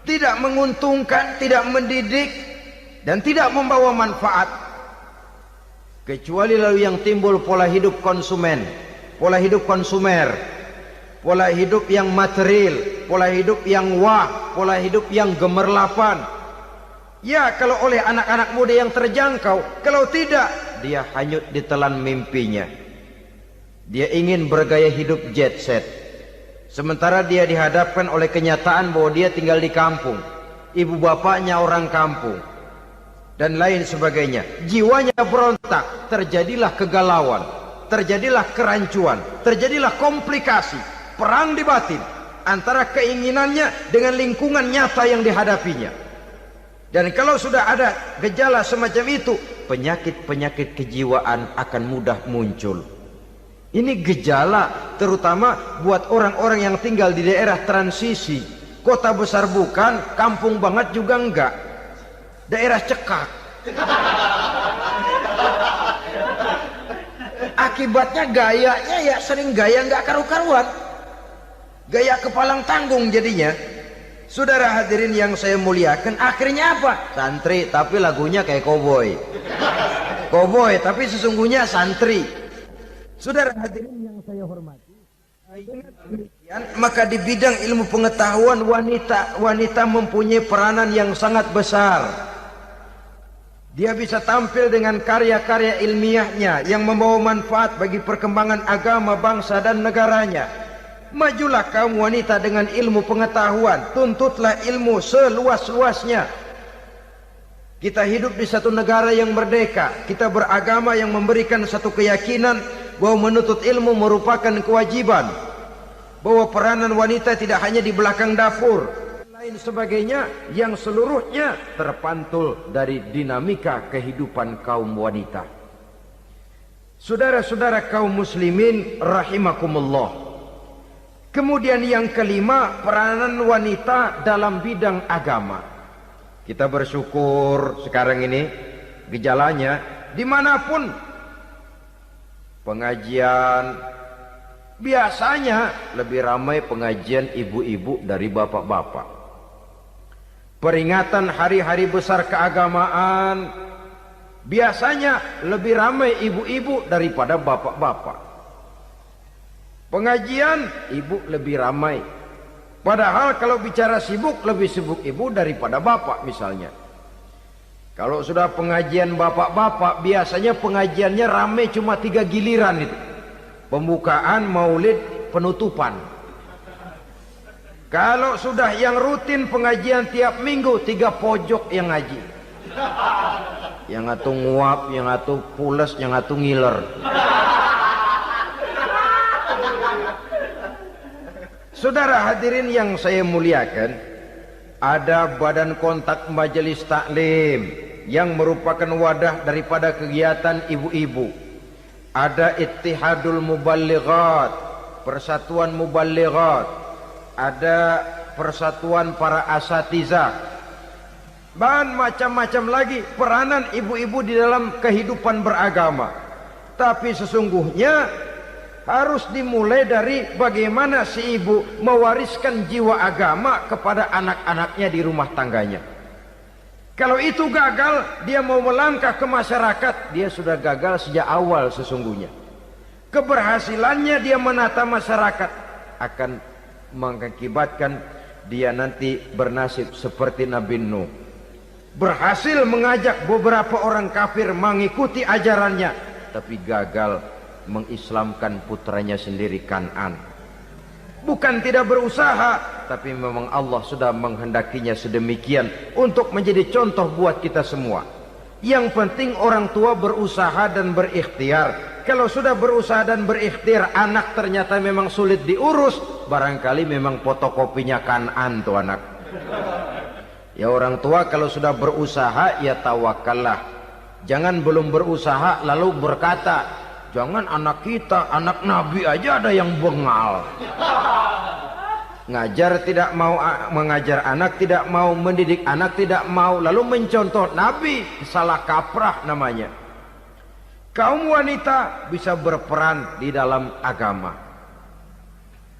Speaker 3: Tidak menguntungkan, tidak mendidik, dan tidak membawa manfaat. Kecuali lalu yang timbul pola hidup konsumen, pola hidup konsumer, pola hidup yang material, pola hidup yang wah, pola hidup yang gemerlapan. Ya, kalau oleh anak-anak muda yang terjangkau. Kalau tidak, dia hanyut ditelan mimpinya. Dia ingin bergaya hidup jet set, sementara dia dihadapkan oleh kenyataan bahwa dia tinggal di kampung, ibu bapaknya orang kampung, dan lain sebagainya. Jiwanya berontak, terjadilah kegalauan, terjadilah kerancuan, terjadilah komplikasi, perang di batin antara keinginannya dengan lingkungan nyata yang dihadapinya. Dan kalau sudah ada gejala semacam itu, penyakit-penyakit kejiwaan akan mudah muncul. Ini gejala terutama buat orang-orang yang tinggal di daerah transisi. Kota besar bukan, kampung banget juga enggak, daerah cekak. Akibatnya gayanya ya sering gaya enggak karu-karuan, gaya kepalang tanggung jadinya. Saudara hadirin yang saya muliakan, akhirnya apa? Santri tapi lagunya kayak koboi. Koboi tapi sesungguhnya santri. Saudara hadirin yang saya hormati, dengan demikian maka di bidang ilmu pengetahuan wanita mempunyai peranan yang sangat besar. Dia bisa tampil dengan karya-karya ilmiahnya yang membawa manfaat bagi perkembangan agama, bangsa dan negaranya. Majulah kaum wanita dengan ilmu pengetahuan, tuntutlah ilmu seluas-luasnya. Kita hidup di satu negara yang merdeka, kita beragama yang memberikan satu keyakinan bahwa menuntut ilmu merupakan kewajiban, bahwa peranan wanita tidak hanya di belakang dapur, lain sebagainya, yang seluruhnya terpantul dari dinamika kehidupan kaum wanita. Saudara-saudara kaum muslimin rahimakumullah. Kemudian yang kelima, peranan wanita dalam bidang agama. Kita bersyukur sekarang ini gejalanya dimanapun pengajian, biasanya lebih ramai pengajian ibu-ibu dari bapak-bapak. Peringatan hari-hari besar keagamaan, biasanya lebih ramai ibu-ibu daripada bapak-bapak. Pengajian ibu lebih ramai, padahal kalau bicara sibuk, lebih sibuk ibu daripada bapak misalnya. Kalau sudah pengajian bapak-bapak, biasanya pengajiannya ramai cuma 3 giliran itu. Pembukaan, maulid, penutupan. Kalau sudah yang rutin pengajian tiap minggu, 3 pojok yang ngaji. Yang atu nguap, yang atu pules, yang atu ngiler. Saudara hadirin yang saya muliakan, ada badan kontak majelis taklim yang merupakan wadah daripada kegiatan ibu-ibu. Ada Ittihadul Muballighat, Persatuan Muballighat. Ada persatuan para asatiza, dan macam-macam lagi peranan ibu-ibu di dalam kehidupan beragama. Tapi sesungguhnya harus dimulai dari bagaimana si ibu mewariskan jiwa agama kepada anak-anaknya di rumah tangganya. Kalau itu gagal, dia mau melangkah ke masyarakat, dia sudah gagal sejak awal sesungguhnya. Keberhasilannya dia menata masyarakat akan mengakibatkan dia nanti bernasib seperti Nabi Nuh. Berhasil mengajak beberapa orang kafir mengikuti ajarannya, tapi gagal mengislamkan putranya sendiri Kan'an. Bukan tidak berusaha, tapi memang Allah sudah menghendakinya sedemikian untuk menjadi contoh buat kita semua. Yang penting orang tua berusaha dan berikhtiar. Kalau sudah berusaha dan berikhtiar, anak ternyata memang sulit diurus, barangkali memang fotokopinya Kan'an tuh anak. Ya orang tua kalau sudah berusaha, ya tawakallah. Jangan belum berusaha lalu berkata, jangan anak kita, anak Nabi aja ada yang bengal. Ngajar tidak mau, mengajar anak tidak mau, mendidik anak tidak mau, lalu mencontoh Nabi, salah kaprah namanya. Kaum wanita bisa berperan di dalam agama.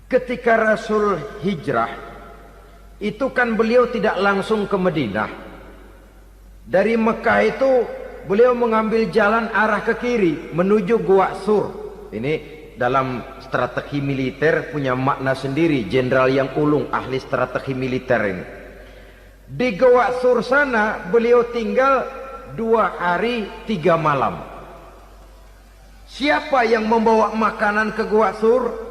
Speaker 3: Ketika Rasul hijrah, itu kan beliau tidak langsung ke Madinah. Dari Mekah itu beliau mengambil jalan arah ke kiri menuju Gua Sur. Ini dalam strategi militer punya makna sendiri. Jenderal yang ulung, ahli strategi militer ini. Di Gua Sur sana beliau tinggal 2 hari 3 malam. Siapa yang membawa makanan ke Gua Sur?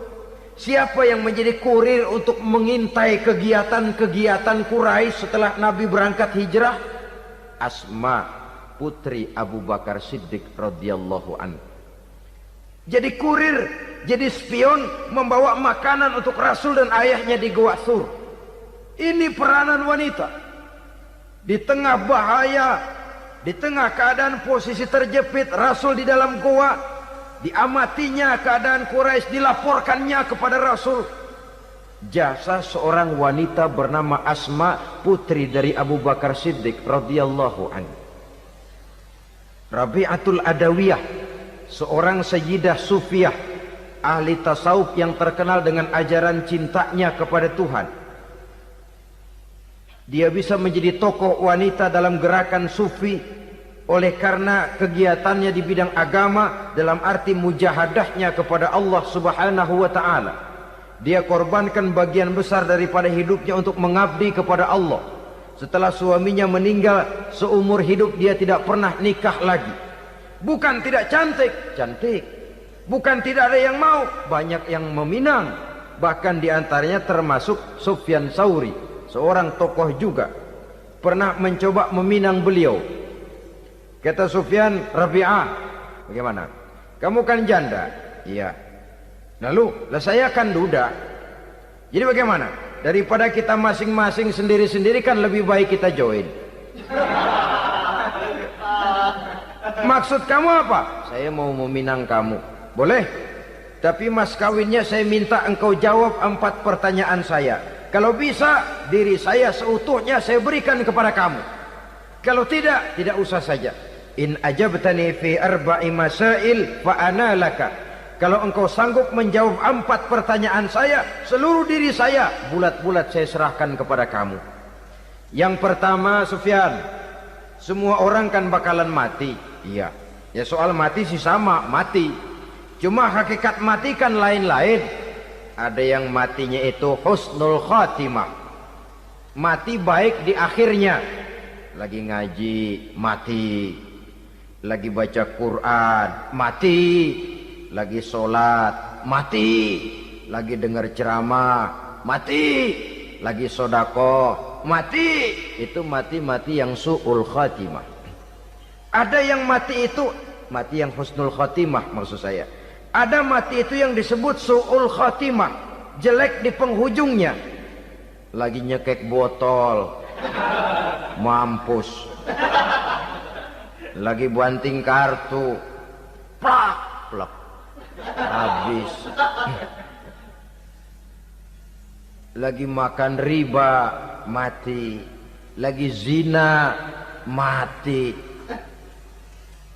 Speaker 3: Siapa yang menjadi kurir untuk mengintai kegiatan-kegiatan Quraisy setelah Nabi berangkat hijrah? Asma, putri Abu Bakar Siddiq radhiyallahu anhu. Jadi kurir, jadi spion, membawa makanan untuk Rasul dan ayahnya di Gua Sur. Ini peranan wanita. Di tengah bahaya, di tengah keadaan posisi terjepit, Rasul di dalam gua, diamatinya keadaan Quraisy, dilaporkannya kepada Rasul. Jasa seorang wanita bernama Asma, putri dari Abu Bakar Siddiq radhiyallahu anhu. Rabi'atul Adawiyah, seorang sayyidah sufiyah, ahli tasawuf yang terkenal dengan ajaran cintanya kepada Tuhan. Dia bisa menjadi tokoh wanita dalam gerakan sufi oleh karena kegiatannya di bidang agama, dalam arti mujahadahnya kepada Allah Subhanahu wa ta'ala. Dia korbankan bagian besar daripada hidupnya untuk mengabdi kepada Allah. Setelah suaminya meninggal, seumur hidup dia tidak pernah nikah lagi. Bukan tidak cantik, cantik. Bukan tidak ada yang mau, banyak yang meminang. Bahkan diantaranya termasuk Sufyan Tsauri, seorang tokoh juga, pernah mencoba meminang beliau. Kata Sufyan, Rabi'ah, bagaimana? Kamu kan janda? Iya. Lalu, lah saya kan duda. Jadi bagaimana? Daripada kita masing-masing sendiri-sendiri kan lebih baik kita join. Maksud kamu apa? Saya mau meminang kamu. Boleh? Tapi mas kawinnya saya minta engkau jawab 4 pertanyaan saya. Kalau bisa, diri saya seutuhnya saya berikan kepada kamu. Kalau tidak, tidak usah saja. In ajabtani fi 4 masail fa ana laka. Kalau engkau sanggup menjawab 4 pertanyaan saya, seluruh diri saya bulat-bulat saya serahkan kepada kamu. Yang pertama, Sufyan, semua orang kan bakalan mati. Iya. Ya soal mati sih sama, mati. Cuma hakikat mati kan lain-lain. Ada yang matinya itu husnul khatimah, mati baik di akhirnya. Lagi ngaji, mati. Lagi baca Quran, mati. Lagi sholat, mati. Lagi dengar ceramah, mati. Lagi sodakoh, mati. Itu mati-mati yang su'ul khatimah. Ada yang mati itu mati yang husnul khatimah, maksud saya. Ada mati itu yang disebut su'ul khatimah, jelek di penghujungnya. Lagi nyekek botol, mampus. Lagi banting kartu, plak plak, habis. lagi makan riba mati, lagi zina mati,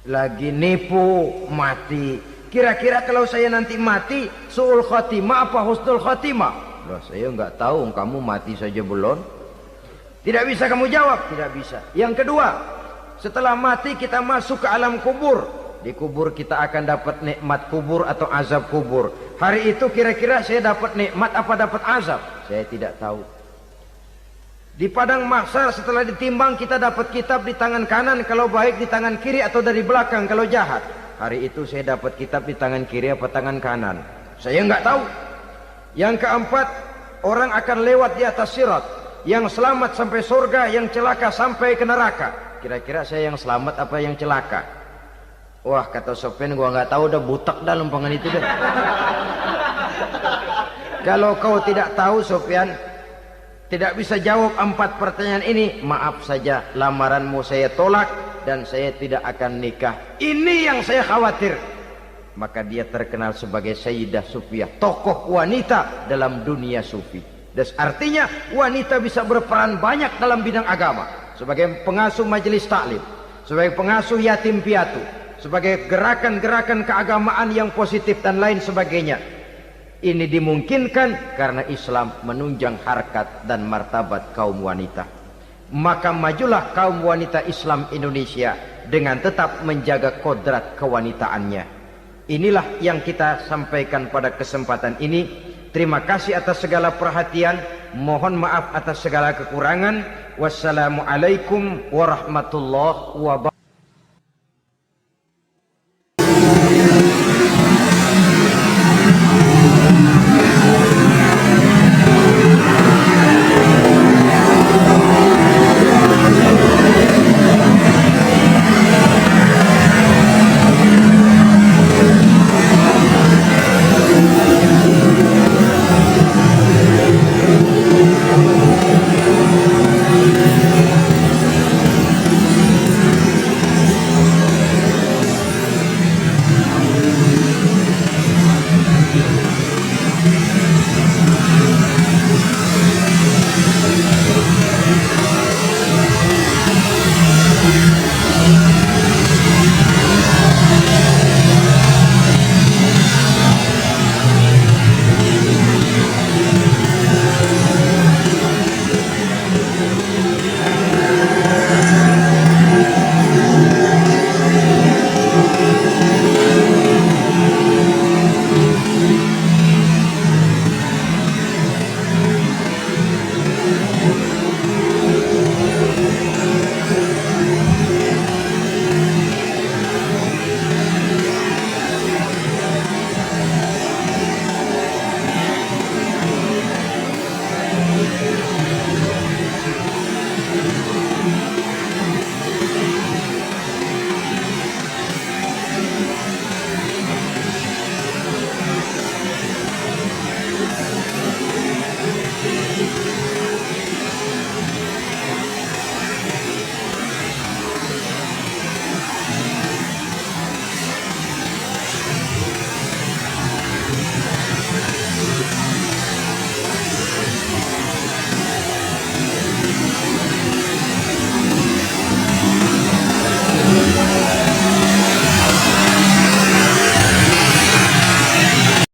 Speaker 3: lagi nipu mati. Kira-kira kalau saya nanti mati su'ul khatimah apa husnul khatimah? Loh, saya nggak tahu, kamu mati saja belum. Tidak bisa kamu jawab, tidak bisa. Yang kedua, setelah mati kita masuk ke alam kubur. Di kubur kita akan dapat nikmat kubur atau azab kubur. Hari itu kira-kira saya dapat nikmat apa dapat azab? Saya tidak tahu. Di padang mahsyar setelah ditimbang kita dapat kitab di tangan kanan kalau baik, di tangan kiri atau dari belakang kalau jahat. Hari itu saya dapat kitab di tangan kiri apa tangan kanan? Saya nggak tahu. Yang keempat, orang akan lewat di atas sirat. Yang selamat sampai surga, yang celaka sampai ke neraka. Kira-kira saya yang selamat apa yang celaka? Wah, kata Sofyan, gua nggak tahu, udah butak dah lempangan itu deh. Kalau kau tidak tahu Sofyan, tidak bisa jawab 4 pertanyaan ini, maaf saja, lamaranmu saya tolak dan saya tidak akan nikah. Ini yang saya khawatir. Maka dia terkenal sebagai Sayyidah Sufiyah, tokoh wanita dalam dunia sufi. Dan artinya wanita bisa berperan banyak dalam bidang agama, sebagai pengasuh majelis taklim, sebagai pengasuh yatim piatu, sebagai gerakan-gerakan keagamaan yang positif dan lain sebagainya. Ini dimungkinkan karena Islam menunjang harkat dan martabat kaum wanita. Maka majulah kaum wanita Islam Indonesia dengan tetap menjaga kodrat kewanitaannya. Inilah yang kita sampaikan pada kesempatan ini. Terima kasih atas segala perhatian. Mohon maaf atas segala kekurangan. Wassalamualaikum warahmatullahi wabarakatuh.